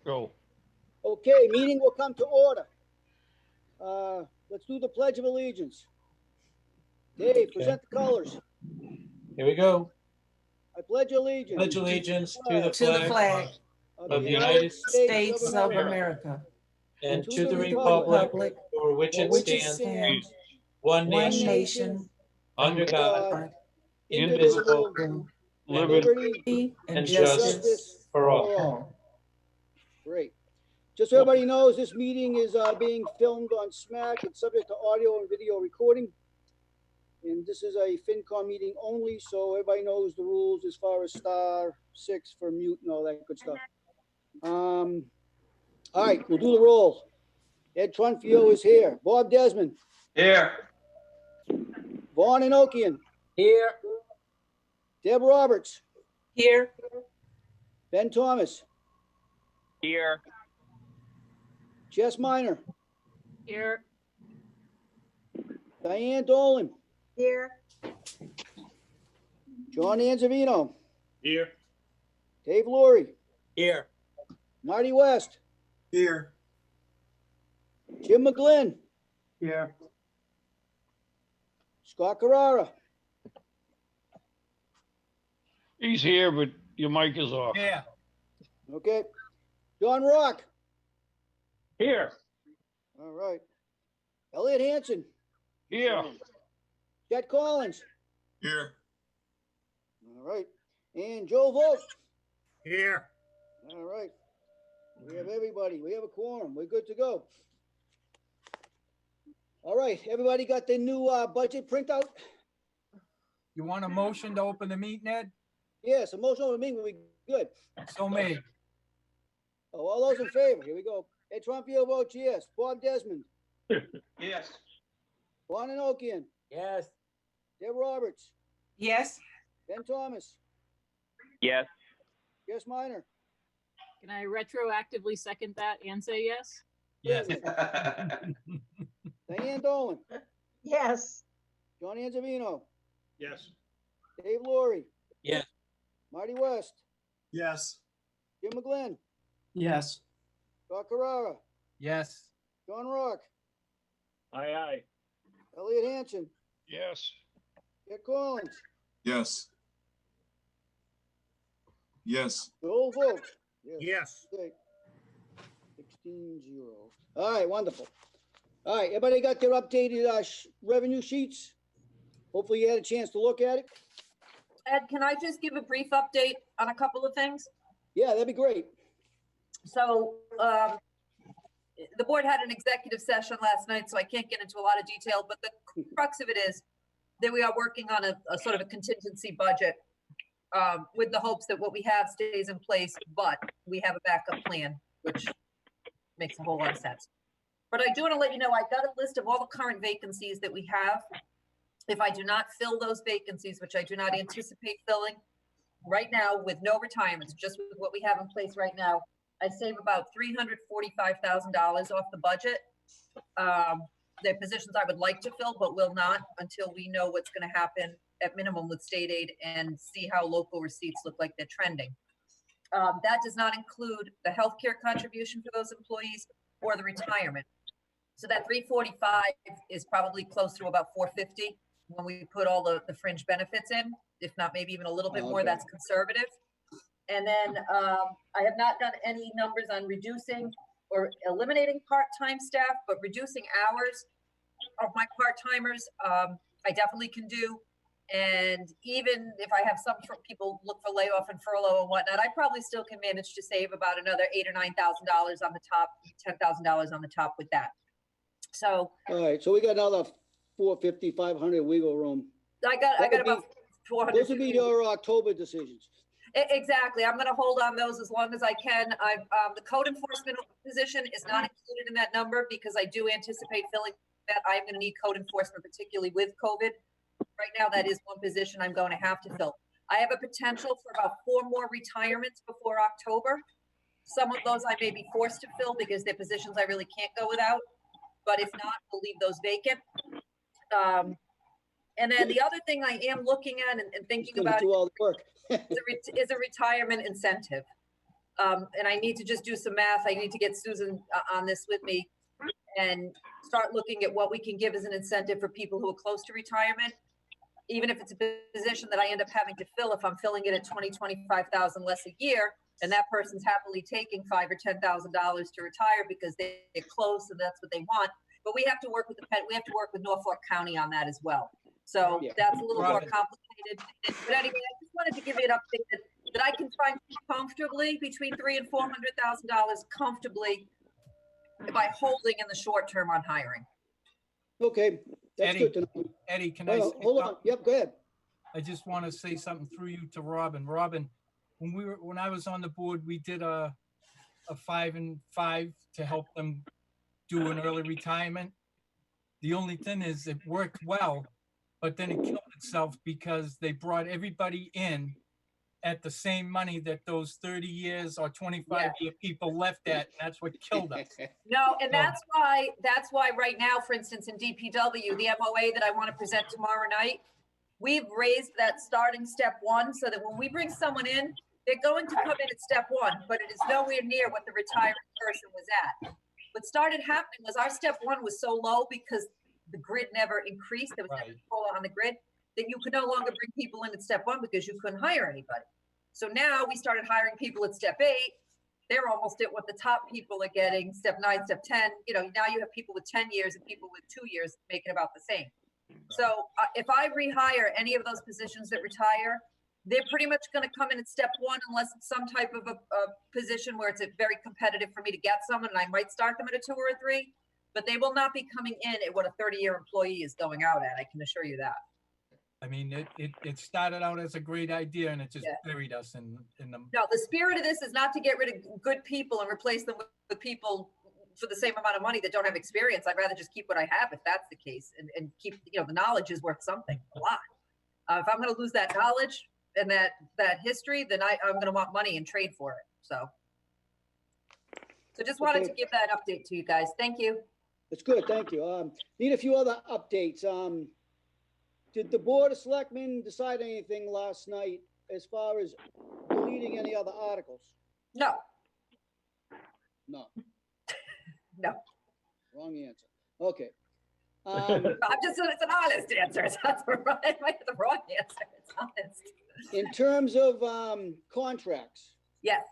Go. Okay, meeting will come to order. Let's do the Pledge of Allegiance. Dave, present the colors. Here we go. I pledge allegiance. Pledge allegiance to the To the flag flag of the United States of America and to the republic republic for which it stands, one one nation, nation under God, indivisible, indivisible, liberty and and justice justice for all. Great. Just so everybody knows, this meeting is being filmed on Smack. It's subject to audio and video recording. And this is a FinCom meeting only, so everybody knows the rules as far as *6 for mute and all that good stuff. All right, we'll do the roll. Ed Trunfio is here. Bob Desmond. Here. Vaughn Enochian. Here. Deb Roberts. here. Ben Thomas. Here. Jess Minor. Here. Diane Dolan. Here. John Anzavino. Here. Dave Laurie. Here. Marty West. Here. Jim McGlynn. Here. Scott Carrara. He's here, but your mic is off. Yeah. Okay. John Rock. Here. All right. Elliot Hanson. Here. Chet Collins. Here. All right. And Joe Vogt. Here. All right. We have everybody. We have a quorum. We're good to go. All right. Everybody got the new budget printout? You want a motion to open the meeting, Ed? Yes, a motion over me will be good. So made. Oh, all those in favor. Here we go. Ed Trumpio votes yes. Bob Desmond. Yes. Vaughn Enochian. Yes. Deb Roberts. Yes. Ben Thomas. Yes. Jess Minor. Can I retroactively second that and say yes? Yes. Diane Dolan. Yes. John Anzavino. Yes. Dave Laurie. Yes. Marty West. Yes. Jim McGlynn. Yes. Scott Carrara. Yes. John Rock. Aye, aye. Elliot Hanson. Yes. Chet Collins. Yes. Yes. Joe Vogt. Yes. Okay. 16-0. All right, wonderful. All right, everybody got their updated revenue sheets? Hopefully you had a chance to look at it. Ed, can I just give a brief update on a couple of things? Yeah, that'd be great. So the board had an executive session last night, so I can't get into a lot of detail, but the crux of it is that we are working on a sort of a contingency budget with the hopes that what we have stays in place, but we have a backup plan, which makes a whole lot of sense. But I do want to let you know, I got a list of all the current vacancies that we have. If I do not fill those vacancies, which I do not anticipate filling right now with no retirements, just with what we have in place right now, I save about $345,000 off the budget. They're positions I would like to fill, but will not until we know what's going to happen at minimum with state aid and see how local receipts look like they're trending. That does not include the healthcare contribution for those employees or the retirement. So that 345 is probably close to about 450 when we put all the fringe benefits in, if not maybe even a little bit more. That's conservative. And then I have not done any numbers on reducing or eliminating part-time staff, but reducing hours of my part-timers, I definitely can do. And even if I have some people look for layoff and furlough and whatnot, I probably still can manage to save about another $8,000 or $9,000 on the top, $10,000 on the top with that. So. All right, so we got another 450, 500 wiggle room. I got about 400. Those would be your October decisions. Exactly. I'm going to hold on those as long as I can. The code enforcement position is not included in that number because I do anticipate filling that. I'm going to need code enforcement, particularly with COVID. Right now, that is one position I'm going to have to fill. I have a potential for about 4 more retirements before October. Some of those I may be forced to fill because they're positions I really can't go without. But if not, we'll leave those vacant. And then the other thing I am looking at and thinking about do all the work. is a retirement incentive. And I need to just do some math. I need to get Susan on this with me and start looking at what we can give as an incentive for people who are close to retirement. Even if it's a position that I end up having to fill, if I'm filling it at 20, 25,000 less a year, and that person's happily taking $5,000 or $10,000 to retire because they're close and that's what they want. But we have to work with we have to work with Norfolk County on that as well. So Yeah. that's a little more Robin. complicated. But anyway, I just wanted to give you an update that I can find comfortably between $300,000 and $400,000 comfortably by holding in the short term on hiring. Okay, that's Eddie, good to know. Eddie, can I? Hold say on, hold on. something? Yep, go ahead. I just want to say something through you to Robin. Robin, when I was on the board, we did a 5 and 5 to help them do an early retirement. The only thing is it worked well, but then it killed itself because they brought everybody in at the same money that those 30 years or 25-year people left at, and that's what killed us. No, and that's why right now, for instance, in DPW, the MOA that I want to present tomorrow night, we've raised that starting step 1 so that when we bring someone in, they're going to come in at step 1, but it is nowhere near what the retiring person was at. What started happening was our step 1 was so low because the grid never increased. There was never control on the grid that you could no longer bring people in at step 1 because you couldn't hire anybody. So now we started hiring people at step 8. They're almost at what the top people are getting, step 9, step 10. You know, now you have people with 10 years and people with 2 years making about the same. So if I rehire any of those positions that retire, they're pretty much going to come in at step 1 unless it's some type of a position where it's very competitive for me to get someone, and I might start them at a 2 or a 3, but they will not be coming in at what a 30-year employee is going out at. I can assure you that. I mean, it started out as a great idea, and it just buried us in the. No, the spirit of this is not to get rid of good people and replace them with people for the same amount of money that don't have experience. I'd rather just keep what I have if that's the case, and keep, you know, the knowledge is worth something, a lot. If I'm going to lose that knowledge and that history, then I'm going to want money and trade for it. So just wanted to give that update to you guys. Thank you. That's good, thank you. Need a few other updates. Did the Board of Selectmen decide anything last night as far as deleting any other articles? No. No. No. Wrong answer. Okay. I'm just, it's an honest answer. It's not the wrong answer. It's honest. In terms of contracts, Yes.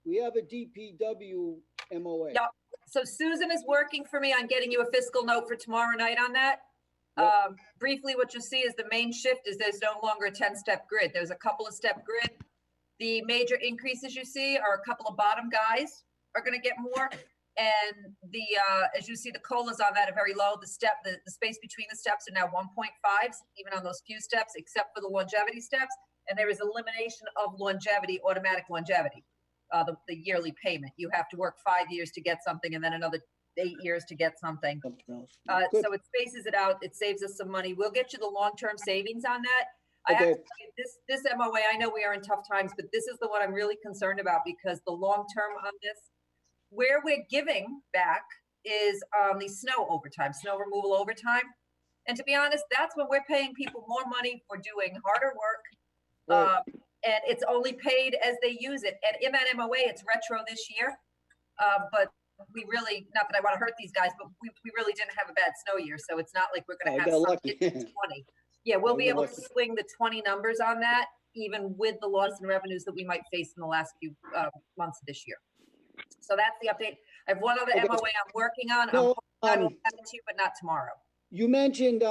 we have a DPW MOA. Yep. So Susan is working for me on getting you a fiscal note for tomorrow night on that. Yep. Briefly, what you'll see is the main shift is there's no longer a 10-step grid. There's a couple of step grid. The major increases you see are a couple of bottom guys are going to get more. And the as you see, the COLAs on that are very low. The space between the steps are now 1.5s, even on those few steps, except for the longevity steps. And there is elimination of longevity, automatic longevity, the yearly payment. You have to work 5 years to get something, and then another 8 years to get something. Something else. So it spaces it out. It saves us some money. We'll get you the long-term savings on that. I Okay. have to tell you, this MOA, I know we are in tough times, but this is the one I'm really concerned about because the long-term on this, where we're giving back is the snow overtime, snow removal overtime. And to be honest, that's when we're paying people more money for doing harder work. Right. And it's only paid as they use it. And in that MOA, it's retro this year. But we really, not that I want to hurt these guys, but we really didn't have a bad snow year. So it's not like we're going to have got some lucky. hit in 20. Yeah, we'll be got able to lucky. swing the 20 numbers on that, even with the loss in revenues that we might face in the last few months of this year. So that's the update. I have one other Okay. MOA I'm working on. No, I will have it to you, but not tomorrow. You mentioned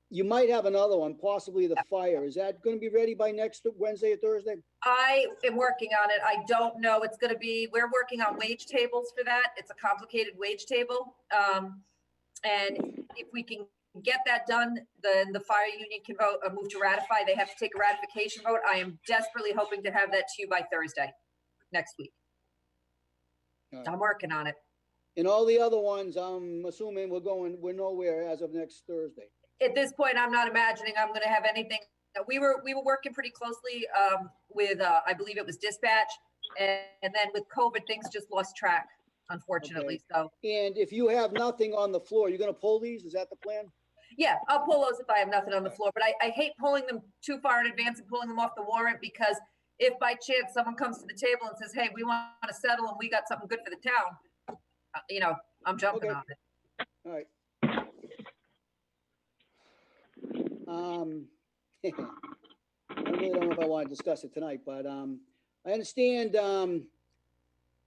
you might have another one, possibly the fire. Is that going to be ready by next Wednesday or Thursday? I am working on it. I don't know. It's going to be, we're working on wage tables for that. It's a complicated wage table. And if we can get that done, then the fire union can vote, move to ratify. They have to take a ratification vote. I am desperately hoping to have that to you by Thursday next week. All right. I'm working on it. And all the other ones, I'm assuming we're nowhere as of next Thursday. At this point, I'm not imagining I'm going to have anything. We were working pretty closely with, I believe it was dispatch. And then with COVID, things just lost track, unfortunately. So And if you have nothing on the floor, you're going to pull these? Is that the plan? yeah, I'll pull those if I have nothing on the floor. But I hate pulling them too far in advance and pulling them off the warrant because if by chance someone comes to the table and says, hey, we want to settle and we got something good for the town, you know, I'm jumping Okay. on it. All right. I really don't know if I want to discuss it tonight, but I understand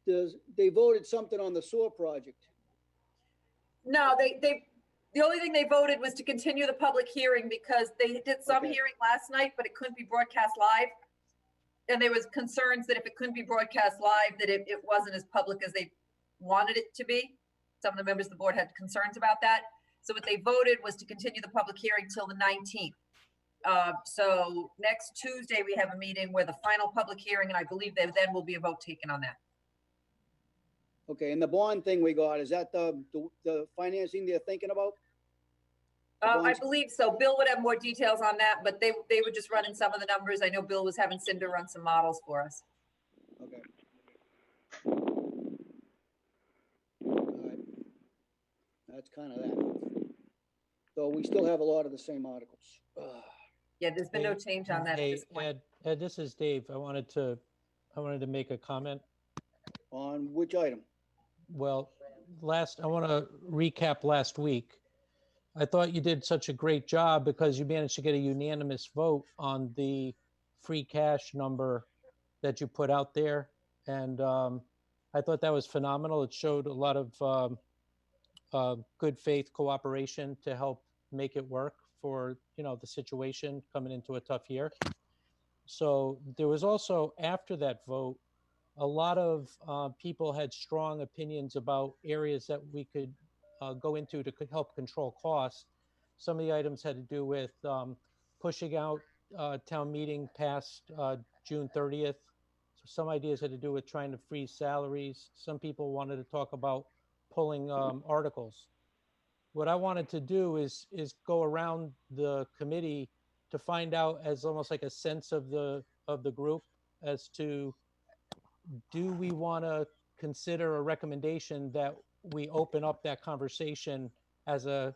they voted something on the sewer project. No, the only thing they voted was to continue the public hearing because they did some Okay. hearing last night, but it couldn't be broadcast live. And there was concerns that if it couldn't be broadcast live, that it wasn't as public as they wanted it to be. Some of the members of the board had concerns about that. So what they voted was to continue the public hearing till the 19th. So next Tuesday, we have a meeting where the final public hearing, and I believe there then will be a vote taken on that. Okay, and the bond thing we got, is that the financing they're thinking about? The I bonds? believe so. Bill would have more details on that, but they were just running some of the numbers. I know Bill was having Cinder run some models for us. Okay. All right. That's kind of that. So we still have a lot of the same articles. Yeah, there's been no change on that at Hey, this point. Ed, this is Dave. I wanted to make a comment. On which item? Well, I want to recap last week. I thought you did such a great job because you managed to get a unanimous vote on the free cash number that you put out there. And I thought that was phenomenal. It showed a lot of good faith cooperation to help make it work for, you know, the situation coming into a tough year. So there was also, after that vote, a lot of people had strong opinions about areas that we could go into to help control costs. Some of the items had to do with pushing out town meeting past June 30th. So some ideas had to do with trying to freeze salaries. Some people wanted to talk about pulling articles. What I wanted to do is go around the committee to find out, as almost like a sense of the group, as to, do we want to consider a recommendation that we open up that conversation as a,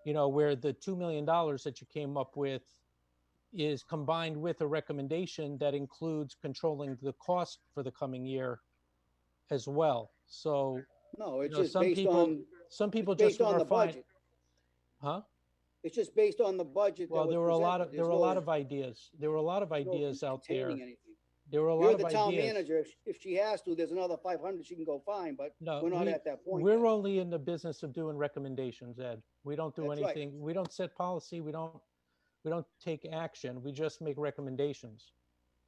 you know, where the $2 million that you came up with is combined with a recommendation that includes controlling the cost for the coming year as well. So, No, it's you know, just based on, some people it's based just on are the fine. budget. Huh? It's just based on the budget. Well, there were a lot of ideas. There were a lot of ideas out there. Anything. There were a You're lot the of town ideas. manager. If she has to, there's another 500 she can go find, but No, we're not at that point. we're yet. only in the business of doing recommendations, Ed. We don't do That's right. anything. We don't set policy. We don't take action. We just make recommendations.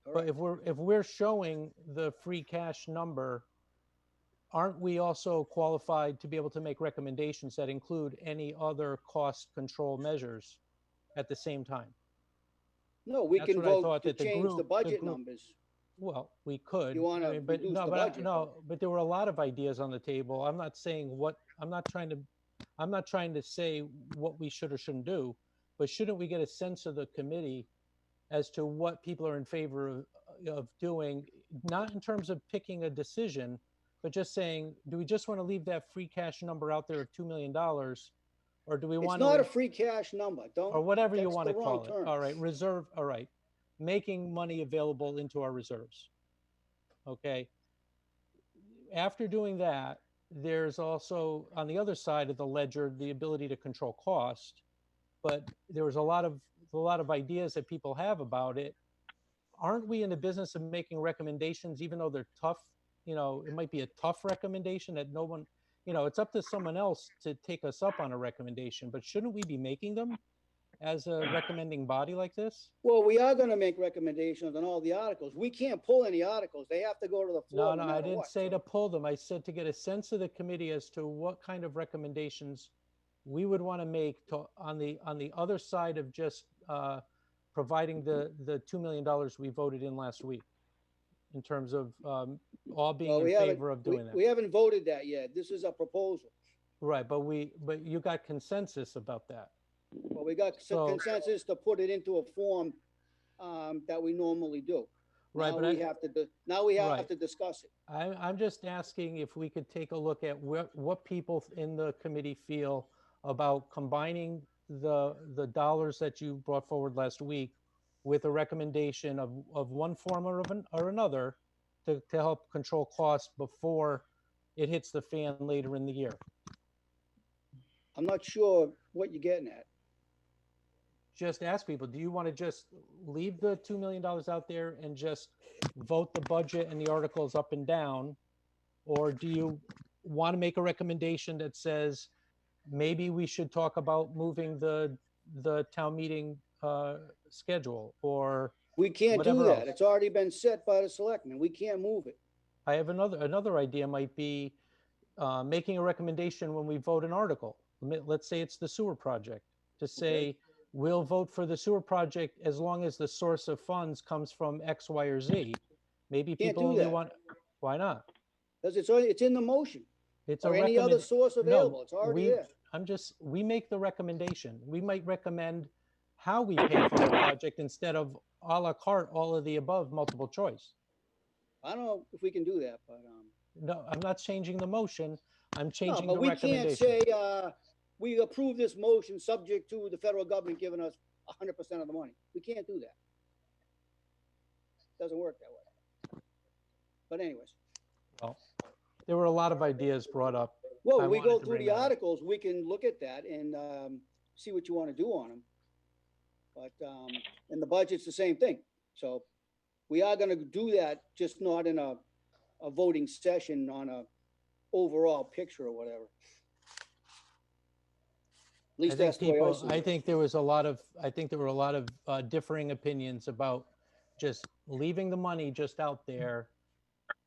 But Correct. if we're showing the free cash number, aren't we also qualified to be able to make recommendations that include any other cost control measures at the same time? No, we That's can what I vote thought to that the change the group- budget group- numbers. Well, we could. You wanna but reduce no, the but budget, but there were a lot of ideas on the table. I'm not saying I'm not trying to say what we should or shouldn't do, but shouldn't we get a sense of the committee as to what people are in favor of doing, not in terms of picking a decision, but just saying, do we just want to leave that free cash number out there of $2 million, or do we It's want not to, a free cash number. Don't. or whatever you that's want the to wrong call it? term. All right, reserve. All right, making money available into our reserves. Okay. After doing that, there's also, on the other side of the ledger, the ability to control cost. But there was a lot of ideas that people have about it. Aren't we in the business of making recommendations, even though they're tough? You know, it might be a tough recommendation that no one, you know, it's up to someone else to take us up on a recommendation, but shouldn't we be making them as a recommending body like this? Well, we are going to make recommendations on all the articles. We can't pull any articles. They have to go to the floor. No, no I matter didn't what. say to pull them. I said to get a sense of the committee as to what kind of recommendations we would want to make on the other side of just providing the $2 million we voted in last week, in terms of all being Well, in favor of doing that. We haven't voted that yet. This is a proposal. Right, but you got consensus about that. Well, we got consensus to put it into a form that we normally do. Right, now but we have to discuss it. I'm just asking if we could take a look at what people in the committee feel about combining the dollars that you brought forward last week with a recommendation of one form or another to help control costs before it hits the fan later in the year. I'm not sure what you're getting at. Just ask people, do you want to just leave the $2 million out there and just vote the budget and the articles up and down? Or do you want to make a recommendation that says, maybe we should talk about moving the town meeting schedule, or We can't do whatever that. else? It's already been set by the selectmen. We can't move it. I have another idea might be making a recommendation when we vote an article. Let's say it's the sewer project, to say, we'll vote for the sewer project as long as the source of funds comes from X, Y, or Z. Maybe Can't people do only that. want, why not? Because it's in the motion, It's or any other source available. It's already there. We make the recommendation. We might recommend how we pay for the project instead of a la carte, all of the above, multiple choice. I don't know if we can do that, but, No, I'm not changing the motion. I'm no, changing but the we can't recommendation. say, we approve this motion subject to the federal government giving us 100% of the money. We can't do that. Doesn't work that way. But anyways, Well, there were a lot of ideas brought up. well, I when we wanted go to through bring the that up. articles, we can look at that and, see what you want to do on them. But, and the budget's the same thing. So we are going to do that, just not in a voting session on a overall picture or whatever. At least that's the way I see I it. think there was a lot of, differing opinions about just leaving the money just out there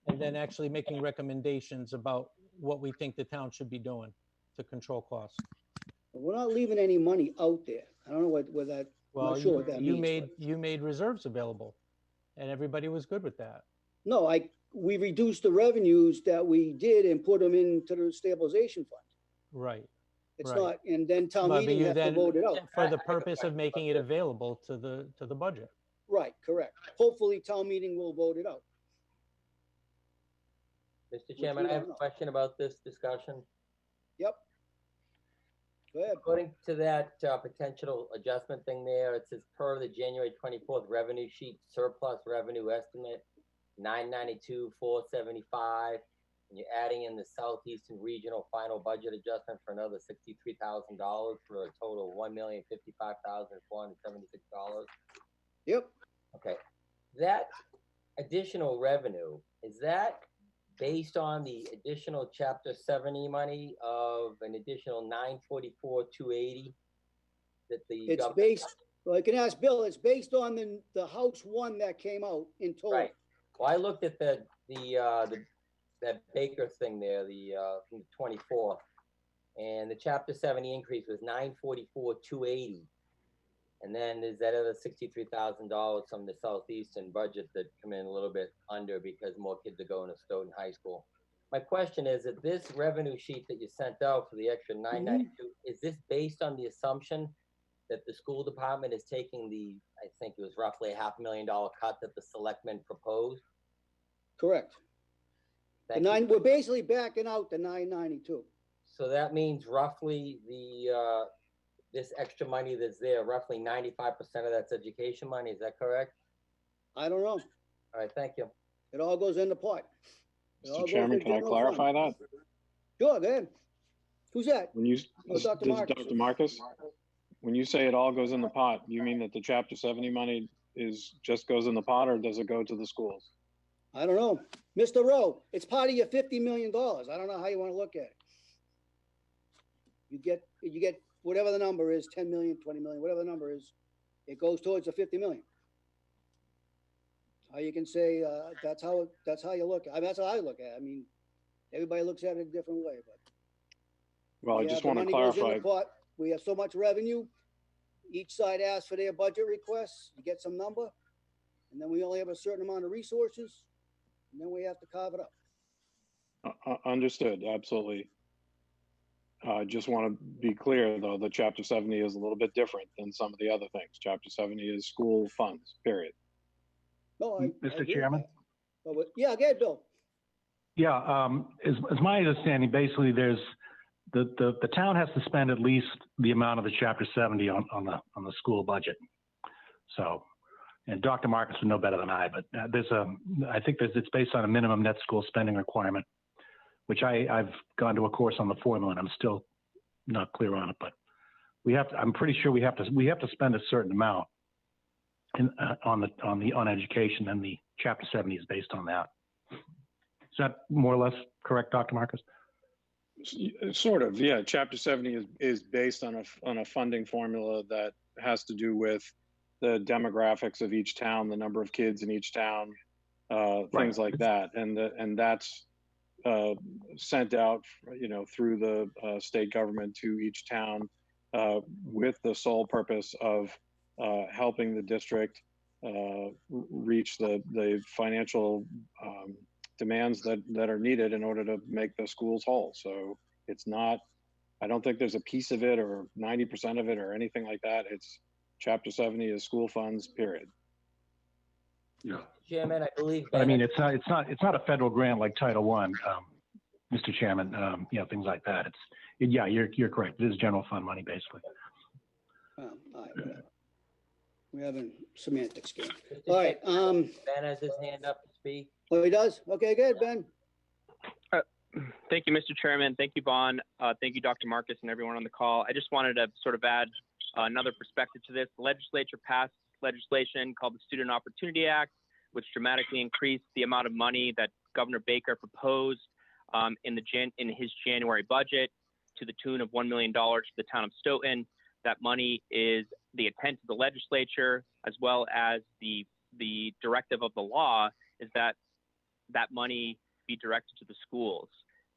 and then actually making recommendations about what we think the town should be doing to control costs. We're not leaving any money out there. I don't know what that, I'm Well, not sure what that you means. but- you made reserves available and everybody was good with that. No, we reduced the revenues that we did and put them into the stabilization fund. Right. It's Right. not, and then town But meeting you has to then- vote it out. For the purpose of making it available to the budget. Right, correct. Hopefully, town meeting will vote it out. Mr. Chairman, I have don't a know. question about this discussion. Yep. Go ahead. According to that potential adjustment thing there, it says per the January 24th revenue sheet, surplus revenue estimate, 992,475. And you're adding in the Southeastern Regional final budget adjustment for another $63,000 for a total of $1,055,476. Yep. Okay, that additional revenue, is that based on the additional Chapter 70 money of an additional 944,280 that the It's government? based, well, I can ask Bill, it's based on the House one that came out in total. Right. Well, I looked at that Baker thing there, from the 24th, and the Chapter 70 increase was 944,280. And then there's that other $63,000 from the Southeastern budget that come in a little bit under because more kids are going to Stoughton High School. My question is that this revenue sheet that you sent out for the extra 992, is this based on the assumption that the school department is taking I think it was roughly a $500,000 cut that the selectmen proposed? Correct. Thank you. We're basically backing out the 992. So that means roughly this extra money that's there, roughly 95% of that's education money, is that correct? I don't know. All right, thank you. It all goes in the pot. It all Mr. goes Chairman, in can I general clarify fund. that? Sure, go ahead. Who's that? When you, Oh, this Dr. is Marcus. Dr. Marcus, when you say it all goes in the pot, you mean that the Chapter 70 money just goes in the pot, or does it go to the schools? I don't know. Mr. Rowe, it's part of your $50 million. I don't know how you want to look at it. You get whatever the number is, 10 million, 20 million, whatever the number is, it goes towards the 50 million. How you can say, that's how you look at it. I mean, that's how I look at it. I mean, everybody looks at it a different way, but. Well, I yeah, just the want to money goes in the clarify. pot. We have so much revenue. Each side asks for their budget requests. You get some number. And then we only have a certain amount of resources. And then we have to carve it up. Understood, absolutely. Just want to be clear, though, the Chapter 70 is a little bit different than some of the other things. Chapter 70 is school funds, period. No, I Mr. agree with Chairman? that. But, yeah, go ahead, Bill. Yeah, is my understanding, basically, there's the town has to spend at least the amount of the Chapter 70 on the school budget. So and Dr. Marcus would know better than I, but it's based on a minimum net school spending requirement, which I've gone to a course on the formula and I'm still not clear on it, but I'm pretty sure we have to spend a certain amount on education, and the Chapter 70 is based on that. Is that more or less correct, Dr. Marcus? Sort of, yeah. Chapter 70 is based on a funding formula that has to do with the demographics of each town, the number of kids in each town, things like that, and that's sent out, through the state government to each town with the sole purpose of helping the district reach the financial demands that are needed in order to make the schools whole. So it's not, I don't think there's a piece of it or 90% of it or anything like that. It's Chapter 70 is school funds, period. Yeah. Chairman, I believe. But I mean, it's not a federal grant like Title I, Mr. Chairman. Things like that. You're correct. It is general fund money, basically. All right, whatever. We're having semantics game. Mr. All right. Ben has his hand up to speak. Oh, he does? Okay, good, Ben. Thank you, Mr. Chairman. Thank you, Vaughn. Thank you, Dr. Marcus, and everyone on the call. I just wanted to sort of add another perspective to this. The legislature passed legislation called the Student Opportunity Act, which dramatically increased the amount of money that Governor Baker proposed in his January budget to the tune of $1 million to the town of Stoughton. That money is the intent of the legislature, as well as the directive of the law, is that money be directed to the schools.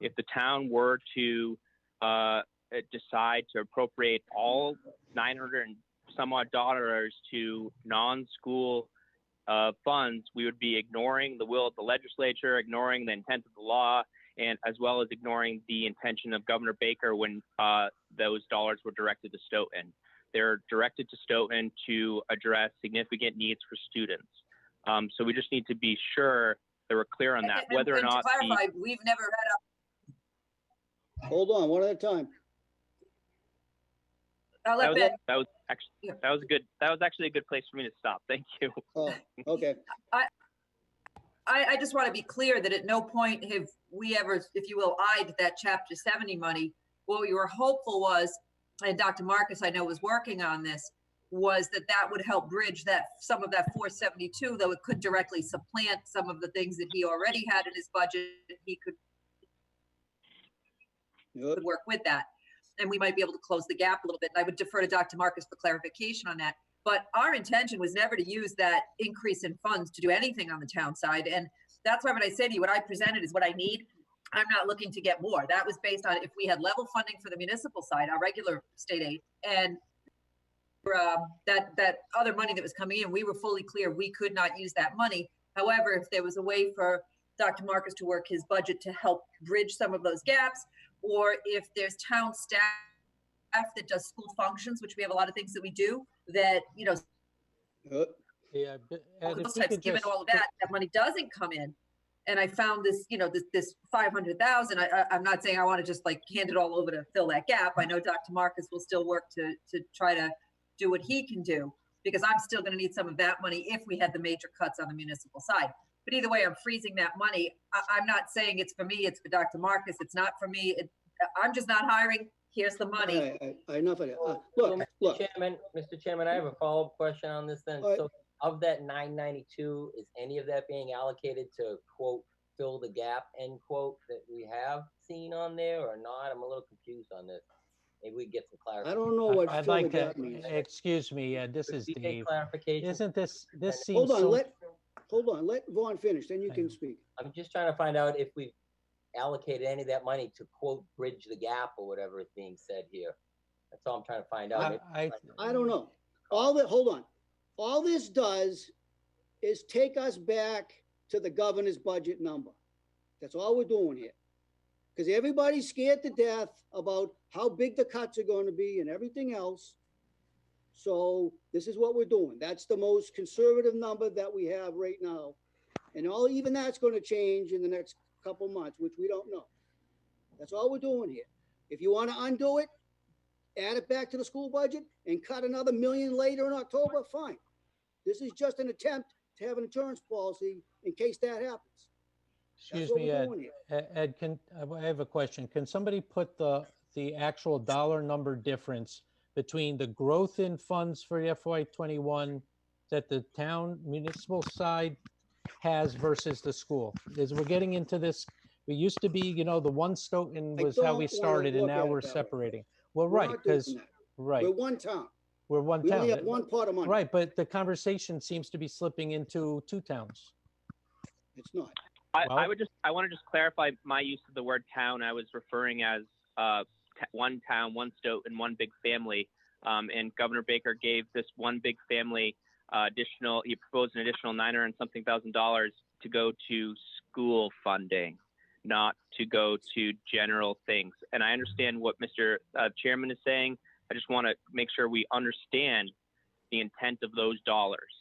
If the town were to decide to appropriate all 900 and some odd dollars to non-school funds, we would be ignoring the will of the legislature, ignoring the intent of the law, and as well as ignoring the intention of Governor Baker when those dollars were directed to Stoughton. They're directed to Stoughton to address significant needs for students. So we just need to be sure that we're clear on that, whether or not. To clarify, we've never had Hold on, one at a time. I'll let Ben. That was actually a good place for me to stop. Thank you. Oh, okay. I just want to be clear that at no point have we ever, if you will, eyed that Chapter 70 money. What we were hopeful was, and Dr. Marcus I know was working on this, was that would help bridge some of that 472, though it could directly supplant some of the things that he already had in his budget. He could work with that, and we might be able to close the gap a little bit. And I would defer to Dr. Marcus for clarification on that. But our intention was never to use that increase in funds to do anything on the town side. And that's why when I say to you, what I presented is what I need. I'm not looking to get more. That was based on if we had level funding for the municipal side, our regular state aid, and that other money that was coming in, we were fully clear we could not use that money. However, if there was a way for Dr. Marcus to work his budget to help bridge some of those gaps, or if there's town staff that does school functions, which we have a lot of things that we do, that, Yeah, all those types, given all of that money doesn't come in. And I found this, this 500,000. I'm not saying I want to just like hand it all over to fill that gap. I know Dr. Marcus will still work to try to do what he can do, because I'm still going to need some of that money if we had the major cuts on the municipal side. But either way, I'm freezing that money. I'm not saying it's for me. It's for Dr. Marcus. It's not for me. I'm just not hiring. Here's the money. Enough of that. Look, Mr. Chairman, I have a follow-up question on this then. Right. So of that 992, is any of that being allocated to, quote, fill the gap, end quote, that we have seen on there or not? I'm a little confused on this. Maybe we get some clarification. I don't know what I'd fill like the to, gap means. excuse me, this Could is we get Dave. clarification? Isn't this seems Hold on, so, hold on, let Vaughn finish, then you can speak. I'm just trying to find out if we've allocated any of that money to, quote, bridge the gap or whatever is being said here. That's all I'm trying to find out. I don't know. Hold on. All this does is take us back to the governor's budget number. That's all we're doing here. Because everybody's scared to death about how big the cuts are going to be and everything else. So this is what we're doing. That's the most conservative number that we have right now. And even that's going to change in the next couple months, which we don't know. That's all we're doing here. If you want to undo it, add it back to the school budget and cut another $1 million later in October, fine. This is just an attempt to have an insurance policy in case that happens. Excuse what me, we're Ed. doing here. Ed, I have a question. Can somebody put the actual dollar number difference between the growth in funds for FY21 that the town municipal side has versus the school? As we're getting into this, we used to be, you know, the one Stoughton I was how don't we wanna started, and look now at it we're that way. separating. Well, We're right, not doing because that. right, We're one town. we're one We only town. have one pot of money. Right, but the conversation seems to be slipping into two towns. It's not. I Well- want to just clarify my use of the word town. I was referring as one town, one Stoughton, one big family. And Governor Baker gave this one big family he proposed an additional $900 and something thousand to go to school funding, not to go to general things. And I understand what Mr. Chairman is saying. I just want to make sure we understand the intent of those dollars.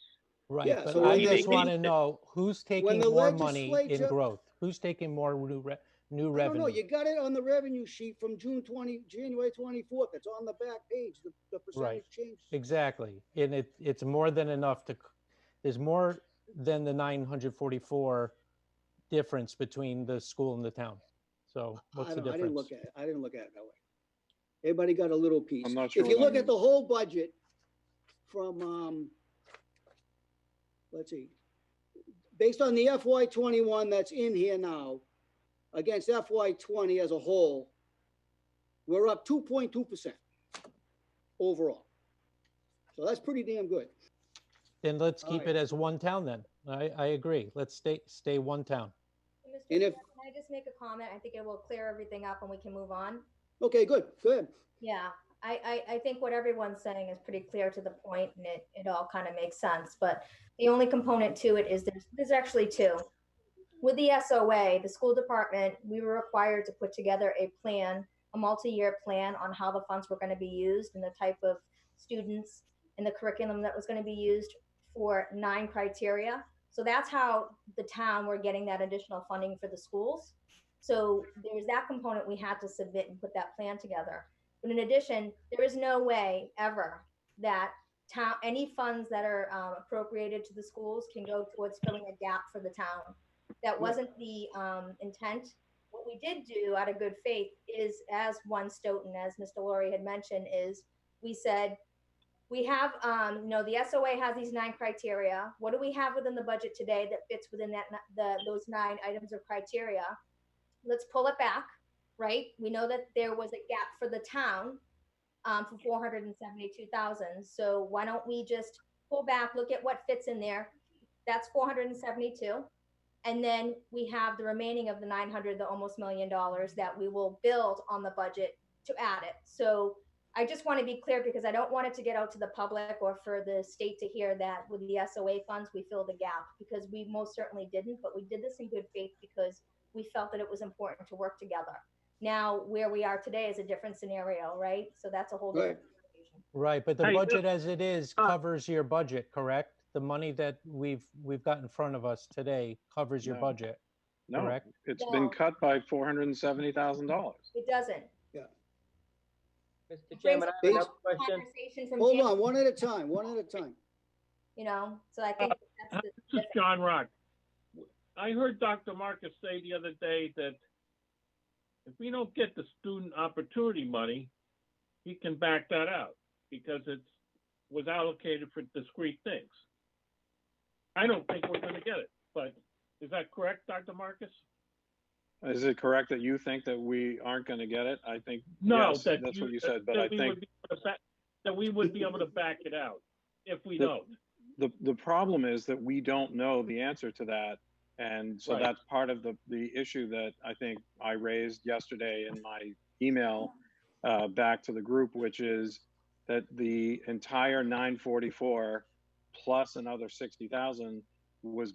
Right, Yeah, but so I when just they- want to know who's taking the more money in legislature- growth? Who's taking more new I don't know. revenue? You got it on the revenue sheet from January 24th. It's on the back page, the percentage change. Exactly, and it's more than enough there's more than the 944 difference between the school and the town. So what's the difference? I didn't look at it. I didn't look at it that way. Everybody got a little piece. I'm not sure If you what that look at the means. whole budget from, let's see, based on the FY21 that's in here now, against FY20 as a whole, we're up 2.2% overall. So that's pretty damn good. Then let's All keep right. it as one town then. I agree. Let's stay one town. Mr. And Chair, if- can I just make a comment? I think it will clear everything up and we can move on. Okay, good. Yeah, I think what everyone's saying is pretty clear to the point, and it all kind of makes sense. But the only component to it is there's actually two. With the SOA, the school department, we were required to put together a plan, a multi-year plan on how the funds were going to be used and the type of students and the curriculum that was going to be used for 9 criteria. So that's how the town were getting that additional funding for the schools. So there's that component we had to submit and put that plan together. But in addition, there is no way ever that any funds that are appropriated to the schools can go towards filling a gap for the town. That wasn't the intent. What we did do out of good faith is, as one Stoughton, as Mr. Laurie had mentioned, is we said, we have, the SOA has these 9 criteria. What do we have within the budget today that fits within those 9 items or criteria? Let's pull it back, right? We know that there was a gap for the town for 472,000. So why don't we just pull back, look at what fits in there? That's 472. And then we have the remaining of the 900, the almost $1 million that we will build on the budget to add it. So I just want to be clear, because I don't want it to get out to the public or for the state to hear that with the SOA funds, we filled the gap, because we most certainly didn't, but we did this in good faith because we felt that it was important to work together. Now, where we are today is a different scenario, right? So that's a whole different conversation. Right, but the Hey, budget as it is covers your budget, correct? The money that we've got in front of us today covers your No. budget, No, correct? it's No. been cut by $470,000. It doesn't. Mr. Chairman, I have another question. Conversation from Hold January, on, one at a time. so I think that's This is John Rock. I heard Dr. Marcus say the other day that if we don't get the student opportunity money, he can back that out because it was allocated for discrete things. I don't think we're going to get it, but is that correct, Dr. Marcus? Is it correct that you think that we aren't going to get it? I think, No, yes, that's what you said, but I think that we would be able to back it out if we The- don't. the problem is that we don't know the answer to that. And so Right. that's part of the issue that I think I raised yesterday in my email back to the group, which is that the entire 944 plus another 60,000 was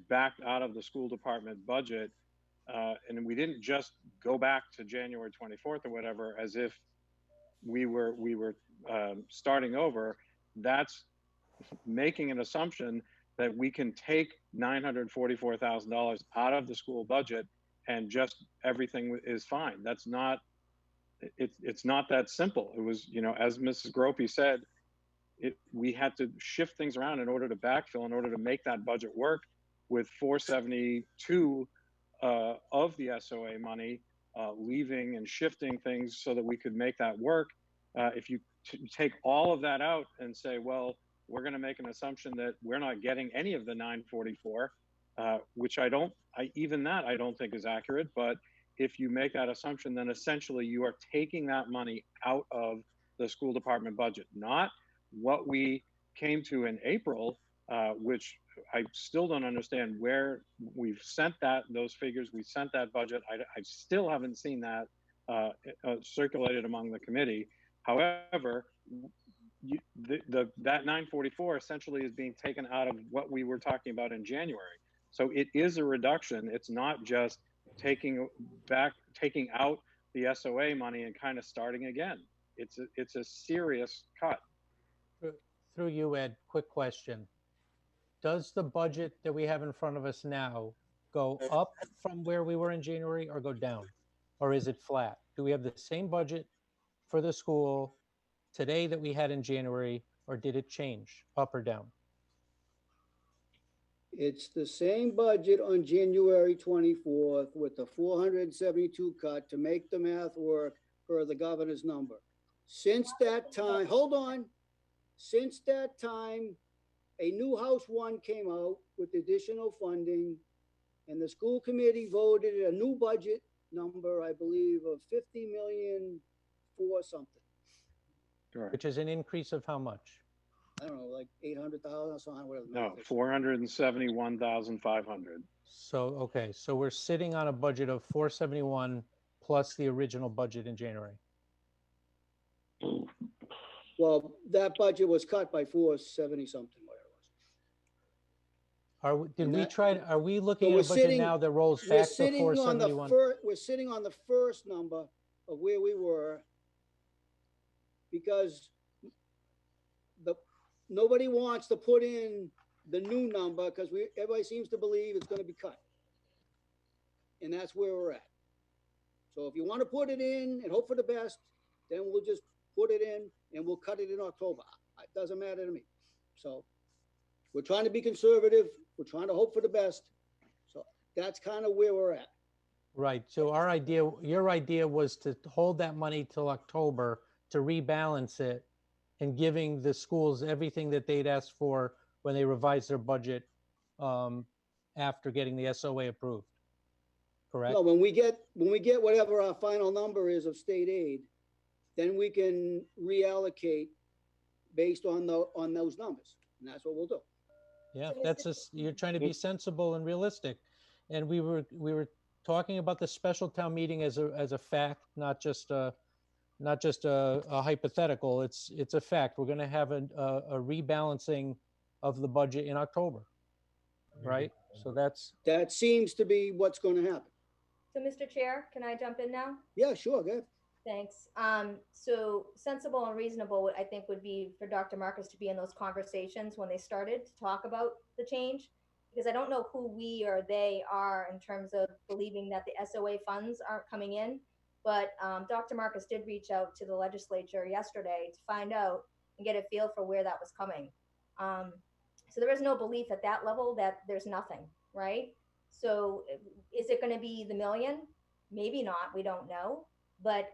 backed out of the school department budget. And we didn't just go back to January 24th or whatever, as if we were starting over. That's making an assumption that we can take $944,000 out of the school budget and just everything is fine. That's not, it's not that simple. It was, as Mrs. Gropey said, we had to shift things around in order to backfill, in order to make that budget work with 472 of the SOA money, leaving and shifting things so that we could make that work. If you take all of that out and say, well, we're going to make an assumption that we're not getting any of the 944, which I don't think is accurate. But if you make that assumption, then essentially you are taking that money out of the school department budget, not what we came to in April, which I still don't understand where we've sent those figures. We sent that budget. I still haven't seen that circulated among the committee. However, that 944 essentially is being taken out of what we were talking about in January. So it is a reduction. It's not just taking out the SOA money and kind of starting again. It's a serious cut. Through you, Ed, quick question. Does the budget that we have in front of us now go up from where we were in January or go down? Or is it flat? Do we have the same budget for the school today that we had in January, or did it change up or down? It's the same budget on January 24th with the 472 cut to make the math work per the governor's number. Since that time, hold on. Since that time, a new House 1 came out with additional funding, and the school committee voted a new budget number, I believe, of 50 million for something. Sure. Which is an increase of how much? I don't know, like 800,000 or something, whatever. No, 471,500. So, okay, so we're sitting on a budget of 471 plus the original budget in January. Well, that budget was cut by 470 something, whatever it was. Are we looking at a budget now that rolls back to 471? We're sitting on the first number of where we were because nobody wants to put in the new number because everybody seems to believe it's going to be cut. And that's where we're at. So if you want to put it in and hope for the best, then we'll just put it in and we'll cut it in October. It doesn't matter to me. So we're trying to be conservative. We're trying to hope for the best. So that's kind of where we're at. Right. So your idea was to hold that money till October to rebalance it and giving the schools everything that they'd asked for when they revised their budget after getting the SOA approved. Correct? No, when we get whatever our final number is of state aid, then we can reallocate based on those numbers, and that's what we'll do. Yeah, you're trying to be sensible and realistic, and we were talking about the special town meeting as a fact, not just a hypothetical. It's a fact. We're going to have a rebalancing of the budget in October, right? So that seems to be what's going to happen. So, Mr. Chair, can I jump in now? Yeah, sure, go ahead. Thanks. So sensible and reasonable, I think, would be for Dr. Marcus to be in those conversations when they started to talk about the change, because I don't know who we or they are in terms of believing that the SOA funds aren't coming in. But Dr. Marcus did reach out to the legislature yesterday to find out and get a feel for where that was coming. So there is no belief at that level that there's nothing, right? So is it going to be the million? Maybe not. We don't know. But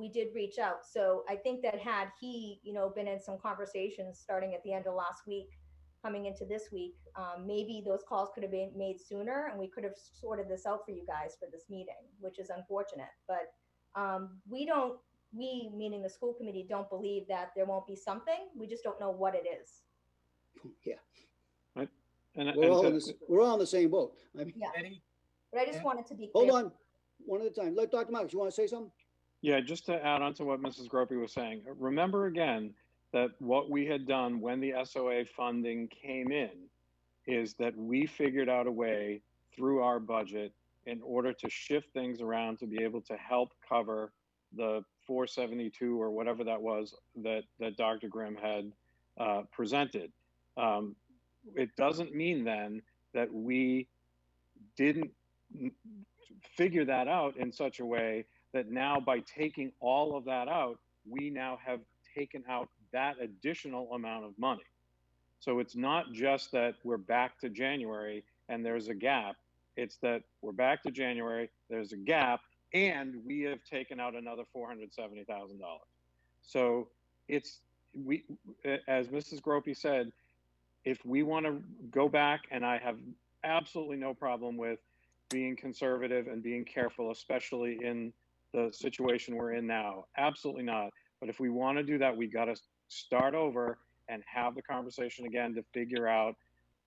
we did reach out. So I think that had he, been in some conversations starting at the end of last week, coming into this week, maybe those calls could have been made sooner and we could have sorted this out for you guys for this meeting, which is unfortunate. But we, meaning the school committee, don't believe that there won't be something. We just don't know what it is. Yeah. Right. We're all on the same boat. I mean, yeah. But I just wanted to be clear. Hold on. One at a time. Let Dr. Marcus, you want to say something? Yeah, just to add on to what Mrs. Gropey was saying, remember again that what we had done when the SOA funding came in is that we figured out a way through our budget in order to shift things around to be able to help cover the 472 or whatever that was that Dr. Grimm had presented. It doesn't mean then that we didn't figure that out in such a way that now by taking all of that out, we now have taken out that additional amount of money. So it's not just that we're back to January and there's a gap. It's that we're back to January, there's a gap, and we have taken out another $470,000. So it's, as Mrs. Gropey said, if we want to go back, and I have absolutely no problem with being conservative and being careful, especially in the situation we're in now, absolutely not. But if we want to do that, we got to start over and have the conversation again to figure out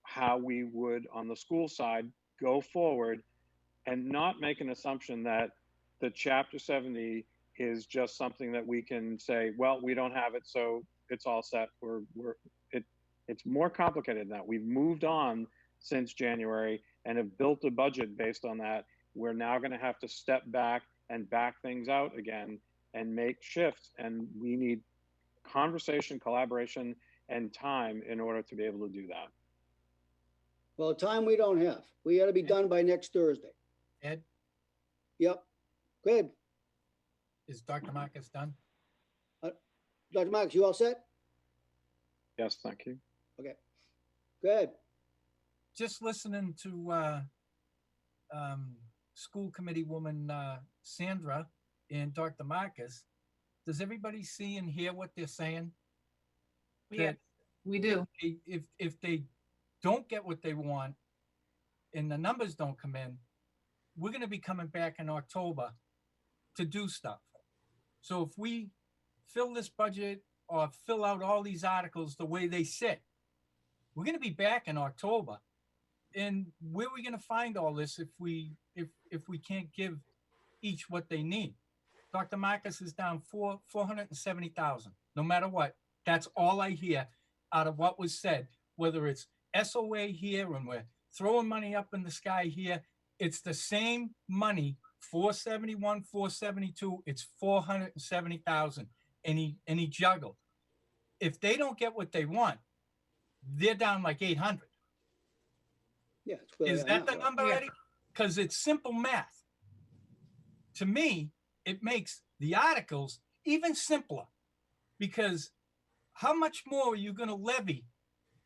how we would, on the school side, go forward, and not make an assumption that the Chapter 70 is just something that we can say, well, we don't have it, so it's all set. It's more complicated than that. We've moved on since January and have built a budget based on that. We're now going to have to step back and back things out again and make shifts. And we need conversation, collaboration, and time in order to be able to do that. Well, time we don't have. We got to be done by next Thursday. Ed, Yep. Go ahead. is Dr. Marcus done? Dr. Marcus, you all set? Yes, thank you. Okay. Go ahead. Just listening to school committee woman Sandra and Dr. Marcus, does everybody see and hear what they're saying? Yeah, we do. If they don't get what they want and the numbers don't come in, we're going to be coming back in October to do stuff. So if we fill this budget or fill out all these articles the way they sit, we're going to be back in October. And where are we going to find all this if we can't give each what they need? Dr. Marcus is down 470,000. No matter what, that's all I hear out of what was said. Whether it's SOA here and we're throwing money up in the sky here, it's the same money. 471, 472. It's 470,000. And he juggled. If they don't get what they want, they're down like 800. Yeah. Is that the number, Eddie? Because it's simple math. To me, it makes the articles even simpler, because how much more are you going to levy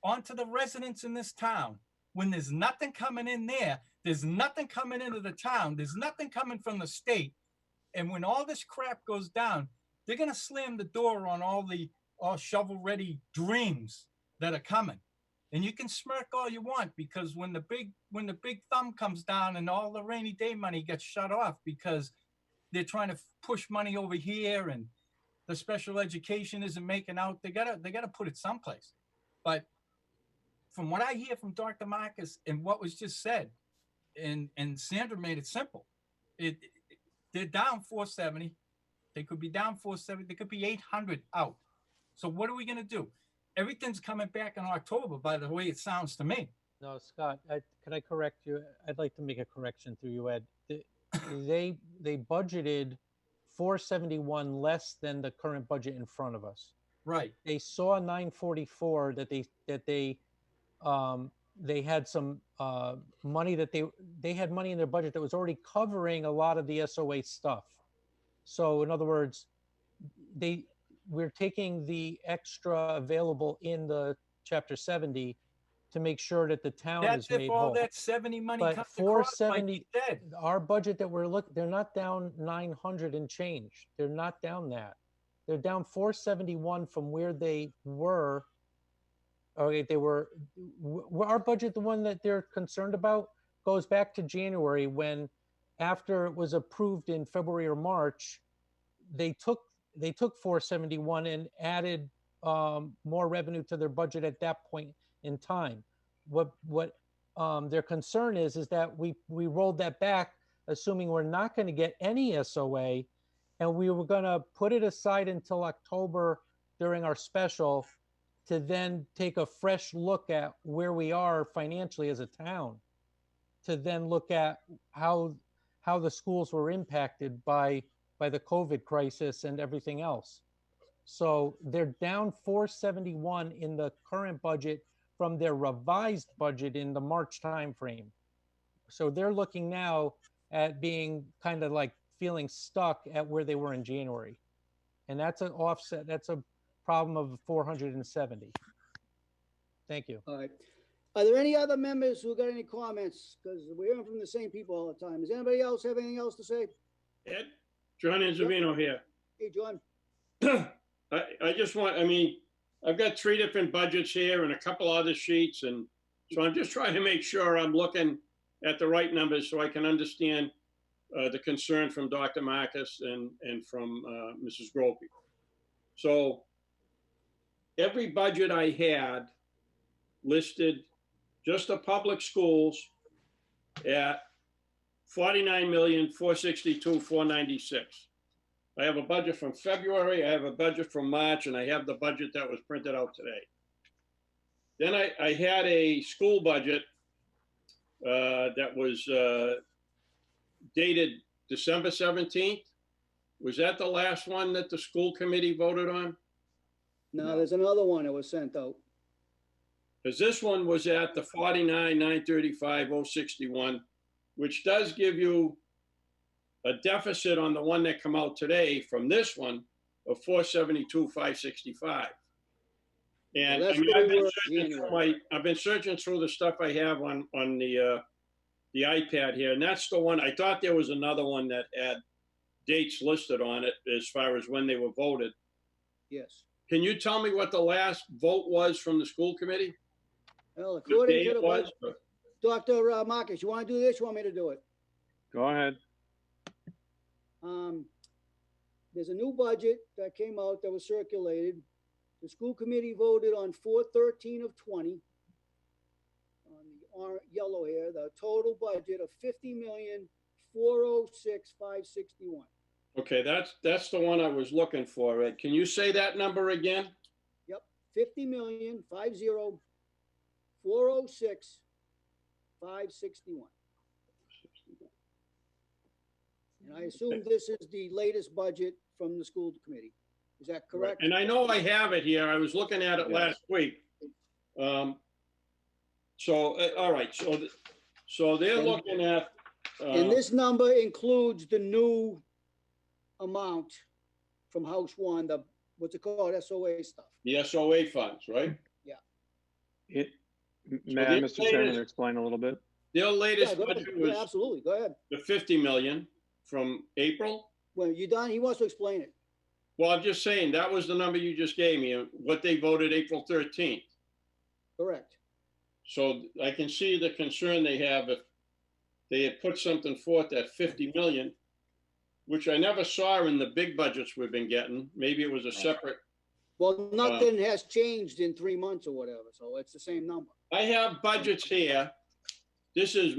onto the residents in this town when there's nothing coming in there? There's nothing coming into the town. There's nothing coming from the state. And when all this crap goes down, they're going to slam the door on all shovel-ready dreams that are coming. And you can smirk all you want, because when the big thumb comes down and all the rainy day money gets shut off because they're trying to push money over here and the special education isn't making out, they gotta put it someplace. But from what I hear from Dr. Marcus and what was just said, and Sandra made it simple, they're down 470. They could be down 470. They could be 800 out. So what are we going to do? Everything's coming back in October, by the way it sounds to me. No, Scott, could I correct you? I'd like to make a correction through you, Ed. They budgeted 471 less than the current budget in front of us. Right. They saw 944 that they had some money that they had money in their budget that was already covering a lot of the SOA stuff. So in other words, we're taking the extra available in the Chapter 70 to make sure that the town is made whole. All that 70 money but comes 470, across, like you said. Our budget that we're looking, they're not down 900 and change. They're not down that. They're down 471 from where they were. Okay, our budget, the one that they're concerned about, goes back to January, when after it was approved in February or March, they took 471 and added more revenue to their budget at that point in time. What their concern is that we rolled that back, assuming we're not going to get any SOA, and we were going to put it aside until October during our special to then take a fresh look at where we are financially as a town, to then look at how the schools were impacted by the COVID crisis and everything else. So they're down 471 in the current budget from their revised budget in the March timeframe. So they're looking now at being kind of like feeling stuck at where they were in January. And that's an offset. problem of 470. Thank you. All right. Are there any other members who got any comments? Because we're hearing from the same people all the time. Does anybody else have anything else to say? Ed, John Anzavino here. Hey, John. I just want, I mean, I've got 3 different budgets here and a couple other sheets, and so I'm just trying to make sure I'm looking at the right numbers so I can understand the concern from Dr. Marcus and from Mrs. Gropey. So every budget I had listed just the public schools at 49,462,496. I have a budget from February, I have a budget from March, and I have the budget that was printed out today. Then I had a school budget that was dated December 17th. Was that the last one that the school committee voted on? No, there's another one that was sent out. Because this one was at the 49,935,061, which does give you a deficit on the one that come out today from this one of 472,565. And Well, I mean, that's I've been searching through the stuff I have on the iPad here, and that's the one. I thought there was another one that had dates listed on it as far as when they were voted. Yes. Can you tell me what the last vote was from the school committee? Well, according to the was, budget, Dr. Marcus, you want to do this? You want me to do it? Go ahead. There's a new budget that came out that was circulated. The school committee voted on 4/13 of 20. On the yellow here, the total budget of 50,406,561. Okay, that's the one I was looking for, Ed. Can you say that number again? Yep, 50,406,561. And I assume this is the latest budget from the school committee. Is that correct? And I know I have it here. I was looking at it last week. All right. So they're looking at. And this number includes the new amount from House One, the, what's it called, SOA stuff. The SOA funds, right? Yeah. May I, Mr. Chairman, explain a little bit? Their latest Yeah, budget was absolutely. Go ahead. the 50 million from April. Well, you done? He wants to explain it. Well, I'm just saying that was the number you just gave me, what they voted April 13th. Correct. So I can see the concern they have if they had put something forth at 50 million, which I never saw in the big budgets we've been getting. Maybe it was a separate. Well, nothing has changed in 3 months or whatever, so it's the same number. I have budgets here. This is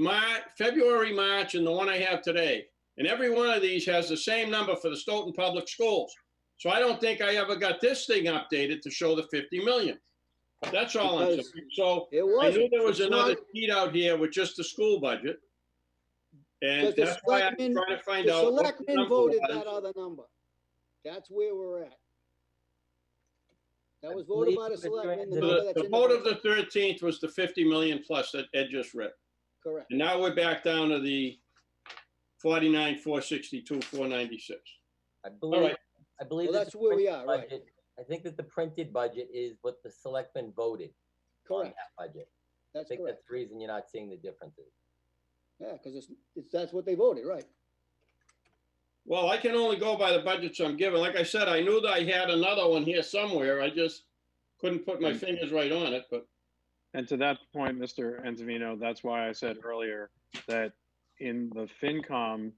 February, March, and the one I have today. And every one of these has the same number for the Stoughton Public Schools. So I don't think I ever got this thing updated to show the 50 million. That's all I'm saying. So I knew there was another sheet out here with just the school budget. And that's why I'm trying to find out. The selectmen voted that other number. That's where we're at. That was voted by the selectmen. The vote of the 13th was the 50 million plus that Ed just read. Correct. And now we're back down to the 49,462,496. I believe Well, that's where we are, right? budget, I think that the printed budget is what the selectmen voted on Correct. that budget. That's I think correct. that's the reason you're not seeing the differences. Yeah, because that's what they voted, right? Well, I can only go by the budgets I'm given. Like I said, I knew that I had another one here somewhere. I just couldn't put my fingers right on it, but. And to that point, Mr. Enzavino, that's why I said earlier that in the FinCom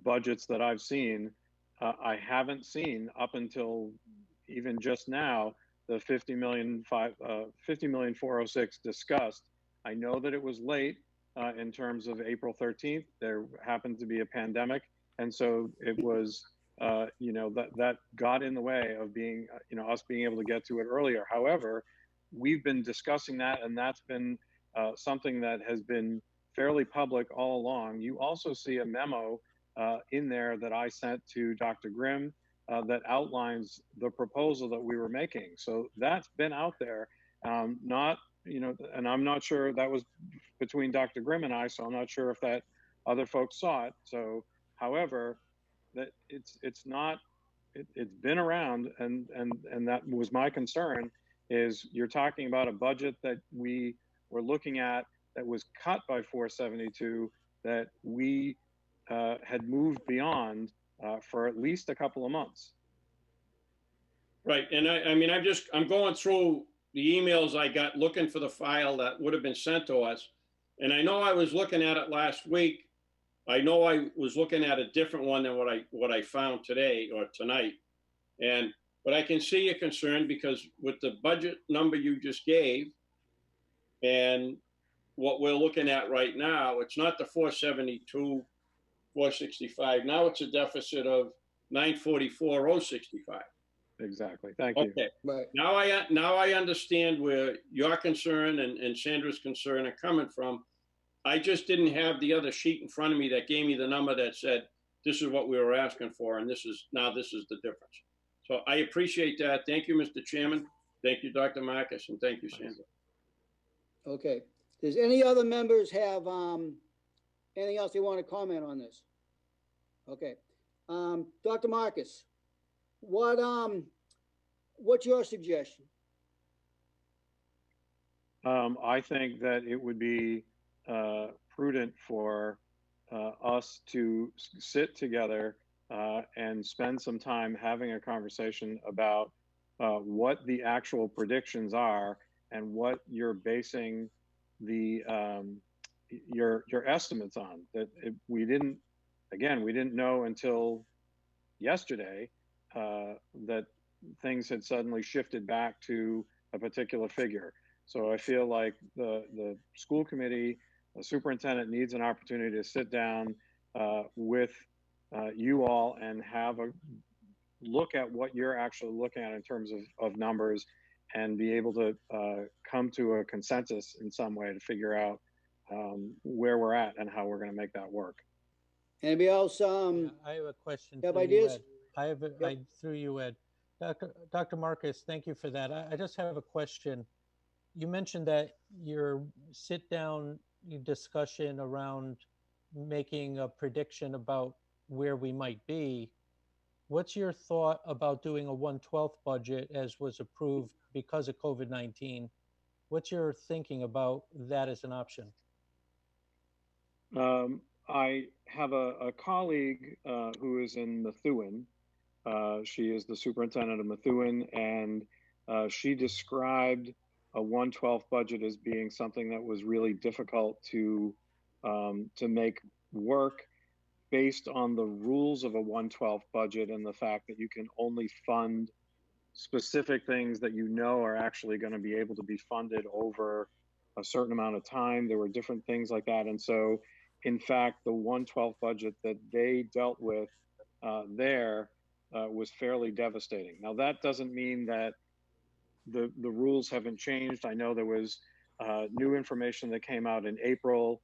budgets that I've seen, I haven't seen up until even just now the 50,406 discussed. I know that it was late in terms of April 13th. There happened to be a pandemic, and so it was that got in the way of being us being able to get to it earlier. However, we've been discussing that, and that's been something that has been fairly public all along. You also see a memo in there that I sent to Dr. Grimm that outlines the proposal that we were making. So that's been out there, and I'm not sure that was between Dr. Grimm and I, so I'm not sure if that other folks saw it. So, however, that it's not it's been around, and that was my concern, is you're talking about a budget that we were looking at that was cut by 472, that we had moved beyond for at least a couple of months. Right, and I mean, I'm going through the emails I got looking for the file that would have been sent to us. And I know I was looking at it last week. I know I was looking at a different one than what I found today or tonight. But I can see your concern, because with the budget number you just gave and what we're looking at right now, it's not the 472, 465. Now it's a deficit of 944,065. Exactly. Thank you. Okay. Right. Now I understand where your concern and Sandra's concern are coming from. I just didn't have the other sheet in front of me that gave me the number that said, this is what we were asking for, and this is the difference. So I appreciate that. Thank you, Mr. Chairman. Thank you, Dr. Marcus, and thank you, Sandra. Okay. Does any other members have anything else they want to comment on this? Okay. Dr. Marcus, what's your suggestion? I think that it would be prudent for us to sit together and spend some time having a conversation about what the actual predictions are and what you're basing the your estimates on. We didn't know until yesterday that things had suddenly shifted back to a particular figure. So I feel like the school committee, the superintendent, needs an opportunity to sit down with you all and have a look at what you're actually looking at in terms of numbers, and be able to come to a consensus in some way to figure out where we're at and how we're going to make that work. Anybody else? I have a question. Have for you, ideas? Ed. I through you, Ed. Dr. Marcus, thank you for that. I just have a question. You mentioned that your sit-down discussion around making a prediction about where we might be. What's your thought about doing a 1/12 budget as was approved because of COVID-19? What's your thinking about that as an option? I have a colleague who is in Methuen. She is the superintendent of Methuen, and she described a 1/12 budget as being something that was really difficult to make work, based on the rules of a 1/12 budget and the fact that you can only fund specific things that you know are actually going to be able to be funded over a certain amount of time. There were different things like that. And so, in fact, the 1/12 budget that they dealt with was fairly devastating. Now, that doesn't mean that the rules haven't changed. I know there was new information that came out in April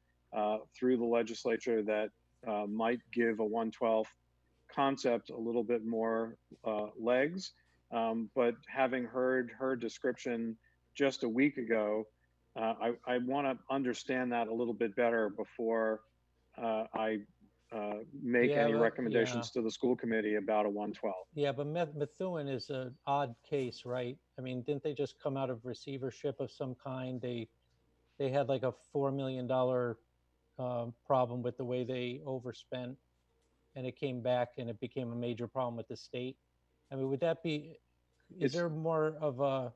through the legislature that might give a 1/12 concept a little bit more legs. But having heard her description just a week ago, I want to understand that a little bit better before I make any recommendations to the school committee about a 1/12. Yeah, but Methuen is an odd case, right? I mean, didn't they just come out of receivership of some kind? They had like a $4 million problem with the way they overspent, and it came back and it became a major problem with the state. I mean, would that be? Is there more of a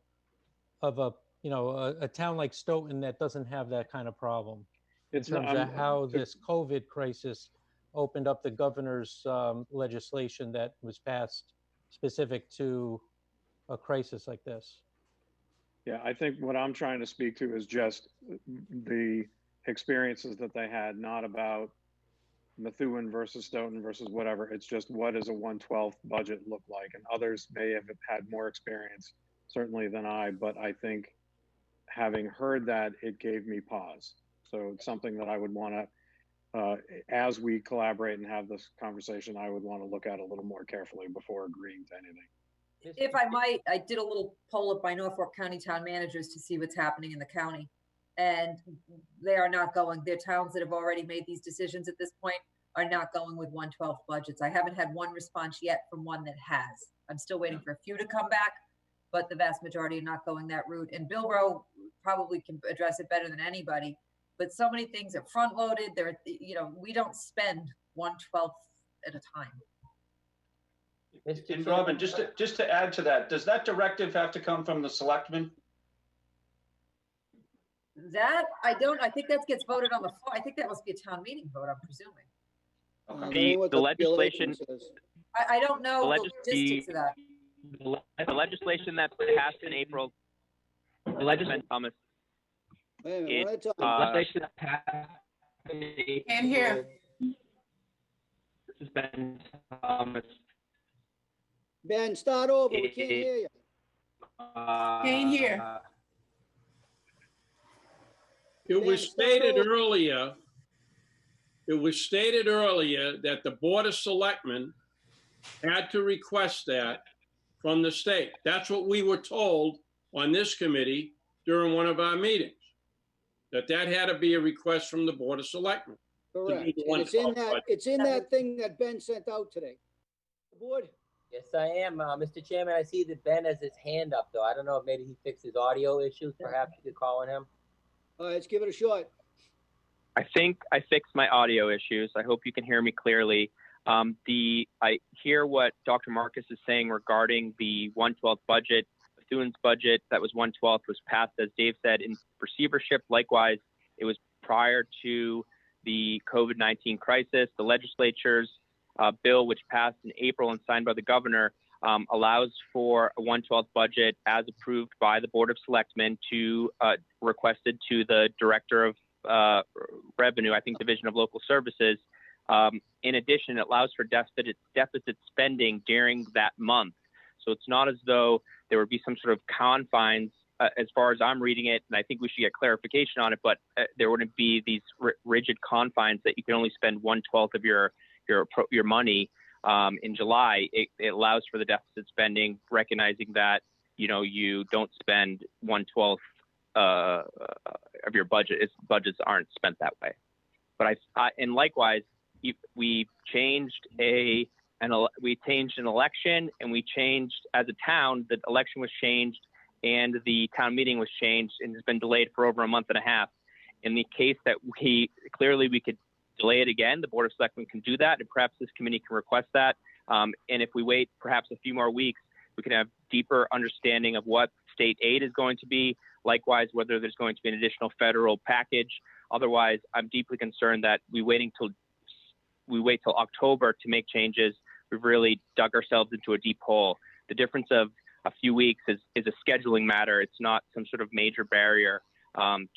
a town like Stoughton that doesn't have that kind of problem in terms of how this COVID crisis opened up the governor's legislation that was passed specific to a crisis like this? Yeah, I think what I'm trying to speak to is just the experiences that they had, not about Methuen versus Stoughton versus whatever. It's just, what does a 1/12 budget look like? And others may have had more experience, certainly, than I, but I think having heard that, it gave me pause. So it's something that I would want to, as we collaborate and have this conversation, I would want to look at a little more carefully before agreeing to anything. If I might, I did a little poll up by Norfolk County town managers to see what's happening in the county. And they are not going. They're towns that have already made these decisions at this point. are not going with 1/12 budgets. I haven't had one response yet from one that has. I'm still waiting for a few to come back, but the vast majority are not going that route. And Bill Rowe probably can address it better than anybody. But so many things are front loaded. There, we don't spend 1/12 at a time. And Robin, just to add to that, does that directive have to come from the selectmen? That I think that gets voted on the floor. I think that must be a town meeting vote, I'm presuming. The legislation. I don't know the logistics of that. The legislation that passed in April. The legislation, Thomas. Legislation that passed in April. Can't hear. This has been Thomas. Ben, start over. We can't hear you. Can't hear. It was stated earlier that the Board of Selectmen had to request that from the state. That's what we were told on this committee during one of our meetings, that had to be a request from the Board of Selectmen. Correct. And it's in that thing that Ben sent out today. Board? Yes, I am. Mr. Chairman, I see that Ben has his hand up, though. I don't know if maybe he fixed his audio issues. Perhaps you could call on him. All right, let's give it a shot. I think I fixed my audio issues. I hope you can hear me clearly. I hear what Dr. Marcus is saying regarding the 1/12 budget. Stoughton's budget that was 1/12 was passed, as Dave said, in receivership. Likewise, it was prior to the COVID-19 crisis. The legislature's bill, which passed in April and signed by the governor, allows for a 1/12 budget as approved by the Board of Selectmen to requested to the Director of Revenue, I think Division of Local Services. In addition, it allows for deficit spending during that month. So it's not as though there would be some sort of confines as far as I'm reading it, and I think we should get clarification on it, but there wouldn't be these rigid confines that you can only spend 1/12 of your money in July. It allows for the deficit spending, recognizing that you don't spend 1/12 of your budget. Budgets aren't spent that way. But and likewise, we changed an election, and we changed as a town. The election was changed, and the town meeting was changed, and has been delayed for over a month and a half. In the case that we could delay it again, the Board of Selectmen can do that, and perhaps this committee can request that. And if we wait perhaps a few more weeks, we can have deeper understanding of what state aid is going to be. Likewise, whether there's going to be an additional federal package. Otherwise, I'm deeply concerned that we wait till October to make changes. We've really dug ourselves into a deep hole. The difference of a few weeks is a scheduling matter. It's not some sort of major barrier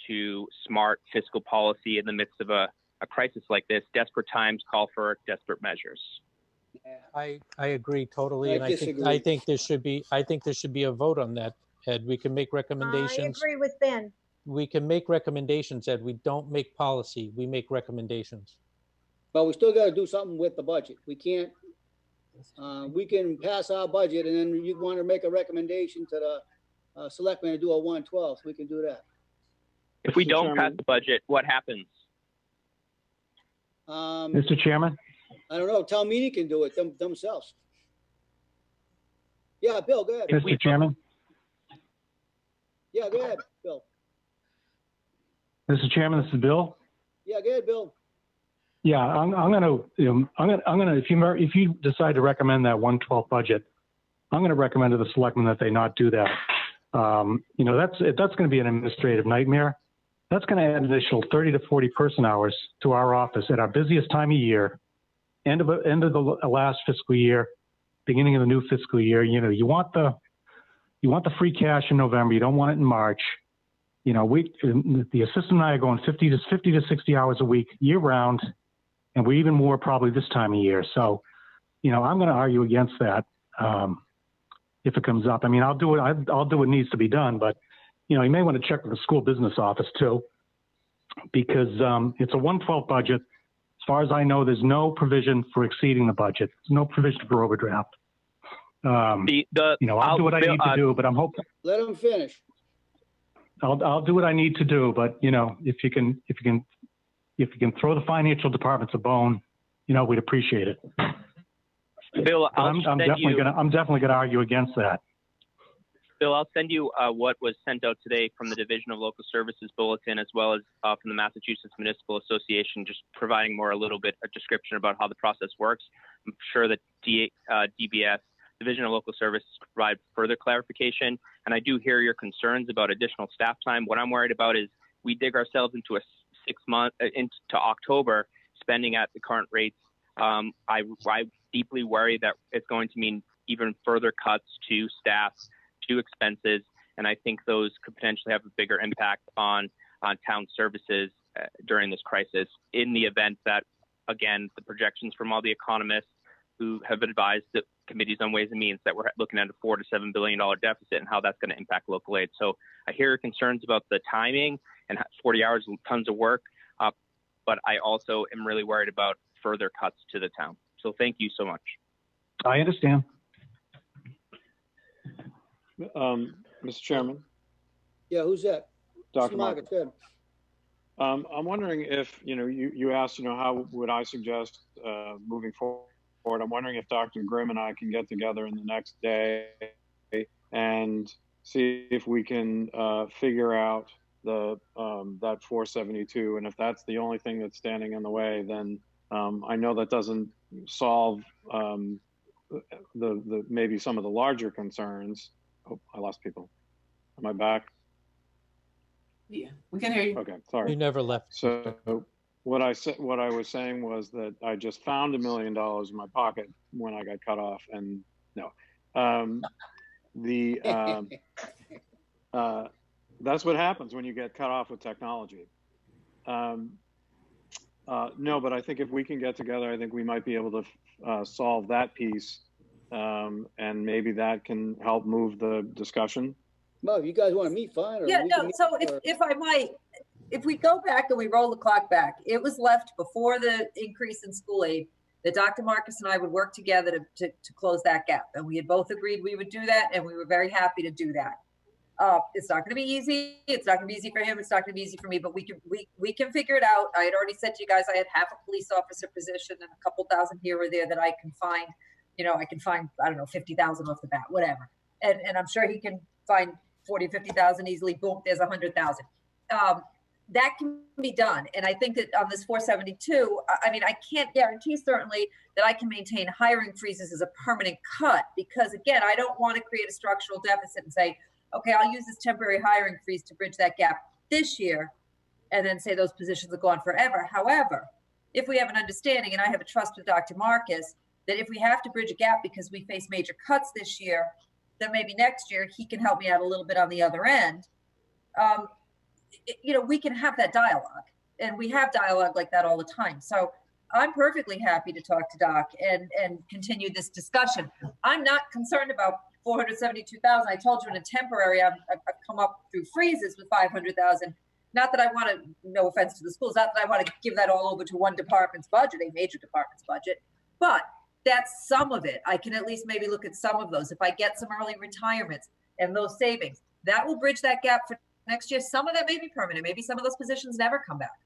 to smart fiscal policy in the midst of a crisis like this. Desperate times call for desperate measures. I agree totally, and I think there should be a vote on that, Ed. We can make recommendations. I agree with Ben. We can make recommendations, Ed. We don't make policy. We make recommendations. But we still got to do something with the budget. We can't. We can pass our budget, and then you want to make a recommendation to the selectmen to do a 1/12. We can do that. If we don't pass the budget, what happens? Mr. Chairman? I don't know. Town meeting can do it themselves. Yeah, Bill, go ahead. Mr. Chairman? Yeah, go ahead, Bill. Mr. Chairman, this is Bill. Yeah, go ahead, Bill. Yeah, I'm gonna if you decide to recommend that 1/12 budget, I'm gonna recommend to the selectmen that they not do that. That's gonna be an administrative nightmare. That's gonna add an additional 30 to 40 person hours to our office at our busiest time of year, end of the last fiscal year, beginning of the new fiscal year. You want the free cash in November. You don't want it in March. The assistant and I are going 50 to 60 hours a week year round, and we're even more probably this time of year. So, I'm going to argue against that if it comes up. I mean, I'll do it. I'll do what needs to be done, but you may want to check with the school business office too, because it's a 1/12 budget. As far as I know, there's no provision for exceeding the budget. There's no provision for overdraft. I'll do what I need to do, but I'm hoping. Let him finish. I'll do what I need to do, but if you can throw the financial departments a bone we'd appreciate it. Bill, But I'm definitely gonna argue against that. Bill, I'll send you what was sent out today from the Division of Local Services Bulletin, as well as from the Massachusetts Municipal Association, just providing a little bit of description about how the process works. I'm sure that DBS, Division of Local Services, provide further clarification. And I do hear your concerns about additional staff time. What I'm worried about is we dig ourselves into a 6 month into October spending at the current rates. I deeply worry that it's going to mean even further cuts to staff, to expenses, and I think those could potentially have a bigger impact on town services during this crisis, in the event that, again, the projections from all the economists who have advised the committees on Ways and Means that we're looking at a $4 to $7 billion deficit and how that's going to impact local aid. So I hear your concerns about the timing and 40 hours, tons of work, but I also am really worried about further cuts to the town. So thank you so much. I understand. Mr. Chairman. Yeah, who's that? Dr. Marcus, go ahead. I'm wondering if, you asked, how would I suggest moving forward? I'm wondering if Dr. Grimm and I can get together in the next day and see if we can figure out that 472. And if that's the only thing that's standing in the way, then I know that doesn't solve the maybe some of the larger concerns. Oh, I lost people. Am I back? Yeah, we can hear you. Okay, sorry. You never left. So what I was saying was that I just found $1 million in my pocket when I got cut off, and no, that's what happens when you get cut off with technology. No, but I think if we can get together, I think we might be able to solve that piece, and maybe that can help move the discussion. Well, if you guys want to meet, fine. Yeah, no, so if I might, if we go back and we roll the clock back, it was left before the increase in school aid that Dr. Marcus and I would work together to close that gap. And we had both agreed we would do that, and we were very happy to do that. It's not going to be easy. It's not going to be easy for him. It's not going to be easy for me, but we can figure it out. I had already said to you guys, I had half a police officer position and a couple thousand here or there that I can find, I don't know, 50,000 off the bat, whatever. And I'm sure he can find 40, 50,000 easily. Boom, there's 100,000. That can be done. And I think that on this 472, I can't guarantee certainly that I can maintain hiring freezes as a permanent cut, because again, I don't want to create a structural deficit and say, okay, I'll use this temporary hiring freeze to bridge that gap this year, and then say those positions are gone forever. However, if we have an understanding, and I have a trust with Dr. Marcus, that if we have to bridge a gap because we face major cuts this year, then maybe next year he can help me out a little bit on the other end. We can have that dialogue, and we have dialogue like that all the time. So I'm perfectly happy to talk to Doc and continue this discussion. I'm not concerned about 472,000. I told you in a temporary, I've come up through freezes with 500,000. Not that I want to, no offense to the schools, not that I want to give that all over to one department's budget, a major department's budget, but that's some of it. I can at least maybe look at some of those. If I get some early retirements and those savings, that will bridge that gap for next year. Some of that may be permanent. Maybe some of those positions never come back.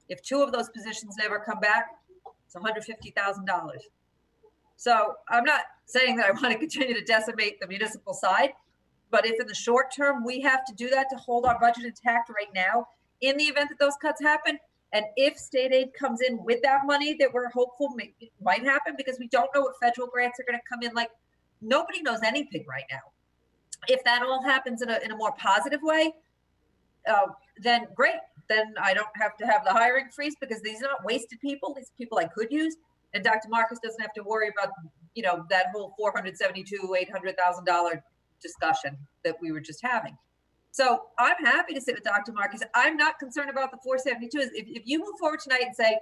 If 2 of those positions never come back, it's $150,000. So I'm not saying that I want to continue to decimate the municipal side, but if in the short term we have to do that to hold our budget intact right now, in the event that those cuts happen, and if state aid comes in with that money that we're hopeful might happen, because we don't know what federal grants are going to come in, like nobody knows anything right now. If that all happens in a more positive way, then great. Then I don't have to have the hiring freeze, because these are not wasted people. These are people I could use. And Dr. Marcus doesn't have to worry about, that whole $472,000-$800,000 discussion that we were just having. So I'm happy to sit with Dr. Marcus. I'm not concerned about the 472. If you move forward tonight and say,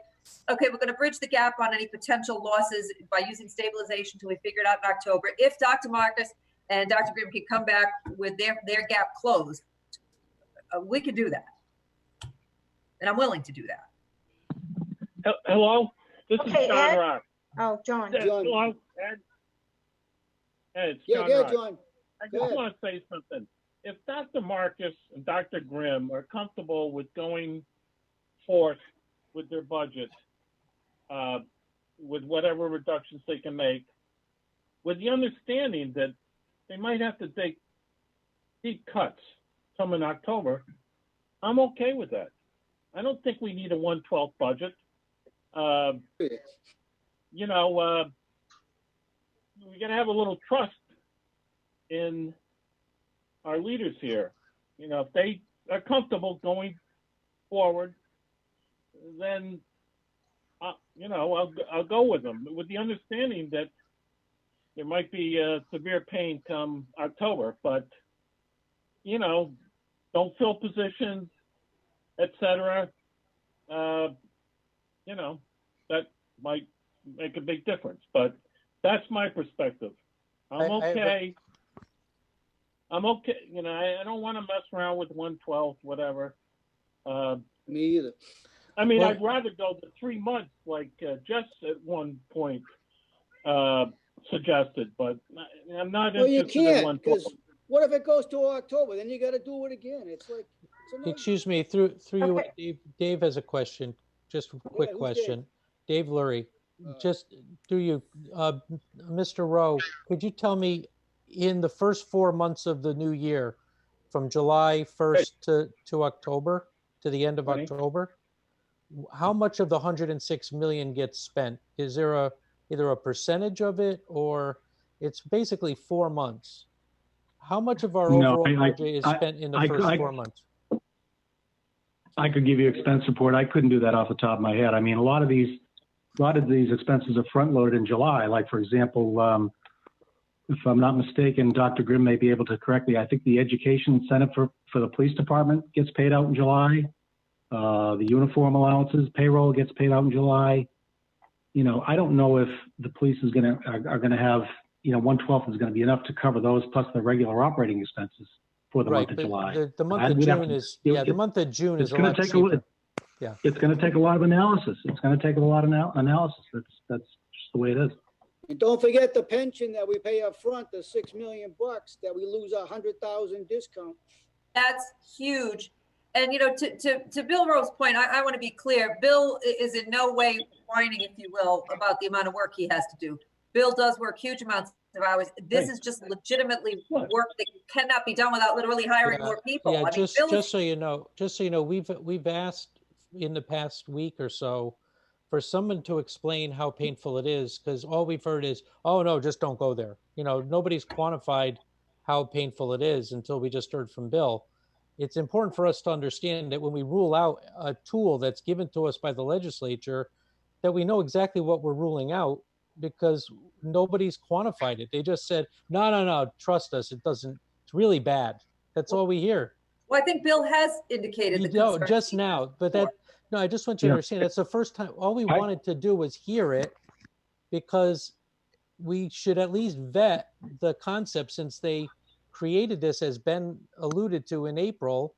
okay, we're going to bridge the gap on any potential losses by using stabilization until we figure it out in October. If Dr. Marcus and Dr. Grimm can come back with their gap closed, we can do that. And I'm willing to do that. Hello? This is John Ed? Rock. Oh, John. Hello, Ed? Ed, it's John Rock. John. I just want to say something. If Dr. Marcus and Dr. Grimm are comfortable with going forth with their budget, with whatever reductions they can make, with the understanding that they might have to take deep cuts come in October, I'm okay with that. I don't think we need a 1/12 budget. You know, we got to have a little trust in our leaders here. You know, if they are comfortable going forward, then you know, I'll go with them, with the understanding that there might be severe pain come October, but you know, don't fill positions, etc. You know, that might make a big difference, but that's my perspective. I'm okay. I'm okay. You know, I don't want to mess around with 1/12, whatever. Me either. I mean, I'd rather go to 3 months, like Jess at one point suggested, but I'm not Well, you interested in can't, 1/12. because what if it goes to October? Then you got to do it again. It's like, Excuse me, through you, Dave has a question. Just a quick who's question. Dave Lurie, just through you, Mr. Rowe, could you tell me in the first 4 months of the new year, from July 1st to October, to the end of October, how much of the 106 million gets spent? Is there either a percentage of it, or it's basically 4 months? How much of our overall budget is spent in the first 4 months? I could give you expense support. I couldn't do that off the top of my head. I mean, a lot of these expenses are front loaded in July. Like, for example, if I'm not mistaken, Dr. Grimm may be able to correct me. I think the education incentive for the police department gets paid out in July. The uniform allowances, payroll gets paid out in July. You know, I don't know if the police are going to have, you know, 1/12 is going to be enough to cover those plus the regular operating expenses for the month of July. The month of June is, the month of June is a lot cheaper. Yeah. It's going to take a lot of analysis. It's going to take a lot of analysis. That's just the way it is. And don't forget the pension that we pay up front, the $6 million that we lose $100,000 discount. That's huge. And, you know, to Bill Rowe's point, I want to be clear. Bill is in no way whining, if you will, about the amount of work he has to do. Bill does work huge amounts of hours. This is just legitimately work that cannot be done without literally hiring more people. Yeah, I mean, just so you know, we've asked in the past week or so for someone to explain how painful it is, because all we've heard is, oh no, just don't go there. You know, nobody's quantified how painful it is until we just heard from Bill. It's important for us to understand that when we rule out a tool that's given to us by the legislature, that we know exactly what we're ruling out, because nobody's quantified it. They just said, no, trust us. It's really bad. That's all we hear. Well, I think Bill has indicated the No, concern. just now, but no, I just want you to understand, that's the first time. All we wanted to do was hear it, because we should at least vet the concept, since they created this, as Ben alluded to, in April,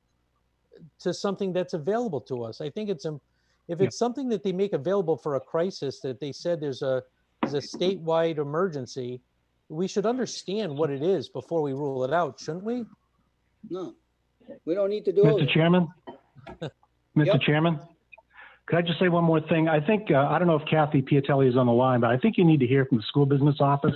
to something that's available to us. I think if it's something that they make available for a crisis, that they said there's a statewide emergency, we should understand what it is before we rule it out, shouldn't we? No, we don't need to do Mr. it. Chairman? Mr. Chairman? Could I just say one more thing? I think, I don't know if Kathy Piatelli is on the line, but I think you need to hear from the school business office.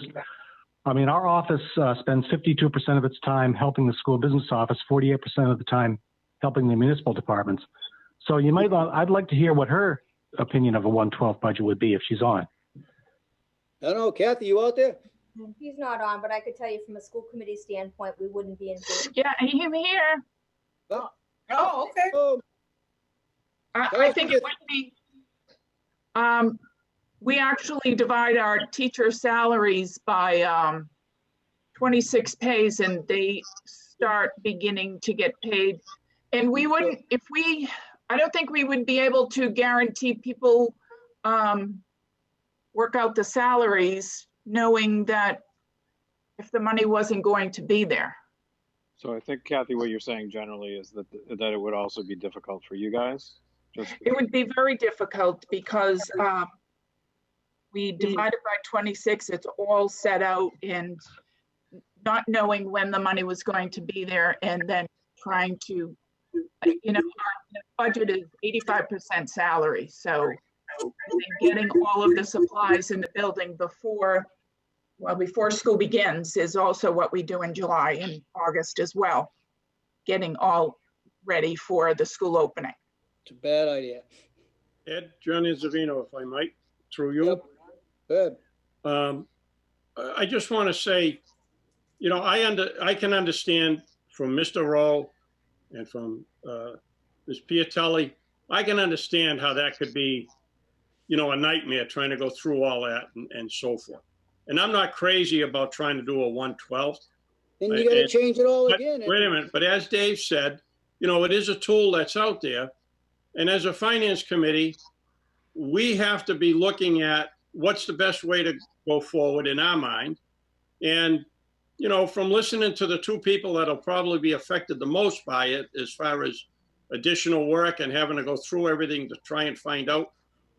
I mean, our office spends 52% of its time helping the school business office, 48% of the time helping the municipal departments. So I'd like to hear what her opinion of a 1/12 budget would be if she's on. I don't know, Kathy, you out there? He's not on, but I could tell you from a school committee standpoint, we wouldn't be in. Yeah, I'm here. Oh, okay. Oh, I think it would be, we actually divide our teacher salaries by 26 pays, and they start beginning to get paid. And we wouldn't, I don't think we would be able to guarantee people work out the salaries knowing that if the money wasn't going to be there. So I think, Kathy, what you're saying generally is that it would also be difficult for you guys. It would be very difficult because we divided by 26. It's all set out, and not knowing when the money was going to be there, and then trying to, you know, our budget is 85% salary. So getting all of the supplies in the building before school begins is also what we do in July and August as well. Getting all ready for the school opening. It's a bad idea. Ed, Johnny Zavino, if I might, through you. Yep. Good. I just want to say, you know, I can understand from Mr. Rowe and from Ms. Piatelli, I can understand how that could be, you know, a nightmare trying to go through all that and so forth. And I'm not crazy about trying to do a 1/12. Then you got to change it all again. Wait a minute, but as Dave said, you know, it is a tool that's out there. And as a finance committee, we have to be looking at what's the best way to go forward in our mind. And, you know, from listening to the two people that'll probably be affected the most by it, as far as additional work and having to go through everything to try and find out,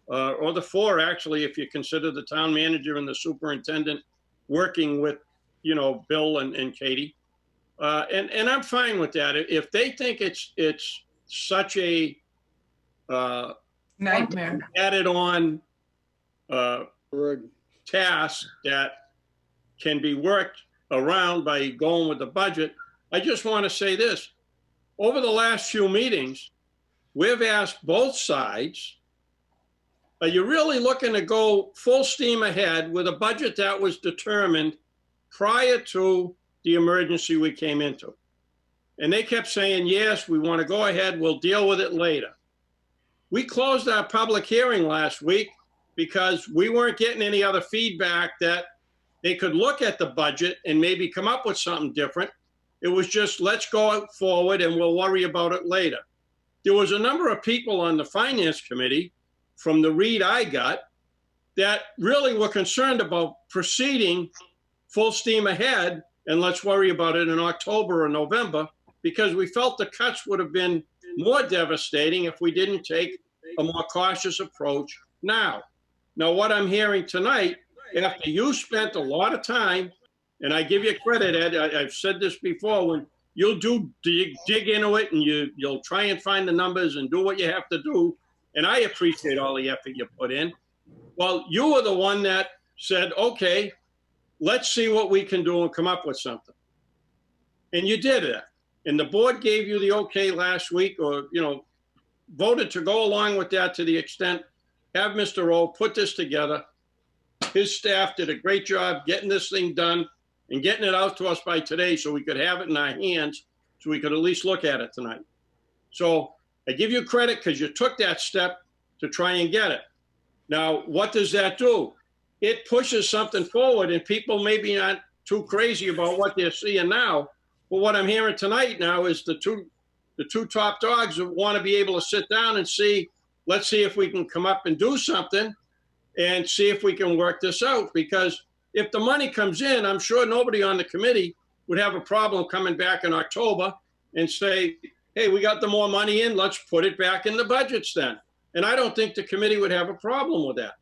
or the four, actually, if you consider the town manager and the superintendent working with, you know, Bill and Katie. And I'm fine with that. If they think it's such a nightmare added on task that can be worked around by going with the budget, I just want to say this. Over the last few meetings, we've asked both sides, are you really looking to go full steam ahead with a budget that was determined prior to the emergency we came into? And they kept saying, yes, we want to go ahead, we'll deal with it later. We closed our public hearing last week because we weren't getting any other feedback that they could look at the budget and maybe come up with something different. It was just, let's go forward and we'll worry about it later. There was a number of people on the finance committee from the read I got that really were concerned about proceeding full steam ahead and let's worry about it in October or November, because we felt the cuts would have been more devastating if we didn't take a more cautious approach now. Now, what I'm hearing tonight, after you spent a lot of time, and I give you credit, Ed, I've said this before, when you'll dig into it and you'll try and find the numbers and do what you have to do, and I appreciate all the effort you put in. Well, you were the one that said, okay, let's see what we can do and come up with something. And you did that. And the board gave you the okay last week, or, you know, voted to go along with that to the extent, have Mr. Rowe put this together. His staff did a great job getting this thing done and getting it out to us by today so we could have it in our hands, so we could at least look at it tonight. So I give you credit because you took that step to try and get it. Now, what does that do? It pushes something forward, and people maybe aren't too crazy about what they're seeing now. But what I'm hearing tonight now is the two top dogs want to be able to sit down and see, let's see if we can come up and do something and see if we can work this out. Because if the money comes in, I'm sure nobody on the committee would have a problem coming back in October and say, hey, we got the more money in, let's put it back in the budgets then. And I don't think the committee would have a problem with that.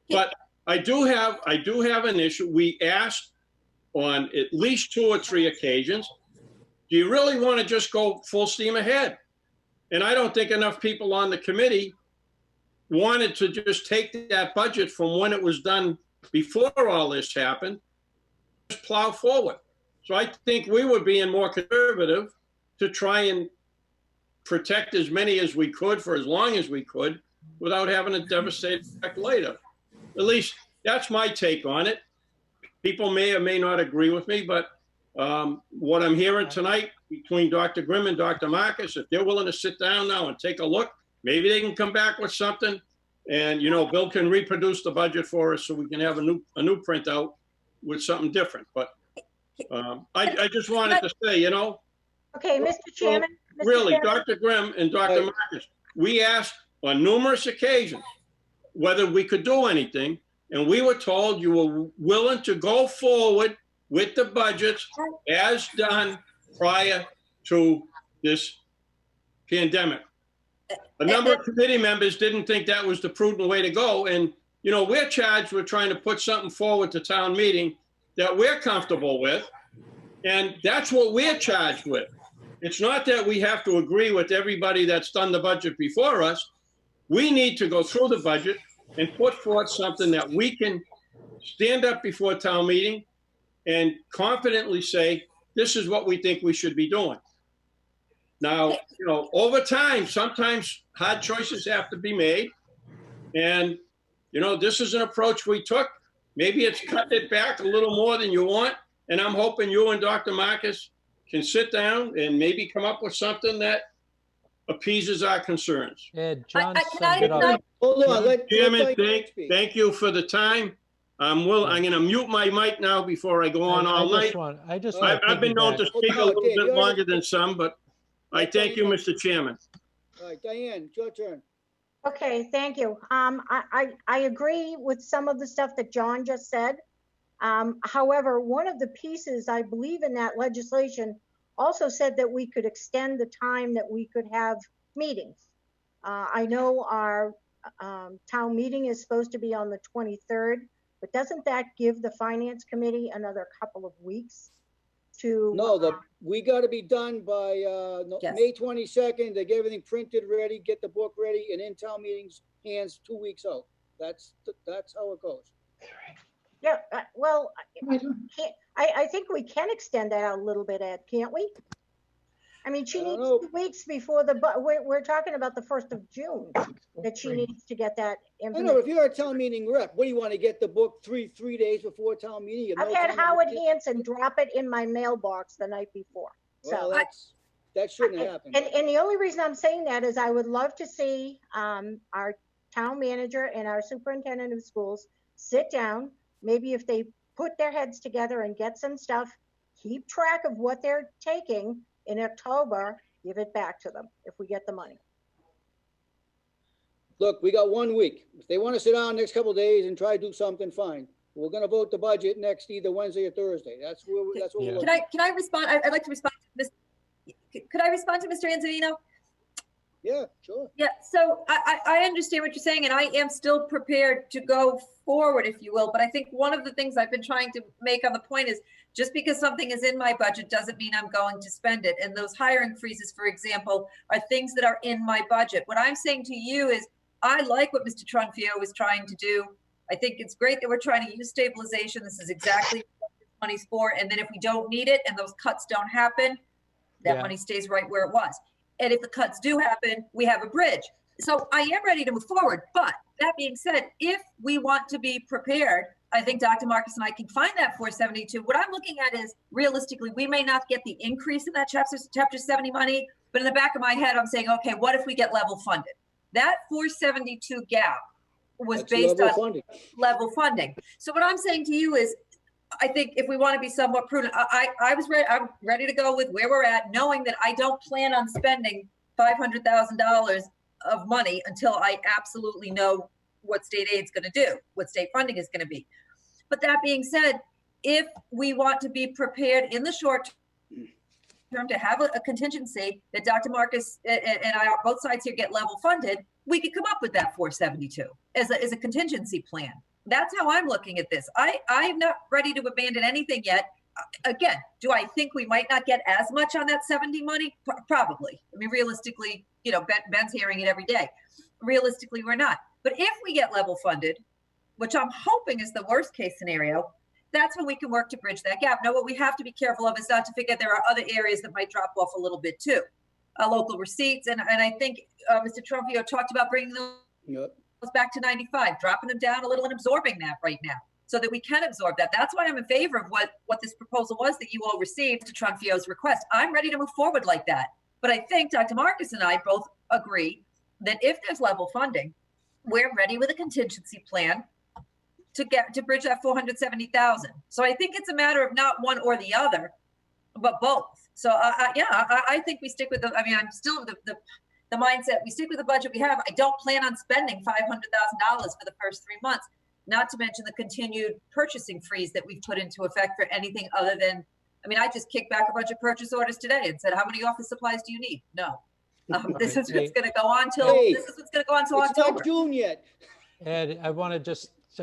But I do have an issue. We asked on at least 2 or 3 occasions, do you really want to just go full steam ahead? And I don't think enough people on the committee wanted to just take that budget from when it was done before all this happened, just plow forward. So I think we were being more conservative to try and protect as many as we could for as long as we could without having a devastating effect later. At least that's my take on it. People may or may not agree with me, but what I'm hearing tonight between Dr. Grimm and Dr. Marcus, if they're willing to sit down now and take a look, maybe they can come back with something. And, you know, Bill can reproduce the budget for us so we can have a new printout with something different. But I just wanted to say, you know. Okay, Mr. Chairman. Really, Dr. Grimm and Dr. Marcus, we asked on numerous occasions whether we could do anything. And we were told you were willing to go forward with the budgets as done prior to this pandemic. A number of committee members didn't think that was the prudent way to go. And, you know, we're charged with trying to put something forward to town meeting that we're comfortable with. And that's what we're charged with. It's not that we have to agree with everybody that's done the budget before us. We need to go through the budget, and put forth something that we can stand up before town meeting and confidently say, this is what we think we should be doing. Now, you know, over time, sometimes hard choices have to be made. And, you know, this is an approach we took. Maybe it's cutting it back a little more than you want. And I'm hoping you and Dr. Marcus can sit down and maybe come up with something that appeases our concerns. Ed, John can I- summed it up. Hold on, let Chairman, Diane speak. thank you for the time. I'm going to mute my mic now before I go on all night. I've been known to speak a little bit longer than some, but I thank you, Mr. Chairman. All right, Diane, it's your turn. Okay, thank you. I agree with some of the stuff that John just said. However, one of the pieces, I believe in that legislation, also said that we could extend the time that we could have meetings. I know our town meeting is supposed to be on the 23rd, but doesn't that give the finance committee another couple of weeks to? No, we got to be done by Yes. May 22nd. They get everything printed, ready, get the book ready, and in town meetings hands 2 weeks out. That's how it goes. Yeah, well, I think we can extend that out a little bit, Ed, can't we? I mean, she needs 2 weeks before we're talking about the 1st of June that she needs to get that I information. know, if you're a town meeting rep, what do you want to get the book three days before town meeting? You I've know had town Howard meeting- Hanson drop it in my mailbox the night before. Well, So that shouldn't happen. And the only reason I'm saying that is I would love to see our town manager and our superintendent of schools sit down, maybe if they put their heads together and get some stuff, keep track of what they're taking in October, give it back to them if we get the money. Look, we got 1 week. If they want to sit down next couple of days and try to do something, fine. We're going to vote the budget next either Wednesday or Thursday. That's what we're looking at. Can I respond? I'd like to respond to this. Could I respond to Mr. Anzavino? Yeah, sure. Yeah, so I understand what you're saying, and I am still prepared to go forward, if you will. But I think one of the things I've been trying to make on the point is just because something is in my budget doesn't mean I'm going to spend it. And those hiring freezes, for example, are things that are in my budget. What I'm saying to you is I like what Mr. Trunfio is trying to do. I think it's great that we're trying to use stabilization. This is exactly what this money's for. And then if we don't need it and those cuts don't happen, that money stays right where it was. And if the cuts do happen, we have a bridge. So I am ready to move forward. But that being said, if we want to be prepared, I think Dr. Marcus and I can find that 472. What I'm looking at is realistically, we may not get the increase in that chapter 70 money, but in the back of my head, I'm saying, okay, what if we get level funded? That 472 gap was based on level funding. So what I'm saying to you is, I think if we want to be somewhat prudent, I'm ready to go with where we're at, knowing that I don't plan on spending $500,000 of money until I absolutely know what state aid is going to do, what state funding is going to be. But that being said, if we want to be prepared in the short term to have a contingency that Dr. Marcus and I, both sides here, get level funded, we could come up with that 472 as a contingency plan. That's how I'm looking at this. I'm not ready to abandon anything yet. Again, do I think we might not get as much on that 70 money? Probably. I mean, realistically, you know, Ben's hearing it every day. Realistically, we're not. But if we get level funded, which I'm hoping is the worst case scenario, that's when we can work to bridge that gap. Now, what we have to be careful of is not to forget there are other areas that might drop off a little bit too. Local receipts. And I think Mr. Trumpio talked about bringing those back to 95, dropping them down a little and absorbing that right now so that we can absorb that. That's why I'm in favor of what this proposal was that you all received to Trunfio's request. I'm ready to move forward like that. But I think Dr. Marcus and I both agree that if there's level funding, we're ready with a contingency plan to bridge that 470,000. So I think it's a matter of not one or the other, but both. So I think we stick with the, I mean, I'm still the mindset, we stick with the budget we have. I don't plan on spending $500,000 for the first 3 months, not to mention the continued purchasing freeze that we've put into effect for anything other than, I mean, I just kicked back a bunch of purchase orders today and said, how many office supplies do you need? No. This is what's going to go on till October. It's not June yet. Ed, I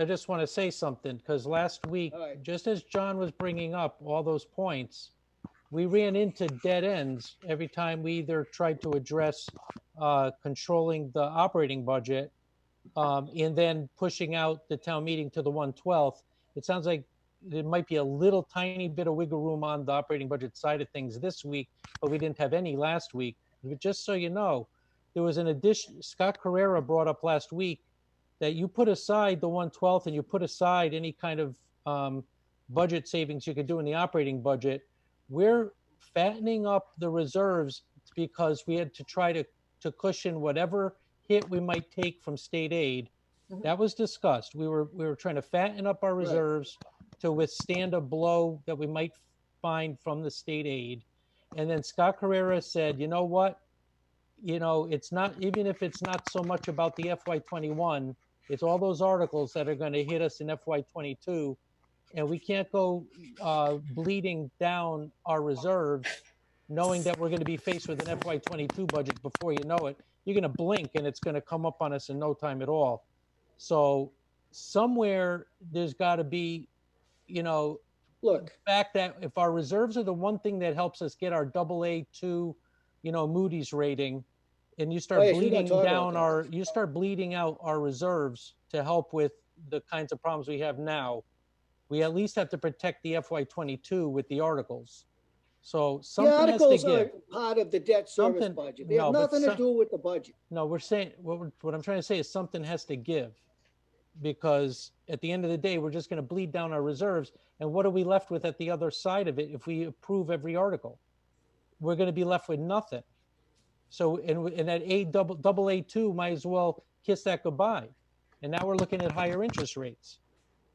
just want to say something, because last week, just as John was bringing up all those points, we ran into dead ends every time we either tried to address controlling the operating budget and then pushing out the town meeting to the 1/12th. It sounds like there might be a little tiny bit of wiggle room on the operating budget side of things this week, but we didn't have any last week. But just so you know, there was an addition, Scott Carrera brought up last week that you put aside the 1/12th and you put aside any kind of budget savings you could do in the operating budget. We're fattening up the reserves because we had to try to cushion whatever hit we might take from state aid. That was discussed. We were trying to fatten up our reserves to withstand a blow that we might find from the state aid. And then Scott Carrera said, you know what? You know, it's not, even if it's not so much about the FY21, it's all those articles that are going to hit us in FY22. And we can't go bleeding down our reserves, knowing that we're going to be faced with an FY22 budget before you know it. You're going to blink and it's going to come up on us in no time at all. So somewhere there's got to be, you know, look, the fact that if our reserves are the one thing that helps us get our AA2, you know, Moody's rating, and you start bleeding down you start bleeding out our reserves to help with the kinds of problems we have now, we at least have to protect the FY22 with the articles. So something the articles has to give. are part of the debt service budget. They have nothing to do with the budget. No, we're saying what I'm trying to say is something has to give, because at the end of the day, we're just going to bleed down our reserves. And what are we left with at the other side of it if we approve every article? We're going to be left with nothing. So, and that AA2 might as well kiss that goodbye. And now we're looking at higher interest rates.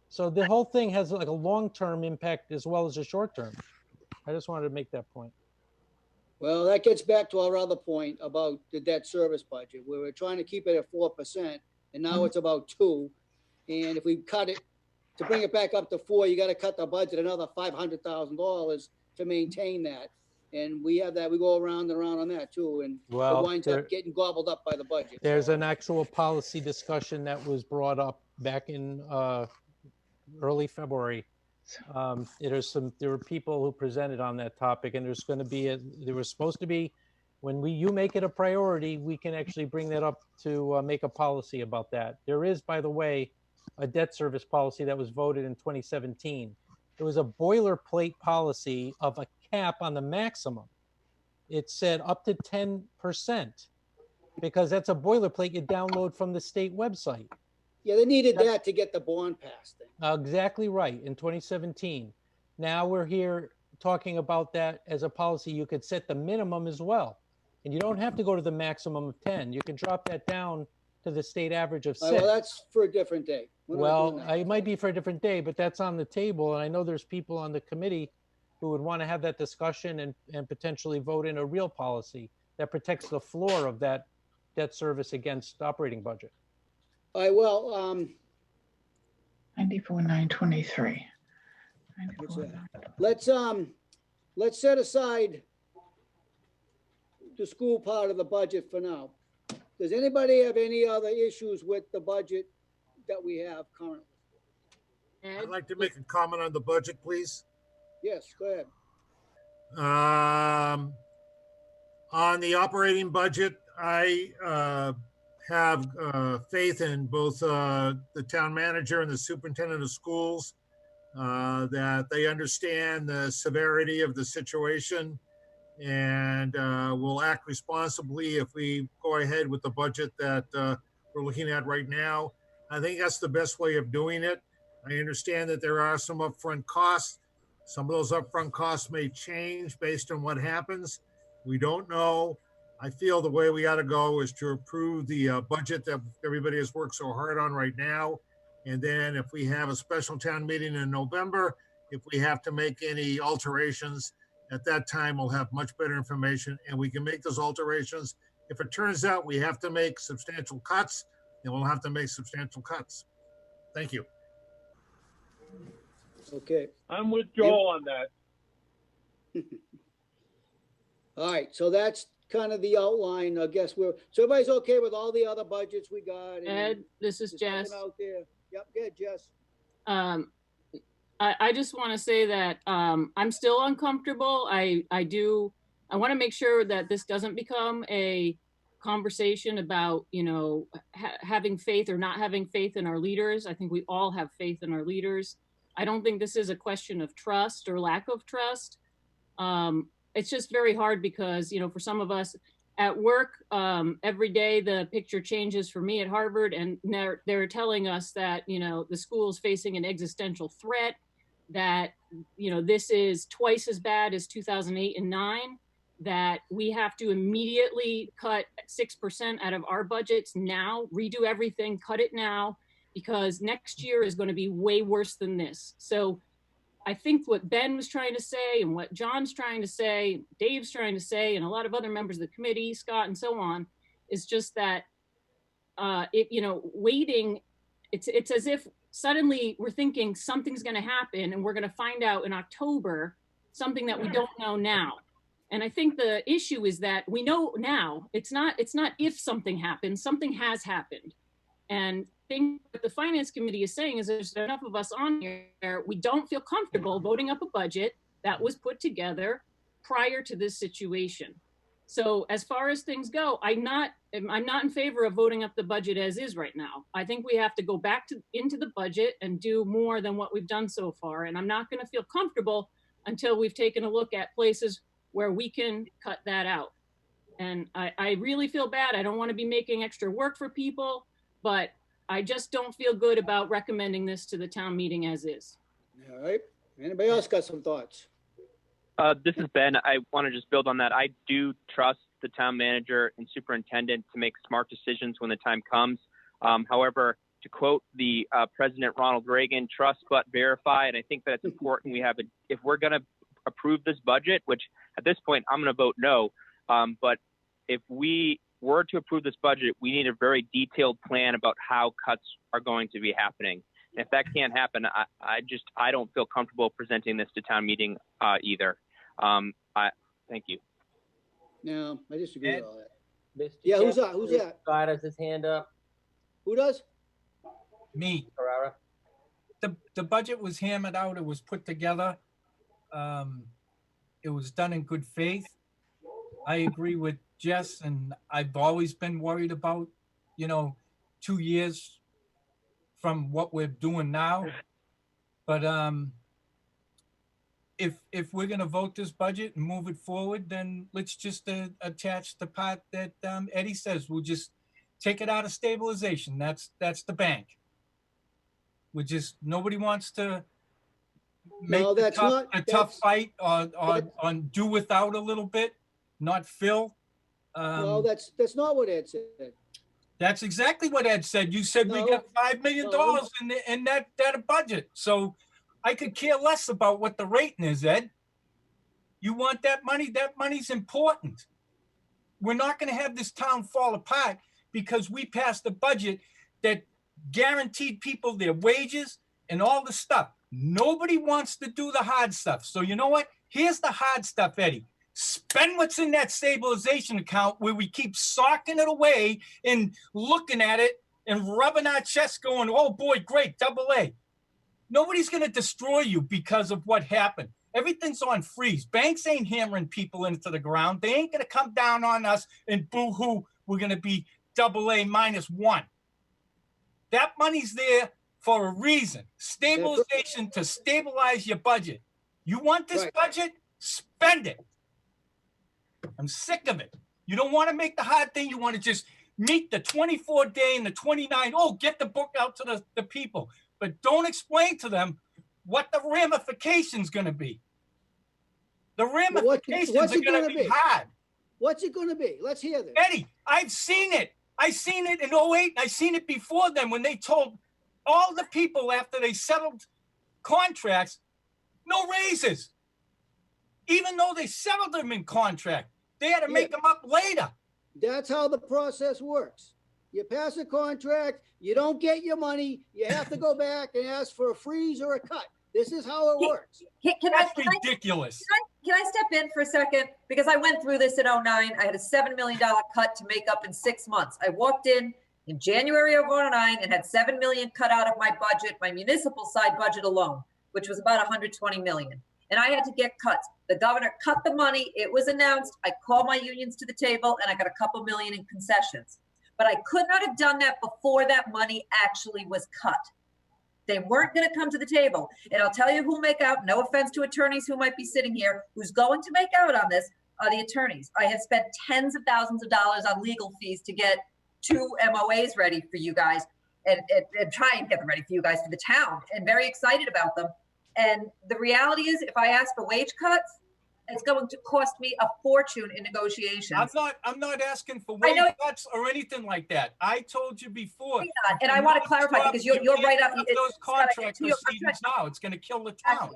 So the whole thing has like a long-term impact as well as a short-term. I just wanted to make that point. Well, that gets back to our other point about the debt service budget, where we're trying to keep it at 4%, and now it's about 2%. And if we cut it, to bring it back up to 4%, you got to cut the budget another $500,000 to maintain that. And we have that, we go around and around on that too, and it winds up getting gobbled up by the budget. There's an actual policy discussion that was brought up back in early February. There were people who presented on that topic, and there's going to be there was supposed to be, when you make it a priority, we can actually bring that up to make a policy about that. There is, by the way, a debt service policy that was voted in 2017. It was a boilerplate policy of a cap on the maximum. It said up to 10%, because that's a boilerplate you download from the state website. Yeah, they needed that to get the bond passed. Exactly right, in 2017. Now we're here talking about that as a policy. You could set the minimum as well. And you don't have to go to the maximum of 10. You can drop that down to the state average of 6. Well, that's for a different day. Well, it might be for a different day, but that's on the table. And I know there's people on the committee who would want to have that discussion and potentially vote in a real policy that protects the floor of that debt service against operating budget. All right, well, 94,923. Let's set aside the school part of the budget for now. Does anybody have any other issues with the budget that we have currently? I'd like to make a comment on the budget, please. Yes, go ahead. On the operating budget, I have faith in both the town manager and the superintendent of schools, that they understand the severity of the situation and will act responsibly if we go ahead with the budget that we're looking at right now. I think that's the best way of doing it. I understand that there are some upfront costs. Some of those upfront costs may change based on what happens. We don't know. I feel the way we ought to go is to approve the budget that everybody has worked so hard on right now. And then if we have a special town meeting in November, if we have to make any alterations, at that time we'll have much better information and we can make those alterations. If it turns out we have to make substantial cuts, then we'll have to make substantial cuts. Thank you. Okay. I'm with Joel on that. All right, so that's kind of the outline. I guess so everybody's okay with all the other budgets we got? Ed, this is Jess. Out there. Yep, good, Jess. I just want to say that I'm still uncomfortable. I want to make sure that this doesn't become a conversation about, you know, having faith or not having faith in our leaders. I think we all have faith in our leaders. I don't think this is a question of trust or lack of trust. It's just very hard because, you know, for some of us at work, every day the picture changes for me at Harvard, and they're telling us that, you know, the school is facing an existential threat, that, you know, this is twice as bad as 2008 and 9, that we have to immediately cut 6% out of our budgets now, redo everything, cut it now, because next year is going to be way worse than this. So I think what Ben was trying to say and what John's trying to say, Dave's trying to say, and a lot of other members of the committee, Scott and so on, is just that, you know, waiting, it's as if suddenly we're thinking something's going to happen and we're going to find out in October something that we don't know now. And I think the issue is that we know now. It's not if something happens, something has happened. And I think what the finance committee is saying is there's enough of us on here, we don't feel comfortable voting up a budget that was put together prior to this situation. So as far as things go, I'm not in favor of voting up the budget as is right now. I think we have to go back into the budget and do more than what we've done so far. And I'm not going to feel comfortable until we've taken a look at places where we can cut that out. And I really feel bad. I don't want to be making extra work for people, but I just don't feel good about recommending this to the town meeting as is. All right. Anybody else got some thoughts? This is Ben. I want to just build on that. I do trust the town manager and superintendent to make smart decisions when the time comes. However, to quote the President Ronald Reagan, trust but verify. And I think that it's important we have it. If we're going to approve this budget, which at this point I'm going to vote no, but if we were to approve this budget, we need a very detailed plan about how cuts are going to be happening. And if that can't happen, I don't feel comfortable presenting this to town meeting either. Thank you. No, I disagree with all that. Mr. Yeah, who's Chair, that? Who's that? Scott has his hand up. Who does? Me. Ferrara. The budget was hammered out. It was put together. It was done in good faith. I agree with Jess, and I've always been worried about, you know, 2 years from what we're doing now. But if we're going to vote this budget and move it forward, then let's just attach the part that Eddie says. We'll just take it out of stabilization. That's the bank. Nobody wants to make a tough fight on do without a little bit, not fill. No, that's not what Ed said. That's exactly what Ed said. You said we got $5 million in that budget. So I could care less about what the rating is, Ed. You want that money? That money's important. We're not going to have this town fall apart because we passed a budget that guaranteed people their wages and all the stuff. Nobody wants to do the hard stuff. So you know what? Here's the hard stuff, Eddie. Spend what's in that stabilization account where we keep socking it away and looking at it and rubbing our chest going, oh boy, great, AA. Nobody's going to destroy you because of what happened. Everything's on freeze. Banks ain't hammering people into the ground. They ain't going to come down on us and boo-hoo, we're going to be AA -1. That money's there for a reason. Stabilization to stabilize your budget. You want this budget? Spend it. I'm sick of it. You don't want to make the hard thing. You want to just meet the 24-day and the 29. Oh, get the book out to the people. But don't explain to them what the ramification's going to be. The ramifications are going to be hard. What's it going to be? Let's hear this. Eddie, I've seen it. I seen it in 08. I seen it before then when they told all the people after they settled contracts, no raises. Even though they settled them in contract, they had to make them up later. That's how the process works. You pass a contract, you don't get your money, you have to go back and ask for a freeze or a cut. This is how it works. That's ridiculous. Can I step in for a second? Because I went through this in 09. I had a $7 million cut to make up in 6 months. I walked in January of 09 and had $7 million cut out of my budget, my municipal side budget alone, which was about $120 million. and I had to get cuts. The governor cut the money. It was announced. I called my unions to the table and I got a couple million in concessions. But I could not have done that before that money actually was cut. They weren't going to come to the table. And I'll tell you who'll make out, no offense to attorneys who might be sitting here, who's going to make out on this are the attorneys. I have spent tens of thousands of dollars on legal fees to get 2 MOAs ready for you guys and try and get them ready for you guys for the town, and very excited about them. And the reality is, if I ask for wage cuts, it's going to cost me a fortune in negotiations. I'm not asking for wage cuts or anything like that. I told you before. And I want to clarify, because you're right up. Those contract proceedings now, it's going to kill the town.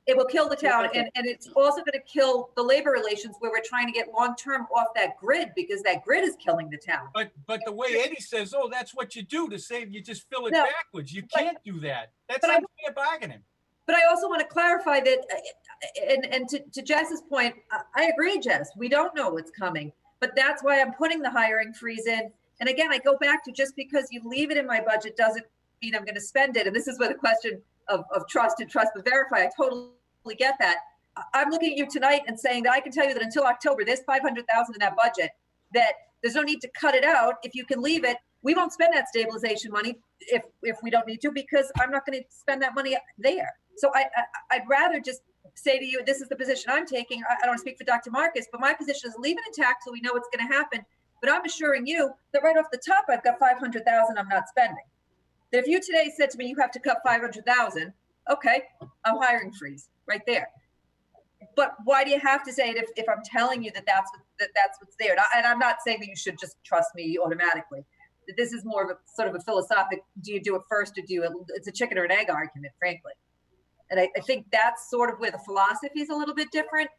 It will kill the town, and it's also going to kill the labor relations where we're trying to get long-term off that grid, because that grid is killing the town. But the way Eddie says, oh, that's what you do to save, you just fill it backwards. You can't do that. That's unfair bargaining. But I also want to clarify that, and to Jess's point, I agree, Jess. We don't know what's coming, but that's why I'm putting the hiring freeze in. And again, I go back to, just because you leave it in my budget doesn't mean I'm going to spend it. And this is where the question of trust and trust but verify, I totally get that. I'm looking at you tonight and saying that I can tell you that until October, there's $500,000 in that budget, that there's no need to cut it out. If you can leave it, we won't spend that stabilization money if we don't need to, because I'm not going to spend that money there. So I'd rather just say to you, this is the position I'm taking. I don't want to speak for Dr. Marcus, but my position is leave it intact so we know what's going to happen. But I'm assuring you that right off the top, I've got $500,000 I'm not spending. That if you today said to me, you have to cut $500,000, okay, I'm hiring freeze right there. But why do you have to say it if I'm telling you that that's what's there? And I'm not saying that you should just trust me automatically. This is more of a sort of a philosophic, do you do it first or do you, it's a chicken or an egg argument, frankly. And I think that's sort of where the philosophy is a little bit different.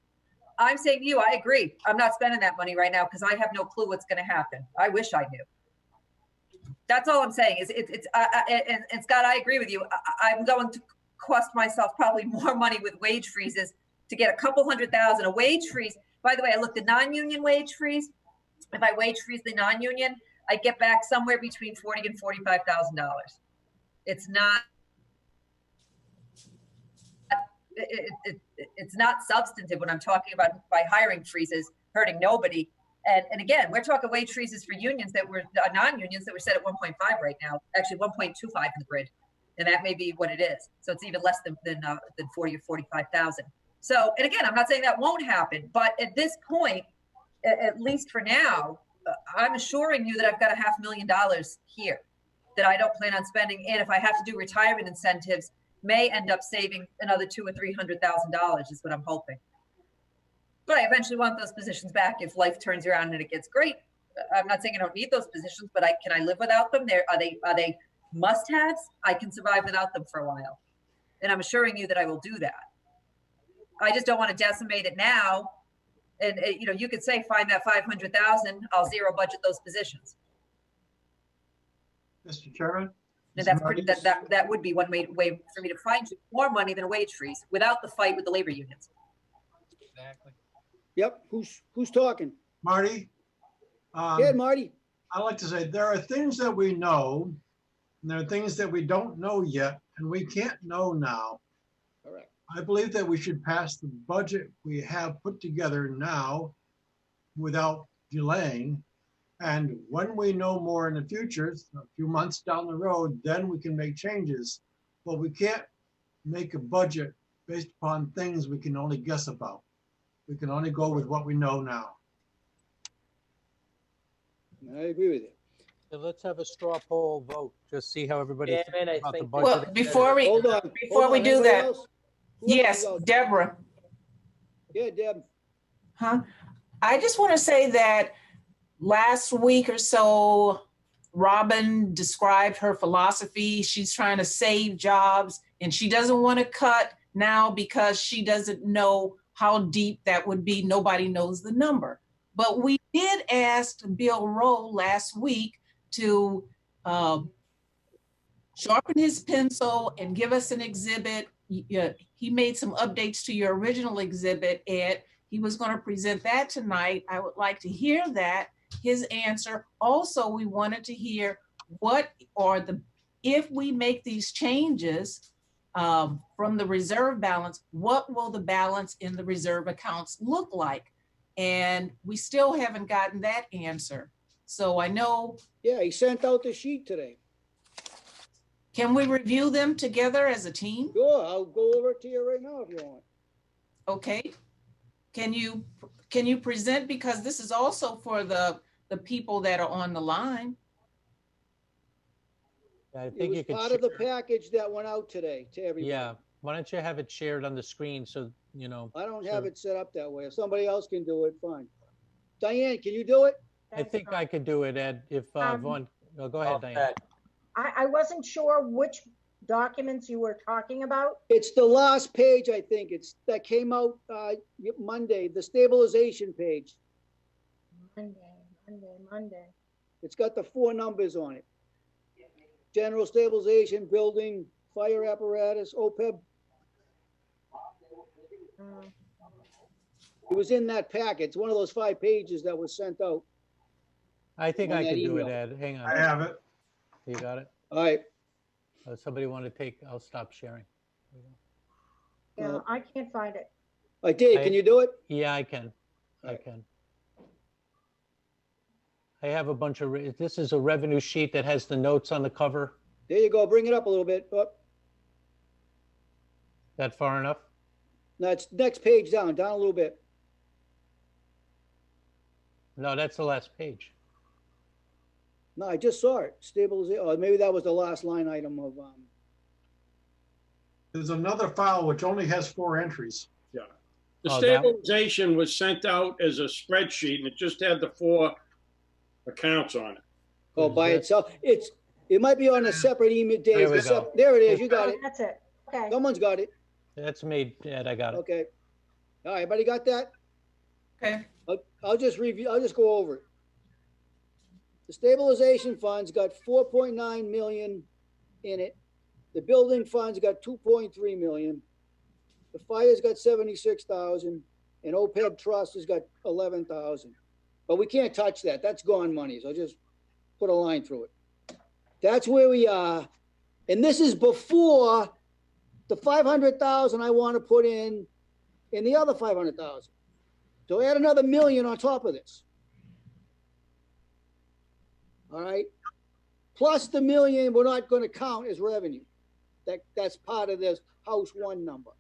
I'm saying to you, I agree. I'm not spending that money right now because I have no clue what's going to happen. I wish I knew. That's all I'm saying. And Scott, I agree with you. I'm going to cost myself probably more money with wage freezes to get a couple $100,000. A wage freeze, by the way, I looked at non-union wage freeze. If I wage freeze the non-union, I get back somewhere between $40,000 and $45,000. It's not. It's not substantive when I'm talking about by hiring freezes hurting nobody. And again, we're talking wage freezes for unions that were non-unions that were set at 1.5 right now, actually 1.25 in the grid, and that may be what it is. So it's even less than 40 or 45,000. So, and again, I'm not saying that won't happen, but at this point, at least for now, I'm assuring you that I've got $500,000 here that I don't plan on spending. And if I have to do retirement incentives, may end up saving another $200,000 or $300,000 is what I'm hoping. But I eventually want those positions back if life turns around and it gets great. I'm not saying I don't need those positions, but can I live without them? Are they must-haves? I can survive without them for a while, and I'm assuring you that I will do that. I just don't want to decimate it now. And you could say find that $500,000. I'll zero budget those positions. Mr. Chairman. And that's pretty. That would be one way for me to find more money than a wage freeze without the fight with the labor unions. Exactly. Yep. Who's talking? Marty. Yeah, Marty. I like to say there are things that we know, and there are things that we don't know yet, and we can't know now. Correct. I believe that we should pass the budget we have put together now without delaying. And when we know more in the future, a few months down the road, then we can make changes. But we can't make a budget based upon things we can only guess about. We can only go with what we know now. I agree with you. So let's have a straw poll vote. Just see how everybody thinks about the budget. Well, before we Hold on. do that, Else? yes, Deborah. Yeah, Deb. Huh? I just want to say that last week or so, Robin described her philosophy. She's trying to save jobs and she doesn't want to cut now because she doesn't know how deep that would be. Nobody knows the number. But we did ask Bill Rowe last week to sharpen his pencil and give us an exhibit. He made some updates to your original exhibit, Ed. He was going to present that tonight. I would like to hear that, his answer. Also, we wanted to hear what are if we make these changes, from the reserve balance, what will the balance in the reserve accounts look like? And we still haven't gotten that answer. So I know. Yeah, he sent out the sheet today. Can we review them together as a team? Sure, I'll go over it to you right now if you want. Okay. Can you present, because this is also for the people that are on the line. I think it was part of the package that went out today to everybody. Yeah, why don't you have it shared on the screen so, you know. I don't have it set up that way. If somebody else can do it, fine. Diane, can you do it? I think I could do it, Ed, if Vaughn, oh, go ahead, Diane. I wasn't sure which documents you were talking about. It's the last page, I think. It's that came out Monday, the stabilization page. Monday. It's got the 4 numbers on it. General stabilization, building, fire apparatus, OPEB. It was in that packet. It's one of those 5 pages that was sent out. I think I can do it, Ed. Hang on. I have it. You got it? All right. Somebody want to take, I'll stop sharing. Yeah, I can't find it. I did. Can you do it? Yeah, I can. I can. I have a bunch of, this is a revenue sheet that has the notes on the cover. There you go. Bring it up a little bit. Oh. That far enough? No, it's next page down a little bit. No, that's the last page. No, I just saw it. Stabilization. Oh, maybe that was the last line item of. There's another file which only has 4 entries. Yeah. The stabilization was sent out as a spreadsheet and it just had the 4 accounts on it. Oh, by itself. It might be on a separate email. There we go. There it is. You got it. That's it. Okay. Someone's got it. That's me, Ed. I got it. Okay. All right, everybody got that? Okay. I'll just review. I'll just go over it. The stabilization fund's got 4.9 million in it. The building fund's got 2.3 million. The fire's got 76,000, and OPEB trust has got 11,000. But we can't touch that. That's gone money. So just put a line through it. That's where we are. And this is before the 500,000 I want to put in the other 500,000. So add another million on top of this. All right. Plus the million we're not going to count as revenue. That's part of this house 1 number.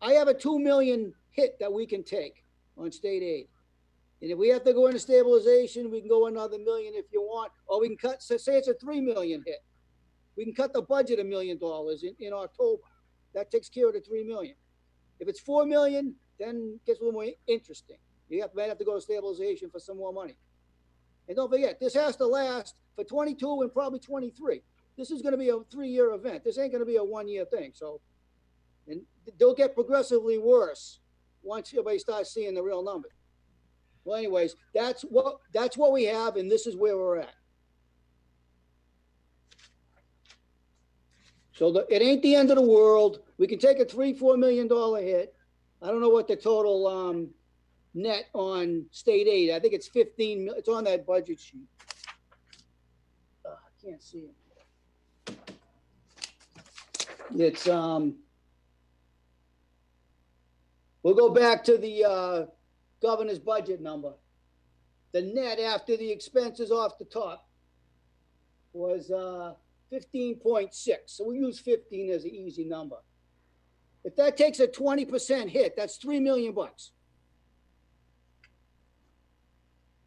I have a 2 million hit that we can take on state aid. And if we have to go into stabilization, we can go another million if you want, or we can cut, say it's a 3 million hit. We can cut the budget $1 million in October. That takes care of the 3 million. If it's 4 million, then it gets a little more interesting. You might have to go to stabilization for some more money. And don't forget, this has to last for 22 and probably 23. This is going to be a 3-year event. This ain't going to be a 1-year thing. So, and they'll get progressively worse once everybody starts seeing the real numbers. Well, anyways, that's what we have, and this is where we're at. So it ain't the end of the world. We can take a $3-4 million hit. I don't know what the total net on state aid. I think it's 15. It's on that budget sheet. I can't see it. It's we'll go back to the governor's budget number. The net after the expenses off the top was 15.6. So we use 15 as an easy number. If that takes a 20% hit, that's $3 million. All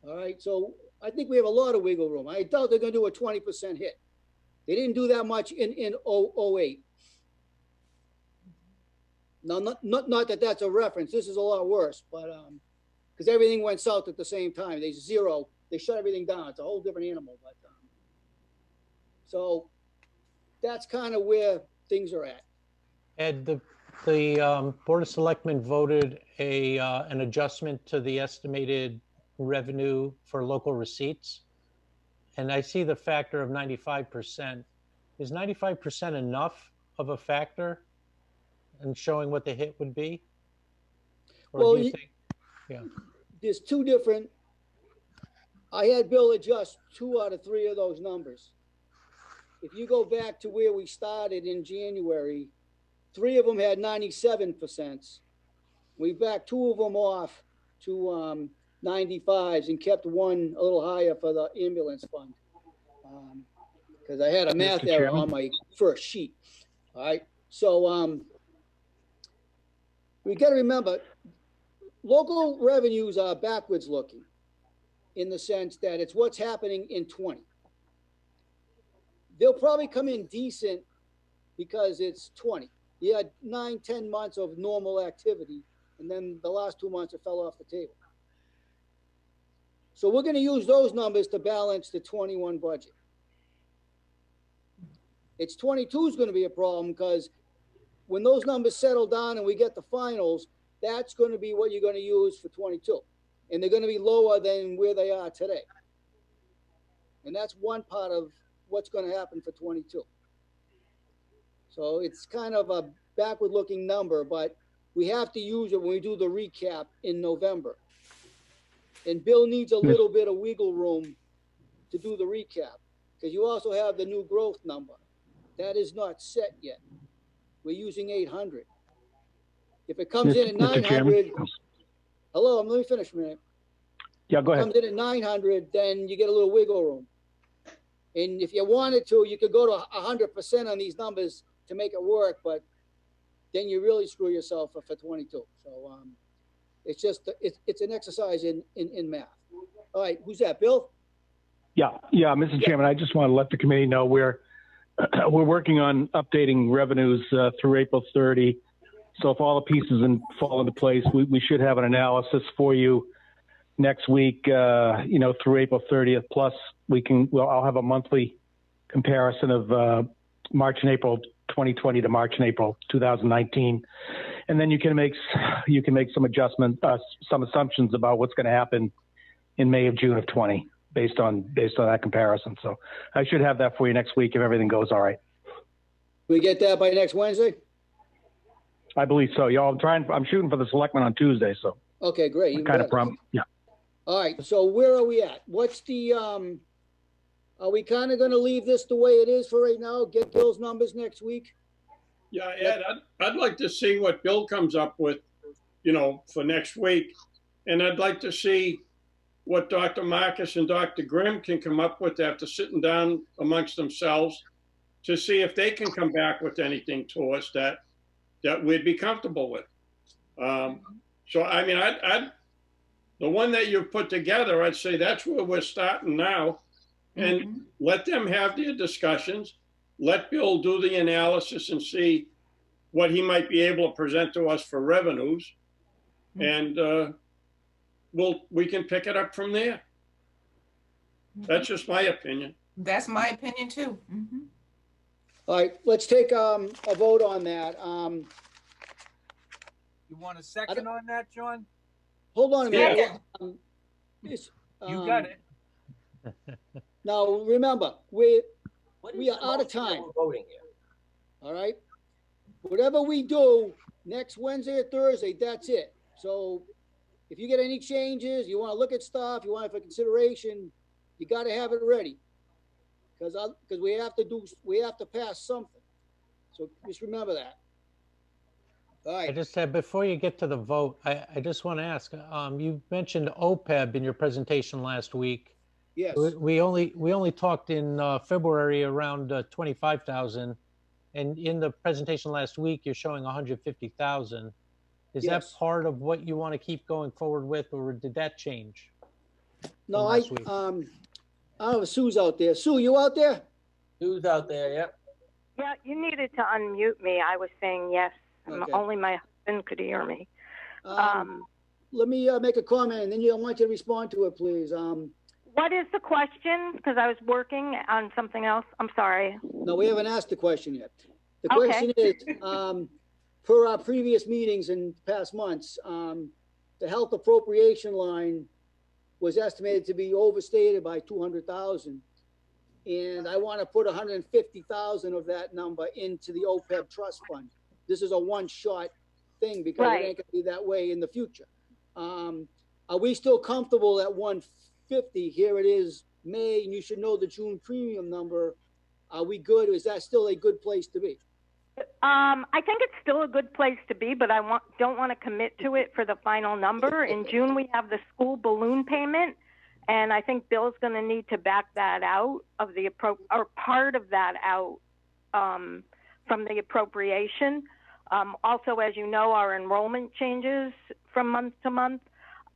right, so I think we have a lot of wiggle room. I doubt they're going to do a 20% hit. They didn't do that much in 08. Now, not that that's a reference. This is a lot worse, but because everything went south at the same time. They shut everything down. It's a whole different animal. But so that's kind of where things are at. Ed, the Board of Selectmen voted an adjustment to the estimated revenue for local receipts. And I see the factor of 95%. Is 95% enough of a factor in showing what the hit would be? Or well, do you think, yeah. There's 2 different, I had Bill adjust 2 out of 3 of those numbers. if you go back to where we started in January, 3 of them had 97%. We backed 2 of them off to 95s and kept 1 a little higher for the ambulance fund. Because I had a math Mr. error Chairman? on my first sheet. All right. So we got to remember, local revenues are backwards looking in the sense that it's what's happening in 20. They'll probably come in decent because it's 20. You had 9-10 months of normal activity, and then the last 2 months it fell off the table. So we're going to use those numbers to balance the 21 budget. It's 22 is going to be a problem because when those numbers settle down and we get the finals, that's going to be what you're going to use for 22. And they're going to be lower than where they are today. And that's one part of what's going to happen for 22. So it's kind of a backward looking number, but we have to use it when we do the recap in November. And Bill needs a little bit of wiggle room to do the recap because you also have the new growth number. That is not set yet. We're using 800. If it comes in at Mr. Chairman? 900, hello, let me finish a minute. Yeah, go ahead. Comes in at 900, then you get a little wiggle room. And if you wanted to, you could go to 100% on these numbers to make it work, but then you really screw yourself for 22. So it's just, it's an exercise in math. All right, who's that, Bill? Yeah, Mr. Chairman, I just want to let the committee know we're working on updating revenues through April 30. So if all the pieces fall into place, we should have an analysis for you next week, through April 30th. Plus, I'll have a monthly comparison of March and April 2020 to March and April 2019, and then you can make some adjustments, some assumptions about what's going to happen in May or June of 20 based on that comparison. So I should have that for you next week if everything goes all right. We get that by next Wednesday? I believe so. I'm shooting for the selectmen on Tuesday, so. Okay, great. Even Kind of better. problem. Yeah. All right, so where are we at? What's the, are we kind of going to leave this the way it is for right now? Get Bill's numbers next week? Yeah, Ed, I'd like to see what Bill comes up with, for next week. And I'd like to see what Dr. Marcus and Dr. Grimm can come up with after sitting down amongst themselves to see if they can come back with anything to us that we'd be comfortable with. So, I mean, the one that you've put together, I'd say that's where we're starting now. And let them have their discussions. Let Bill do the analysis and see what he might be able to present to us for revenues. And we can pick it up from there. That's just my opinion. That's my opinion too. All right, let's take a vote on that. You want a second on that, John? Hold on a minute. You got it. Now, remember, we are out of time. We're voting here. All right? Whatever we do next Wednesday or Thursday, that's it. So if you get any changes, you want to look at stuff, you want it for consideration, you got to have it ready. Because we have to pass something. So just remember that. All right. I just said, before you get to the vote, I just want to ask, you mentioned OPEB in your presentation last week. Yes. We only talked in February around 25,000, and in the presentation last week, you're showing 150,000. Is that part of what you want to keep going forward with, or did that change? No, I don't know if Sue's out there. Sue, you out there? Sue's out there, yep. Yeah, you needed to unmute me. I was saying yes. Okay. Only my husband could hear me. Let me make a comment, and then I want you to respond to it, please. What is the question? Because I was working on something else. I'm sorry. No, we haven't asked the question yet. The question is, per our previous meetings in past months, the health appropriation line was estimated to be overstated by 200,000. And I want to put 150,000 of that number into the OPEB trust fund. This is a one-shot thing because it ain't gonna be that way in the future. Are we still comfortable at 150? Here it is May, and you should know the June premium number Are we good? Or is that still a good place to be? I think it's still a good place to be, but I don't want to commit to it for the final number. In June, we have the school balloon payment, and I think Bill's going to need to back that out of the or part of that out from the appropriation. Also, as you know, our enrollment changes from month to month.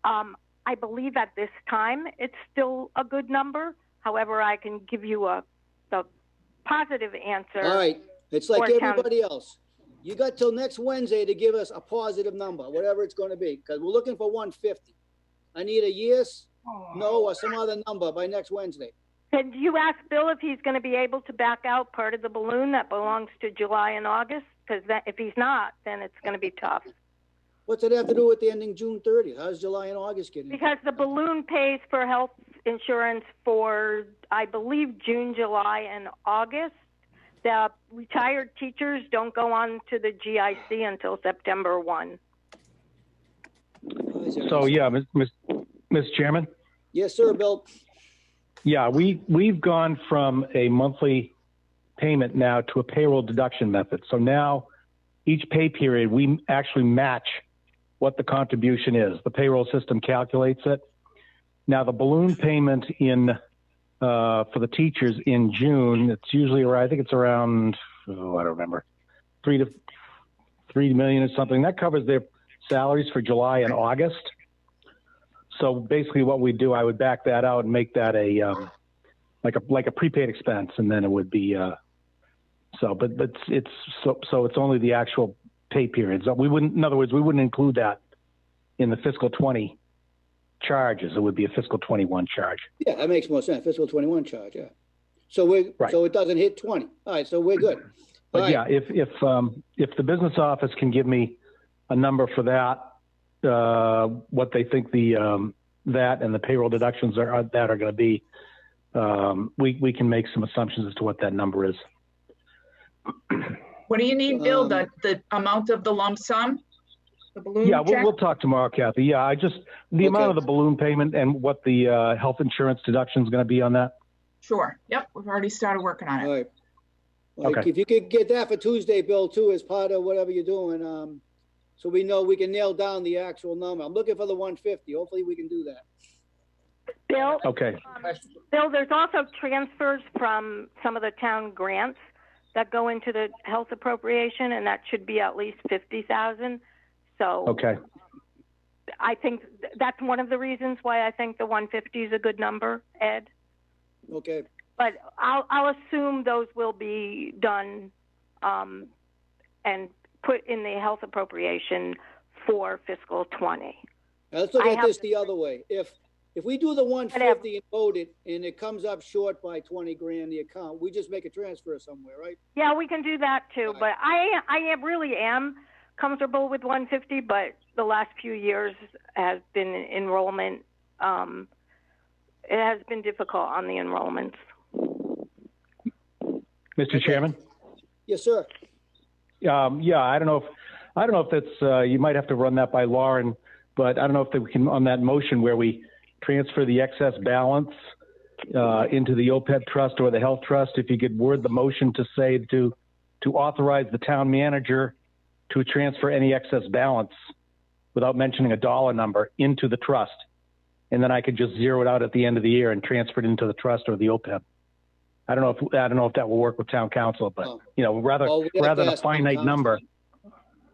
I believe at this time it's still a good number. However, I can give you the positive answer. All right. It's like everybody else. You got till next Wednesday to give us a positive number, whatever it's going to be, because we're looking for 150. I need a yes, no, or some other number by next Wednesday. Can you ask Bill if he's going to be able to back out part of the balloon that belongs to July and August? Because if he's not, then it's going to be tough. What's it have to do with the ending June 30th? How's July and August getting? Because the balloon pays for health insurance for, I believe, June, July, and August. The retired teachers don't go on to the GIC until September 1. So, yeah, Mr. Chairman? Yes, sir, Bill. Yeah, we've gone from a monthly payment now to a payroll deduction method. So now each pay period, we actually match what the contribution is. The payroll system calculates it. Now the balloon payment for the teachers in June, it's usually around, I think it's around, I don't remember, 3 million or something. That covers their salaries for July and August. So basically what we do, I would back that out and make that like a prepaid expense, and then it would be but it's only the actual pay periods. In other words, we wouldn't include that in the fiscal 20 charges. It would be a fiscal 21 charge. Yeah, that makes more sense. Fiscal 21 charge, yeah. So so it doesn't hit 20. All right, so we're good. But yeah, if the business office can give me a number for that, what they think that and the payroll deductions are going to be, we can make some assumptions as to what that number is. What do you need, Bill? The amount of the lump sum? The balloon Yeah, check? we'll talk tomorrow, Kathy. Yeah, the amount of the balloon payment and what the health insurance deduction is going to be on that. Sure. Yep, we've already started working on it. All right. Okay. If you could get that for Tuesday, Bill, too, as part of whatever you're doing, so we know we can nail down the actual number. I'm looking for the 150. Hopefully we can do that. Bill? Okay. Bill, there's also transfers from some of the town grants that go into the health appropriation, and that should be at least 50,000. So okay. I think that's one of the reasons why I think the 150 is a good number, Ed. Okay. But I'll assume those will be done and put in the health appropriation for fiscal 20. Now let's look at this the other way. If we do the 150 and vote it, and it comes up short by 20 grand the account, we just make a transfer somewhere, right? Yeah, we can do that too. But I really am comfortable with 150, but the last few years has been enrollment. It has been difficult on the enrollments. Mr. Chairman? Yes, sir. Yeah, I don't know if that's, you might have to run that by Lauren, but I don't know if we can, on that motion where we transfer the excess balance into the OPEB trust or the health trust, if you could word the motion to say to authorize the town manager to transfer any excess balance without mentioning a dollar number into the trust. And then I could just zero it out at the end of the year and transfer it into the trust or the OPEB. I don't know if that will work with town council, but rather than a finite number.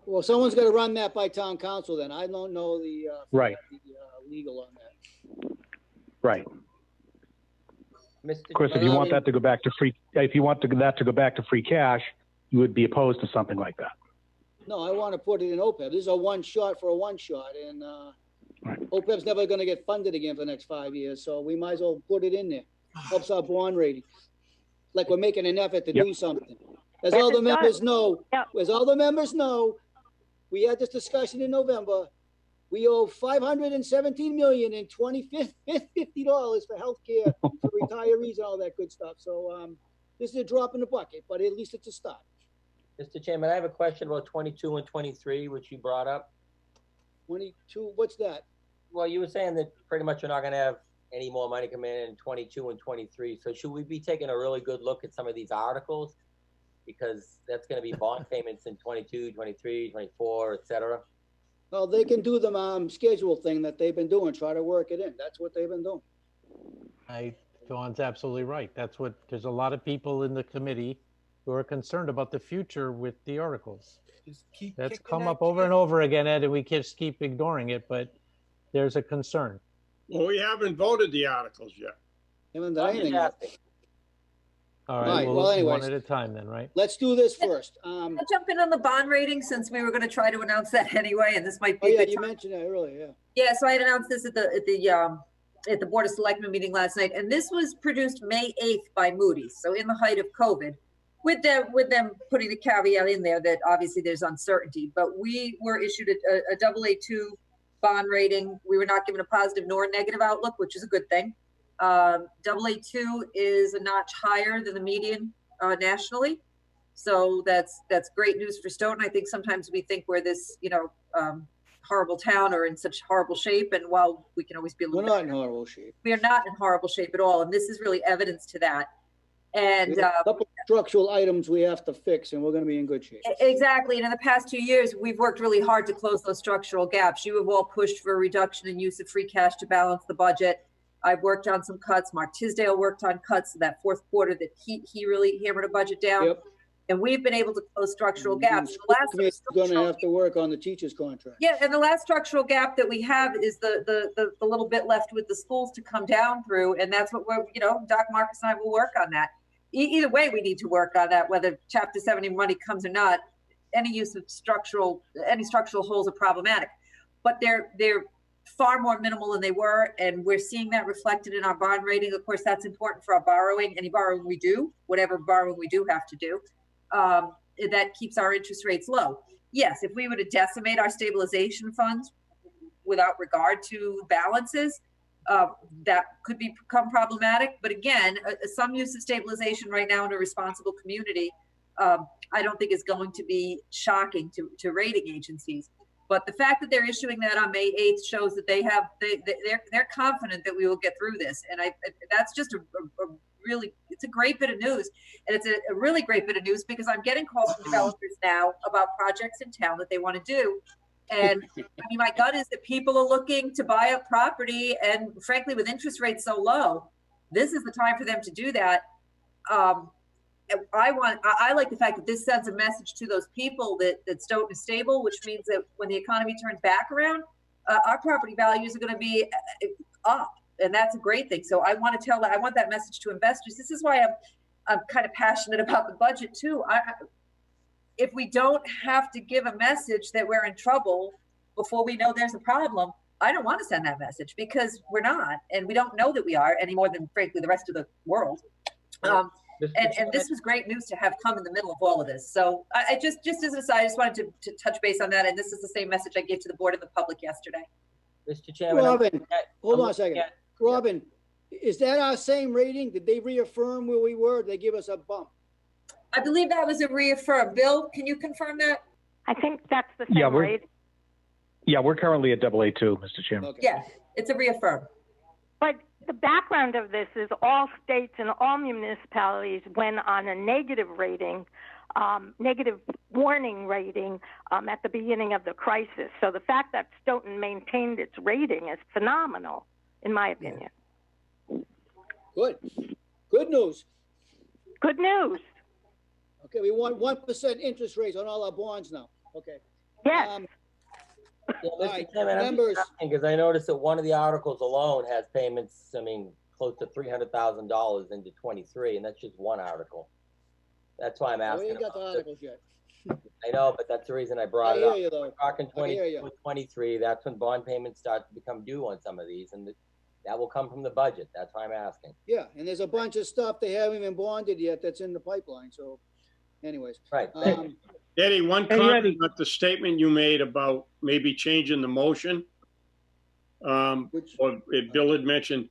Well, someone's got to run that by town council. Then I don't know the legal on that. Right. Of course, if you want that to go back to free, cash, you would be opposed to something like that. No, I want to put it in OPEB. This is a one shot for a one shot, and OPEB's never going to get funded again for the next 5 years, so we might as well put it in there. Helps our bond rating. Like we're making an effort to do something. As all the members know, we had this discussion in November. We owe $517 million and $50 for healthcare for retirees and all that good stuff. So this is a drop in the bucket, but at least it's a start. Mr. Chairman, I have a question about 22 and 23, which you brought up. 22, what's that? Well, you were saying that pretty much you're not going to have any more money come in 22 and 23. So should we be taking a really good look at some of these articles? Because that's going to be bond payments in 22, 23, 24, et cetera. Well, they can do the schedule thing that they've been doing, try to work it in. That's what they've been doing. Dawn's absolutely right. That's what, there's a lot of people in the committee who are concerned about the future with the articles. That's come up over and over again, Ed, and we just keep ignoring it, but there's a concern. Well, we haven't voted the articles yet. Haven't done anything yet. All right, well, one at a time then, right? Let's do this first. I'll jump in on the bond rating since we were going to try to announce that anyway, and this might be. Oh yeah, you mentioned that earlier. Yeah. Yeah, so I had announced this at the Board of Selectmen meeting last night, and this was produced May 8th by Moody's. So in the height of COVID, with them putting the caveat in there that obviously there's uncertainty, but we were issued a AA2 bond rating. We were not given a positive nor negative outlook, which is a good thing. AA2 is a notch higher than the median nationally. So that's great news for Stoughton. I think sometimes we think we're this, horrible town or in such horrible shape. And while we can always be a little We're not in horrible shape. We are not in horrible shape at all. And this is really evidence to that. And a couple structural items we have to fix, and we're going to be in good shape. Exactly. And in the past 2 years, we've worked really hard to close those structural gaps. You have all pushed for a reduction in use of free cash to balance the budget. I've worked on some cuts. Mark Tisdale worked on cuts in that fourth quarter that he really hammered a budget down. Yep. And we've been able to close structural gaps. We're going to have to work on the teachers' contract. Yeah, and the last structural gap that we have is the little bit left with the schools to come down through, and that's what we're, Doc Marcus and I will work on that. Either way, we need to work on that, whether Chapter 70 money comes or not. Any use of structural holes are problematic, but they're far more minimal than they were, and we're seeing that reflected in our bond rating. Of course, that's important for our borrowing. Any borrowing we do, whatever borrowing we do have to do, that keeps our interest rates low. Yes, if we were to decimate our stabilization funds without regard to balances, that could become problematic. But again, some use of stabilization right now in a responsible community, I don't think is going to be shocking to rating agencies. But the fact that they're issuing that on May 8th shows that they're confident that we will get through this. And that's just it's a great bit of news. And it's a really great bit of news because I'm getting calls from developers now about projects in town that they want to do. And I mean, my gut is that people are looking to buy up property, and frankly, with interest rates so low, this is the time for them to do that. I like the fact that this sends a message to those people that Stoughton is stable, which means that when the economy turns back around, our property values are going to be up, and that's a great thing. So I want that message to investors. This is why I'm kind of passionate about the budget too. If we don't have to give a message that we're in trouble before we know there's a problem, I don't want to send that message because we're not, and we don't know that we are any more than frankly the rest of the world. And this was great news to have come in the middle of all of this. So I just as an aside, I just wanted to touch base on that. And this is the same message I gave to the board and the public yesterday. Mr. Chairman. Robin, hold on a second. Robin, is that our same rating? Did they reaffirm where we were? Did they give us a bump? I believe that was a reaffirm. Bill, can you confirm that? I think that's the same rate. Yeah, we're currently at AA2, Mr. Chairman. Okay. Yeah, it's a reaffirm. But the background of this is all states and all municipalities went on a negative rating, negative warning rating at the beginning of the crisis. So the fact that Stoughton maintained its rating is phenomenal, in my opinion. Good. Good news. Good news. Okay, we want 1% interest rates on all our bonds now. Okay. Yes. Yeah, Mr. Chairman, because I noticed that one of the articles alone has payments, close to $300,000 into 23, and that's just one article. That's why I'm asking. We ain't got the articles yet. I know, but that's the reason I brought it up. We're talking 22 and 23. That's when bond payments start to become due on some of these, and that will come from the budget. That's why I'm asking. Yeah, and there's a bunch of stuff they haven't even bonded yet that's in the pipeline. So, anyways. Right. Eddie, one comment about the statement you made about maybe changing the motion. Or Bill had mentioned,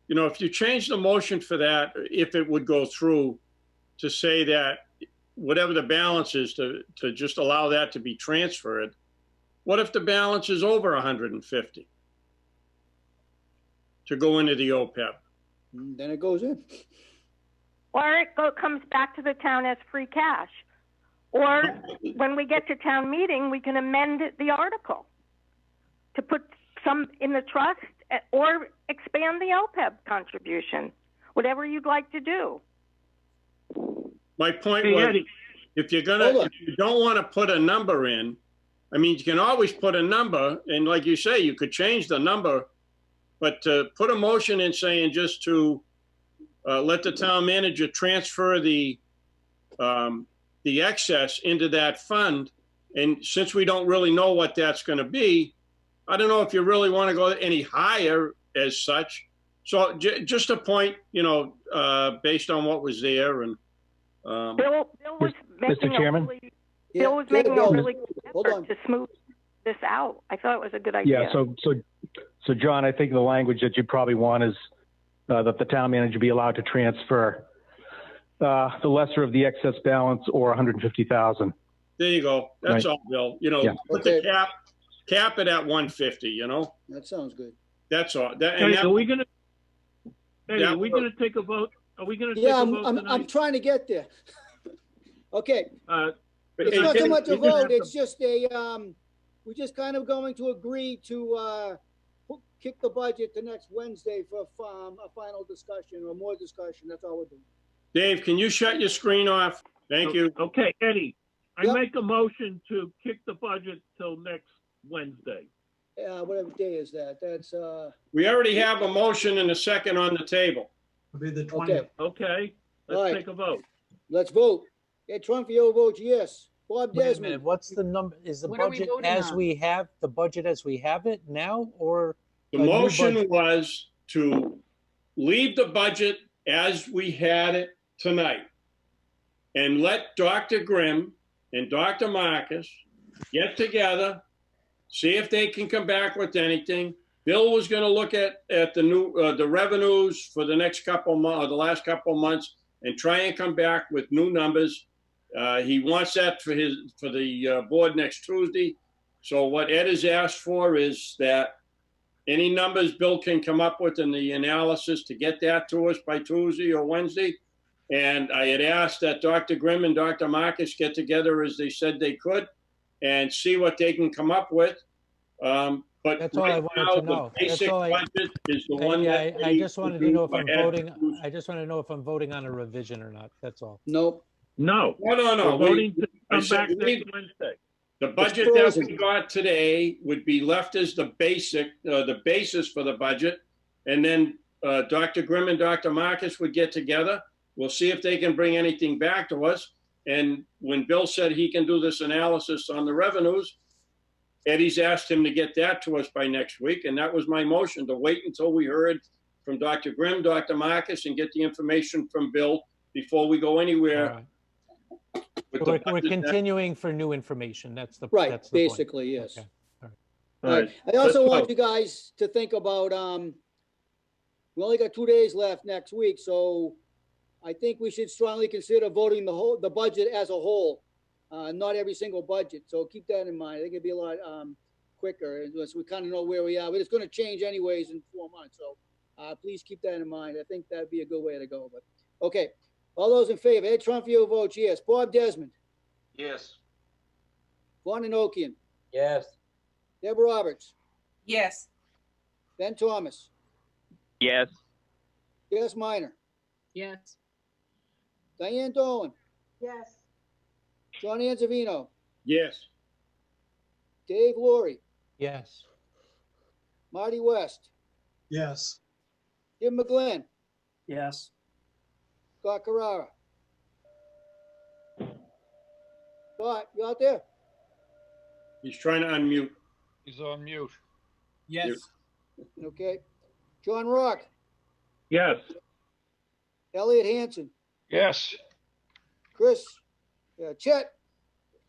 if you change the motion for that, if it would go through, to say that whatever the balance is, to just allow that to be transferred, what if the balance is over 150? to go into the OPEB. Then it goes in. Or it comes back to the town as free cash. Or when we get to town meeting, we can amend the article to put some in the trust or expand the OPEB contribution, whatever you'd like to do. My point Hey, was, Eddie. if you don't want to put a number in, I mean, you can always put a number, and like you say, you could change the number, but to put a motion in saying just to let the town manager transfer the excess into that fund, and since we don't really know what that's going to be, I don't know if you really want to go any higher as such. So just a point, you know, based on what was there. And Bill was making Chairman? Bill was making a really good effort to smooth this out. I thought it was a good idea. Yeah, so John, I think the language that you probably want is that the town manager be allowed to transfer the lesser of the excess balance or 150,000. there you go. That's Right. all, Bill. You know, Yeah. put the cap it at 150. You know, That sounds good. that's all. That, Hey, and that, are we gonna? Hey, that are we works. gonna take a vote? Are we gonna take Yeah, a vote I'm tonight? trying to get there. Okay, but it's it not so didn't- much a it didn't have vote, to- it's just we're just kind of going to agree to, kick the budget to next Wednesday for a final discussion or more discussion, that's all we're doing. Dave, can you shut your screen off? Thank you. Okay, Eddie, I Yep. make a motion to kick the budget till next Wednesday. Whatever day is that, that's, We already have a motion and a second on the table. It'll be the okay, 20th. Okay, All let's right. take a vote. let's vote. Ed Trumfio votes yes. Bob Wait a minute, Desmond, what's the number, is the What are we budget voting as on? we have, the budget as we have it now, or? The a new motion budget? was to leave the budget as we had it tonight and let Dr. Grimm and Dr. Marcus get together, see if they can come back with anything. Bill was going to look at the new the revenues for the next couple months, the last couple months, and try and come back with new numbers. He wants that for the board next Tuesday. So what Ed has asked for is that any numbers Bill can come up with in the analysis to get that to us by Tuesday or Wednesday. And I had asked that Dr. Grimm and Dr. Marcus get together as they said they could and see what they can come up with. But That's all I right wanted now, to the know. That's basic all I- budget is the one Yeah, that I just wanted to know if I'm voting, Ed. I just want to know if I'm voting on a revision or not, that's all. nope, No. No. We're voting to I come said back leave- next Wednesday. The budget that we got today would be left as the basis for the budget. And then Dr. Grimm and Dr. Marcus would get together. We'll see if they can bring anything back to us. And when Bill said he can do this analysis on the revenues, Eddie's asked him to get that to us by next week. And that was my motion, to wait until we heard from Dr. Grimm, Dr. Marcus, and get the information from Bill before we go anywhere. All right. with the We're budget that- continuing for new information, that's the. right, that's the point. basically, yes. Okay. All right. I also want you guys to think about, we only got 2 days left next week, so I think we should strongly consider voting the budget as a whole, not every single budget. So keep that in mind. I think it'd be a lot quicker, unless we kind of know where we are. But it's going to change anyways in 4 months, so please keep that in mind. I think that'd be a good way to go. But okay, all those in favor? Ed Trumfio votes yes. Bob Desmond, Yes. Vaughn Enochian, Yes. Deb Roberts, Yes. Ben Thomas, Yes. Jess Minor, Yes. Diane Dolan, Yes. John Anzavino, Yes. Dave Laurie, Yes, Marty West, Yes. Jim McGlynn, Yes. Scott Carrara. Scott, you out there? He's trying to unmute. He's on mute. Yes. Okay. John Rock, Yes. Elliot Hanson, Yes. Chris, Chet,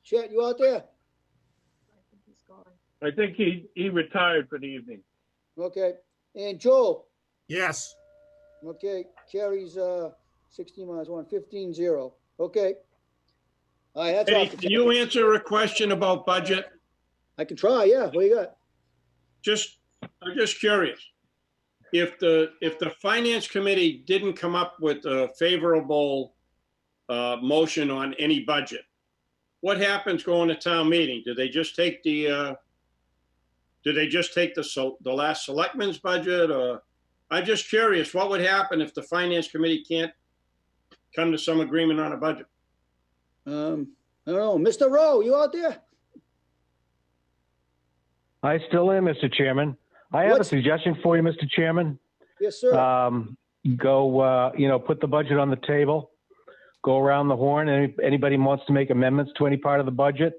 you out there? I think he retired for the evening. Okay. And Joel, Yes. okay, carries 16 miles, 15-0. Okay. All right, that's Eddie, all. can you answer a question about budget? I can try, yeah. What do you got? I'm just curious. if the finance committee didn't come up with a favorable motion on any budget, what happens going to town meeting? Do they just take the last selectman's budget? Or I'm just curious, what would happen if the finance committee can't come to some agreement on a budget? I don't know. Mr. Rowe, you out there? I still am, Mr. Chairman. I have a suggestion for you, Mr. Chairman. Yes, sir. Put the budget on the table, go around the horn. Anybody wants to make amendments to any part of the budget,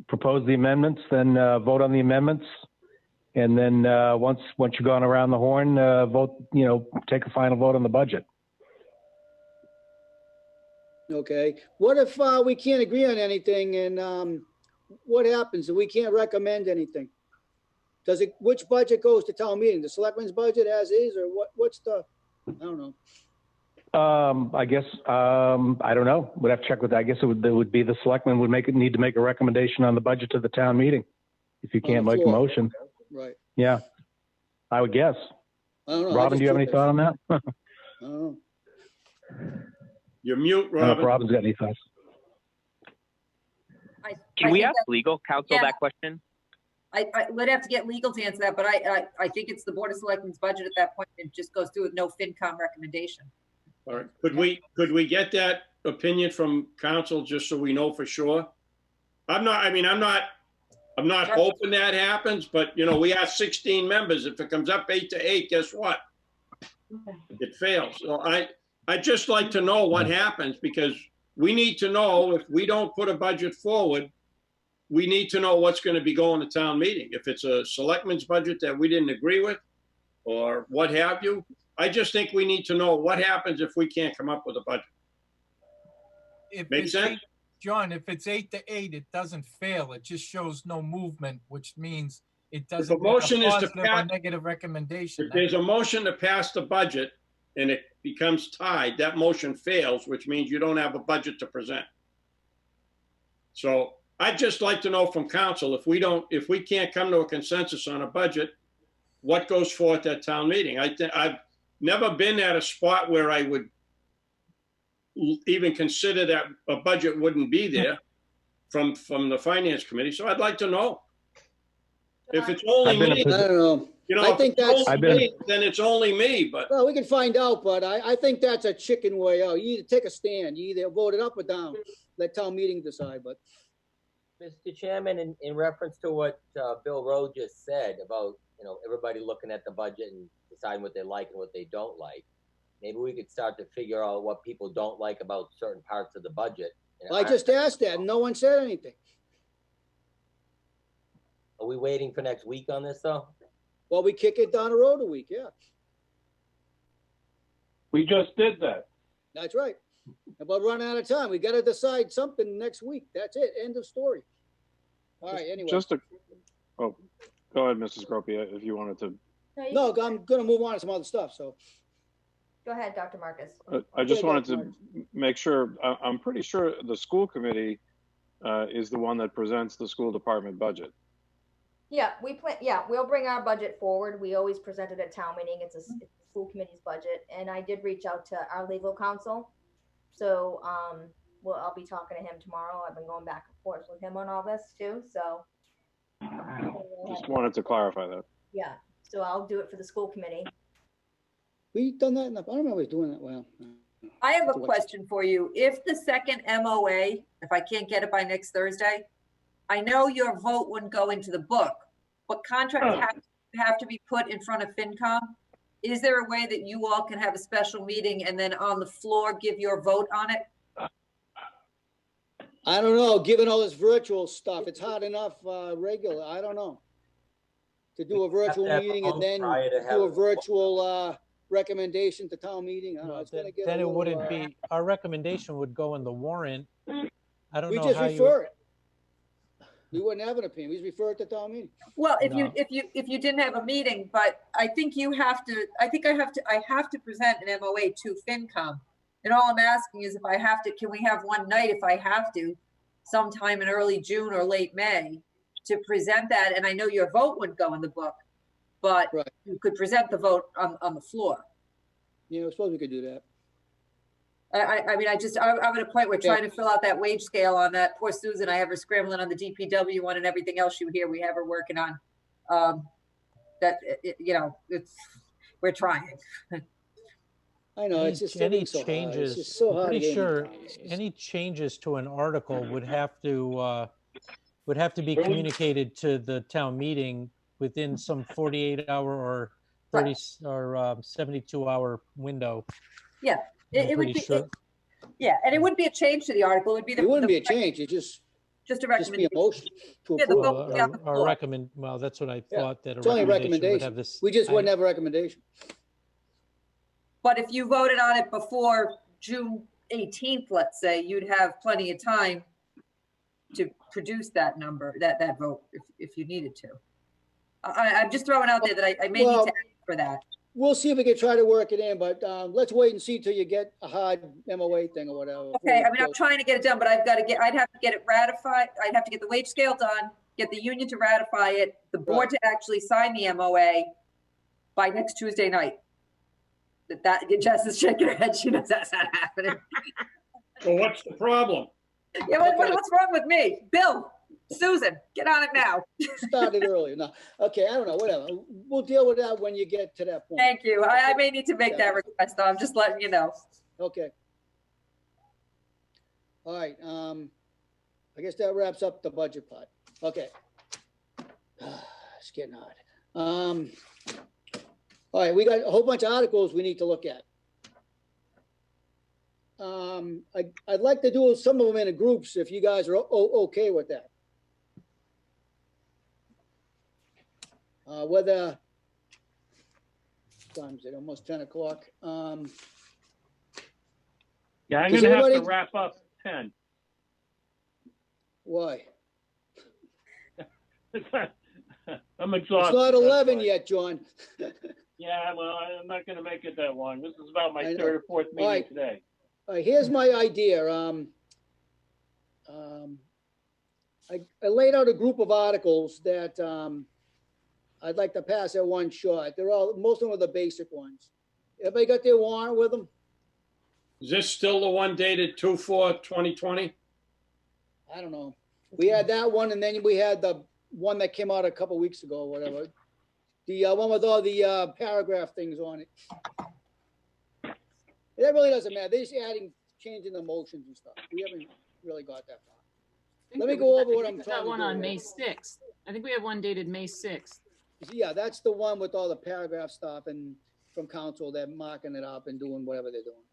propose the amendments, then vote on the amendments. And then once you've gone around the horn, vote, take a final vote on the budget. Okay. What if we can't agree on anything, and what happens if we can't recommend anything? Which budget goes to town meeting? The selectmen's budget as is, or what's the, I don't know. I guess, I don't know. Would have to check with that. I guess it would be the selectmen would need to make a recommendation on the budget to the town meeting if you can't make a motion. Right. Yeah, I would guess. I don't know. Robin, do you have any thought on that? I don't know. You're mute, I don't know Robin. if Robin's got any thoughts. Can we ask legal counsel that question? I would have to get legal to answer that, but I think it's the Board of Selectmen's budget at that point. It just goes through with no FinCom recommendation. All right. Could we get that opinion from council just so we know for sure? I'm not hoping that happens, but we have 16 members. If it comes up 8-8, guess what? It fails. So I'd just like to know what happens, because we need to know if we don't put a budget forward, we need to know what's going to be going to town meeting. If it's a selectman's budget that we didn't agree with or what have you, I just think we need to know what happens if we can't come up with a budget. Make sense? John, if it's 8-8, it doesn't fail. It just shows no movement, which means it If a doesn't make motion a is to positive or pass, negative recommendation. if there's a motion to pass the budget and it becomes tied, that motion fails, which means you don't have a budget to present. So I'd just like to know from council, if we can't come to a consensus on a budget, what goes forth at town meeting? I've never been at a spot where I would even consider that a budget wouldn't be there from the finance committee. So I'd like to know. If it's only me, I don't know. I think that's then it's only me, but. Well, we can find out, but I think that's a chicken way out. You either take a stand, you either vote it up or down, let town meeting decide, but. Mr. Chairman, in reference to what Bill Rowe just said about, everybody looking at the budget and deciding what they like and what they don't like, maybe we could start to figure out what people don't like about certain parts of the budget. I just asked that and no one said anything. Are we waiting for next week on this, though? Well, we kick it down the road a week, yeah. We just did that. That's right. About running out of time. We got to decide something next week. That's it. End of story. All right, anyway. Go ahead, Mrs. Gropey, if you wanted to. No, I'm going to move on to some other stuff, so. Go ahead, Dr. Marcus. I just wanted to make sure, I'm pretty sure the school committee is the one that presents the school department budget. Yeah, we'll bring our budget forward. We always present it at town meeting. It's the school committee's budget. And I did reach out to our legal counsel. So I'll be talking to him tomorrow. I've been going back and forth with him on all this too. So Just wanted to clarify that. yeah, so I'll do it for the school committee. We've done that enough. I don't remember doing that well. I have a question for you. If the second MOA, if I can't get it by next Thursday, I know your vote wouldn't go into the book, but contracts have to be put in front of FinCom. Is there a way that you all can have a special meeting and then on the floor give your vote on it? I don't know. Given all this virtual stuff, it's hard enough regular. I don't know. To do a virtual meeting and then do a virtual recommendation to town meeting. I don't know. It's gonna get Then it wouldn't be, our recommendation would go in the warrant. I don't know We just how refer it. We wouldn't have an opinion. We just refer it to town meeting. Well, if you didn't have a meeting, but I think I have to present an MOA to FinCom. And all I'm asking is if I have to, can we have one night if I have to, sometime in early June or late May, to present that? And I know your vote wouldn't go in the book, but Right. you could present the vote on the floor. Yeah, I suppose we could do that. I mean, I'm at a point where trying to fill out that wage scale on that poor Susan, I have her scrambling on the DPW one and everything else you hear we have her working on. We're trying. I know, it's just everything's so hard. It's just so I'm hard to pretty get sure anything done. It's just- any changes to an article would have to be communicated to the town meeting within some 48-hour or 30 or 72-hour window. Yeah, it would be. Yeah, and it wouldn't be a change to the article. It would be the. It wouldn't be a change, it just a be a recommendation. motion to Yeah, the approve. vote would be on the floor. Well, that's what I Yeah. thought, that a It's only a recommendation would have recommendation. this. We just wouldn't have a recommendation. But if you voted on it before June 18th, let's say, you'd have plenty of time to produce that number, that vote, if you needed to. I'm just throwing out there that I may need to ask for that. We'll see if we can try to work it in, but let's wait and see till you get a hard MOA thing or whatever. Okay, I mean, I'm trying to get it done, but I'd have to get it ratified. I'd have to get the wage scale done, get the union to ratify it, the board to actually sign the MOA by next Tuesday night. Jess is shaking her head. She knows that's not happening. So what's the problem? Yeah, what's wrong with me? Bill, Susan, get on it now. Started earlier. No, okay, I don't know, whatever. We'll deal with that when you get to that point. Thank you. I may need to make that request, though. I'm just letting you know. Okay. All right, I guess that wraps up the budget part. Okay. It's getting hard. All right, we got a whole bunch of articles we need to look at. I'd like to do some of them in groups if you guys are okay with that. Whether, what time is it? Almost 10 o'clock. Yeah, I'm does gonna have anybody- to wrap up at 10. Why? I'm It's exhausted. not that's 11 why. yet, John. Yeah, well, I'm not gonna make it that long. This is about my I know. third or fourth All meeting right. today. All right, here's my idea. I laid out a group of articles that I'd like to pass at one shot. Most of them are the basic ones. Everybody got their warrant with them? Is this still the one dated 2/4/2020? I don't know. We had that one, and then we had the one that came out a couple weeks ago, or whatever. The one with all the paragraph things on it. That really doesn't matter. They're just changing the motions and stuff. We haven't really got that far. Let me go over what I'm We trying got to one do on here. May 6th. I think we have one dated May 6th. Yeah, that's the one with all the paragraph stuff and from council, they're marking it up and doing whatever they're doing.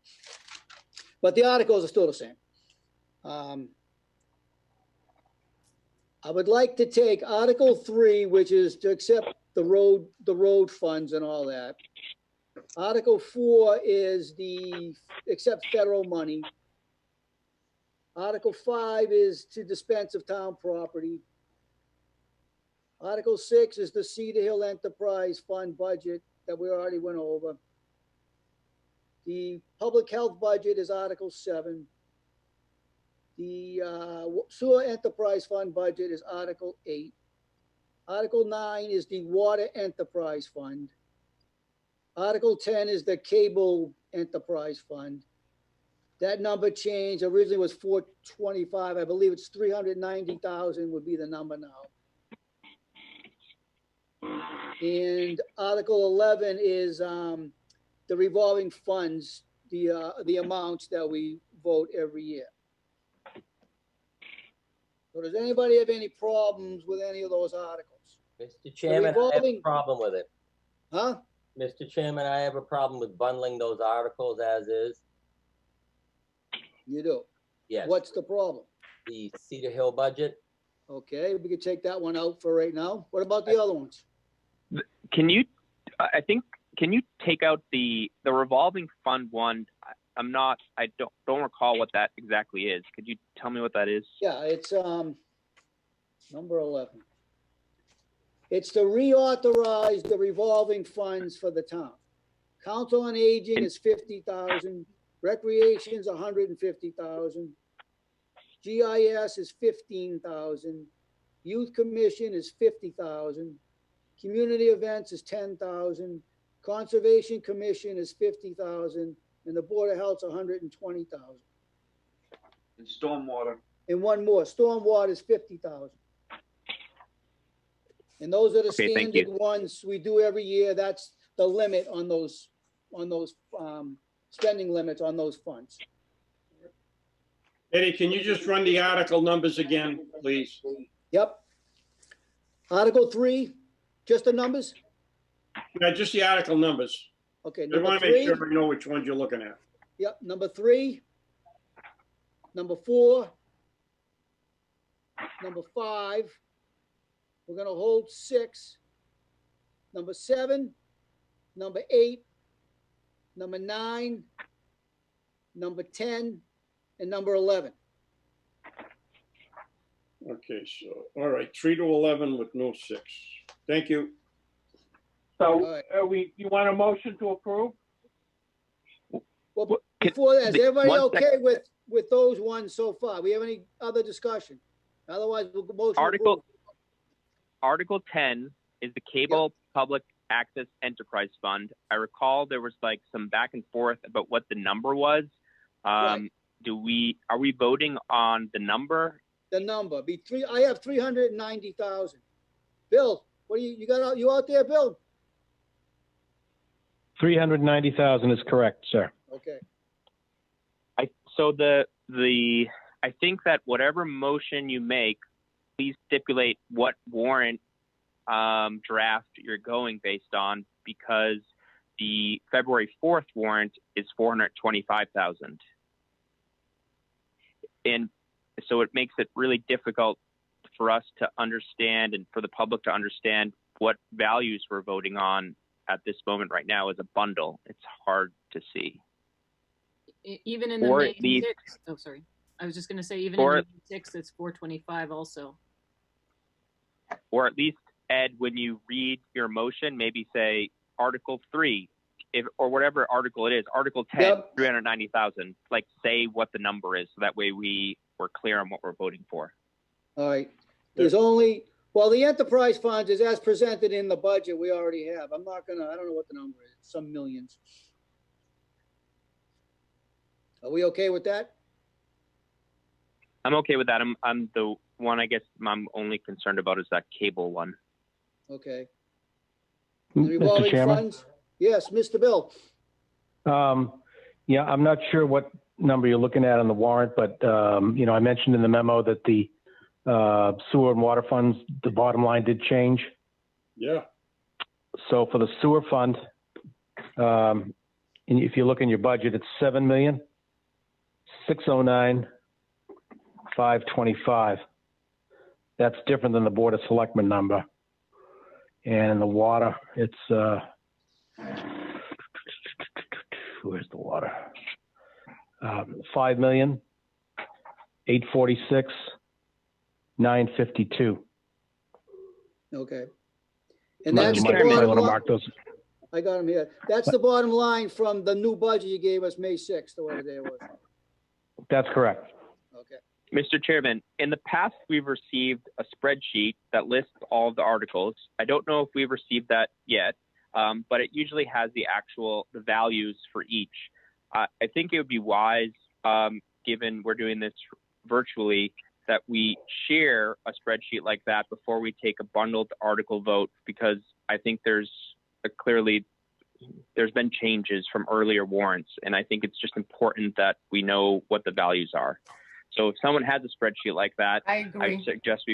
But the articles are still the same. I would like to take Article 3, which is to accept the road funds and all that. Article 4 is accept federal money. Article 5 is to dispense of town property. Article 6 is the Cedar Hill Enterprise Fund budget that we already went over. The public health budget is Article 7. The sewer enterprise fund budget is Article 8. Article 9 is the water enterprise fund. Article 10 is the cable enterprise fund. That number changed. Originally was 425. I believe it's 390,000 would be the number now. And Article 11 is the revolving funds, the amounts that we vote every year. So does anybody have any problems with any of those articles? Mr. Chairman, I have a revolving- problem with it. Huh? Mr. Chairman, I have a problem with bundling those articles as is. You do? Yes. What's the problem? The Cedar Hill budget. Okay, we could take that one out for right now. What about the other ones? Can you take out the revolving fund one? I don't recall what that exactly is. Could you tell me what that is? Yeah, it's number 11. It's to reauthorize the revolving funds for the town. Council on Aging is 50,000, Recreation's 150,000, GIS is 15,000, Youth Commission is 50,000, Community events is 10,000. Conservation Commission is 50,000, and the Board of Health's 120,000. And stormwater. And one more, stormwater is 50,000. And those are the Okay, thank standard you. ones we do every year. That's the limit on those spending limits on those funds. Eddie, can you just run the article numbers again, please? Yep. Article 3, just the numbers? Yeah, just the article numbers. Okay, I number want to make 3. sure I know which ones you're looking at. Yep, number 3, number 4, number 5. We're gonna hold 6, number 7, number 8, number 9, number 10, and number 11. Okay, so, all right, 3 to 11 with no 6. Thank you. So you want a motion to approve? Well, before that, is everybody one okay second. with those ones so far? We have any other discussion? Otherwise, we'll motion to approve. Article 10 is the Cable Public Access Enterprise Fund. I recall there was like some back and forth about what the number was. Right. Are we voting on the number? The number be 3. I have 390,000. Bill, what do you got? You out there, Bill? 390,000 is correct, sir. Okay. I think that whatever motion you make, please stipulate what warrant draft you're going based on, because the February 4th warrant is 425,000. And so it makes it really difficult for us to understand and for the public to understand what values we're voting on at this moment right now as a bundle. It's hard to see. Even in the Or May at least- 6th, oh, sorry. I was just going to say, even in the May 6th, it's 425 also. Or at least, Ed, when you read your motion, maybe say Article 3, or whatever article it is, Article 10, 390,000. Like, say what the number is, so that way we're clear on what we're voting for. All right. There's only, well, the enterprise funds is as presented in the budget we already have. I don't know what the number is, some millions. Are we okay with that? I'm okay with that. I'm the one, I guess, I'm only concerned about is that cable one. Okay. Mr. Revolving Chairman? funds? Yes, Mr. Bill. Yeah, I'm not sure what number you're looking at on the warrant, but, I mentioned in the memo that the sewer and water funds, the bottom line did change. Yeah. So for the sewer fund, and if you look in your budget, it's 7,609,525. That's different than the Board of Selectmen number. And in the water, it's where's the water? 5,846,952. Okay. And that's the Mike, you might bottom want to line. mark those. I got them here. That's the bottom line from the new budget you gave us May 6th, or whatever day it was. That's correct. Okay. Mr. Chairman, in the past, we've received a spreadsheet that lists all of the articles. I don't know if we've received that yet, but it usually has the values for each. I think it would be wise, given we're doing this virtually, that we share a spreadsheet like that before we take a bundled article vote, because I think there's been changes from earlier warrants, and I think it's just important that we know what the values are. So if someone has a spreadsheet like that, I agree. would suggest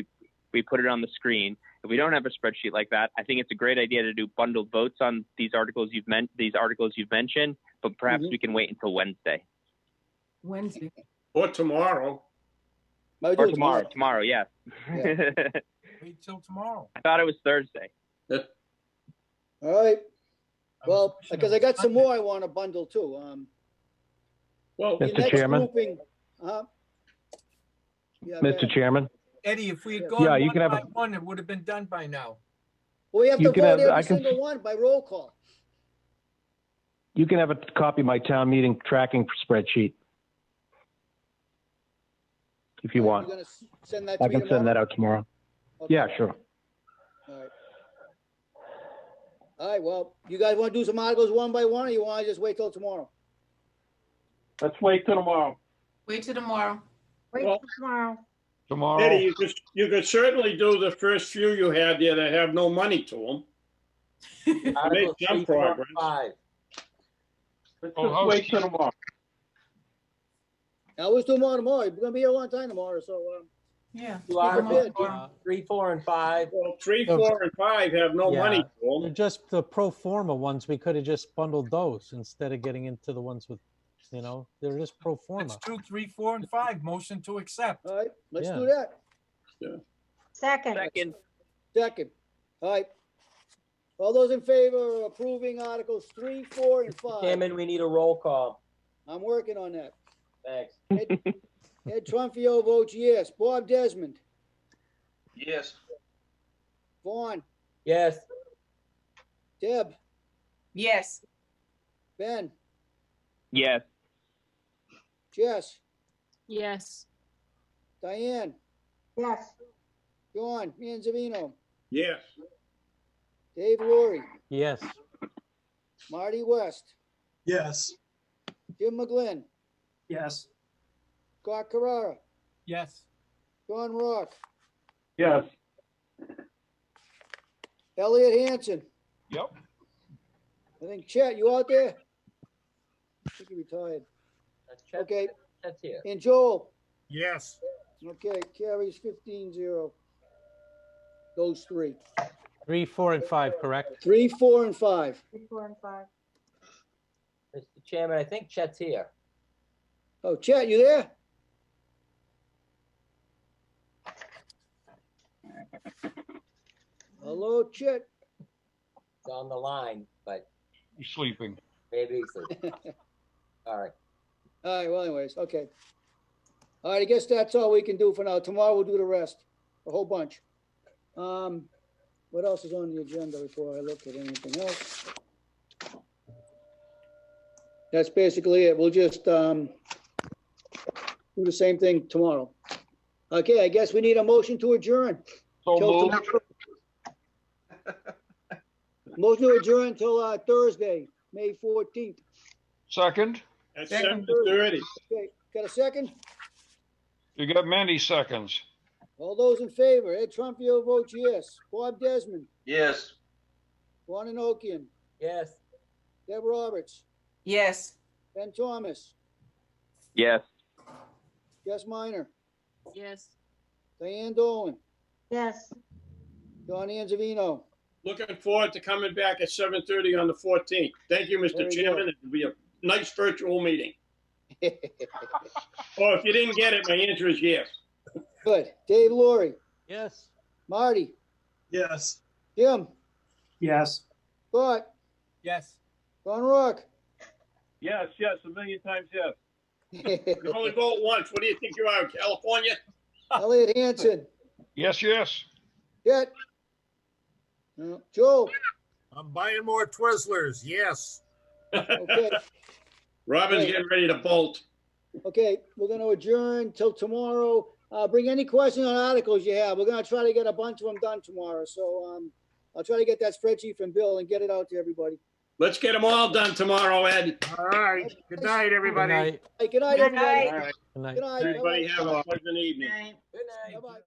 we put it on the screen. If we don't have a spreadsheet like that, I think it's a great idea to do bundled votes on these articles you've mentioned, but perhaps we can wait until Wednesday. Wednesday. Or tomorrow. Or tomorrow, yeah. Wait till tomorrow. I thought it was Thursday. All right. Well, because I got some more I want to bundle too. Well, the Mr. next Chairman? grouping, yeah, go Mr. ahead. Chairman? Eddie, if we had gone Yeah, you one can have by a- one, it would have been done by now. Well, we have to You can vote have- I every can- single one by roll call. You can have a copy of my town meeting tracking spreadsheet if you want. You're gonna send that to I me can send that tomorrow? out tomorrow. Okay. Yeah, sure. All right. All right, well, you guys want to do some articles one by one, or you want to just wait till tomorrow? Let's wait till tomorrow. Wait till tomorrow. Wait Well- till tomorrow. Tomorrow. Eddie, you could certainly do the first few you had there that have no money to them. Articles Make some 3, 4, and progress. 5. Let's Oh, just wait till tomorrow. I always do tomorrow. We're gonna be here a long time tomorrow, so, Yeah. Two articles, prepared. 3, 4, and 5. Well, 3, 4, and 5 have no money Yeah. to They're them. just the pro forma ones. We could have just bundled those instead of getting into the ones with, they're just pro forma. Let's do 3, 4, and 5. Motion to accept. all right, let's Yeah. do that. Second. Second. All right. All those in favor of approving Articles 3, 4, and 5? Chairman, we need a roll call. I'm working on that. Thanks. Ed Trumfio votes yes. Bob Desmond, Yes. Vaughn, Yes. Deb, Yes. Ben, Yes. Jess, Yes. Diane, Yes. John Manzavino, Yes. Dave Laurie, Yes. Marty West, Yes. Jim McGlynn, Yes. Scott Carrara, Yes. John Rock, Yes. Elliot Hanson. Yep. I think Chet, you out there? I think he retired. Okay, That's here. and Joel. Yes. Okay, carries 15-0. Those three. 3, 4, and 5, correct? 3, 4, and 5. 3, 4, and 5. Mr. Chairman, I think Chet's here. Oh, Chet, you there? Hello, Chet. He's on the line, but He's sleeping. maybe he's sleeping. All right. All right, well, anyways, okay. All right, I guess that's all we can do for now. Tomorrow we'll do the rest, a whole bunch. What else is on the agenda before I look at anything else? That's basically it. We'll just do the same thing tomorrow. Okay, I guess we need a motion to adjourn. So Till moved. tomorrow. Motion to adjourn till Thursday, May 14th. Second. At Second. 7:30. Okay, got a second? You got many seconds. All those in favor, Ed Trumfio votes yes. Bob Desmond, Yes. Juan Enochian, Yes. Deb Roberts, Yes. Ben Thomas, Yes. Jess Minor, Yes. Diane Dolan, Yes. John Anzavino. Looking forward to coming back at 7:30 on the 14th. Thank you, Mr. Very Chairman. good. It'll be a nice virtual meeting. Or if you didn't get it, my answer is yes. Good. Dave Laurie, Yes. Marty, Yes. Jim, Yes. Scott, Yes. Don Rock. Yes, a million times yes. You only vote once. What do you think you are, California? Elliot Hanson, Yes, yes. Chet. Joe, I'm buying more Twizzlers. Yes. okay, Robin's Hey. getting ready to bolt. okay, we're gonna adjourn till tomorrow. Bring any questions on articles you have. We're gonna try to get a bunch of them done tomorrow, so, I'll try to get that spreadsheet from Bill and get it out to everybody. Let's get them all done tomorrow, Ed. All right. Good night, Good everybody. night. Hey, good night, Good everybody. night. Good night. Good night. Everybody have a pleasant evening. Good night. Bye-bye.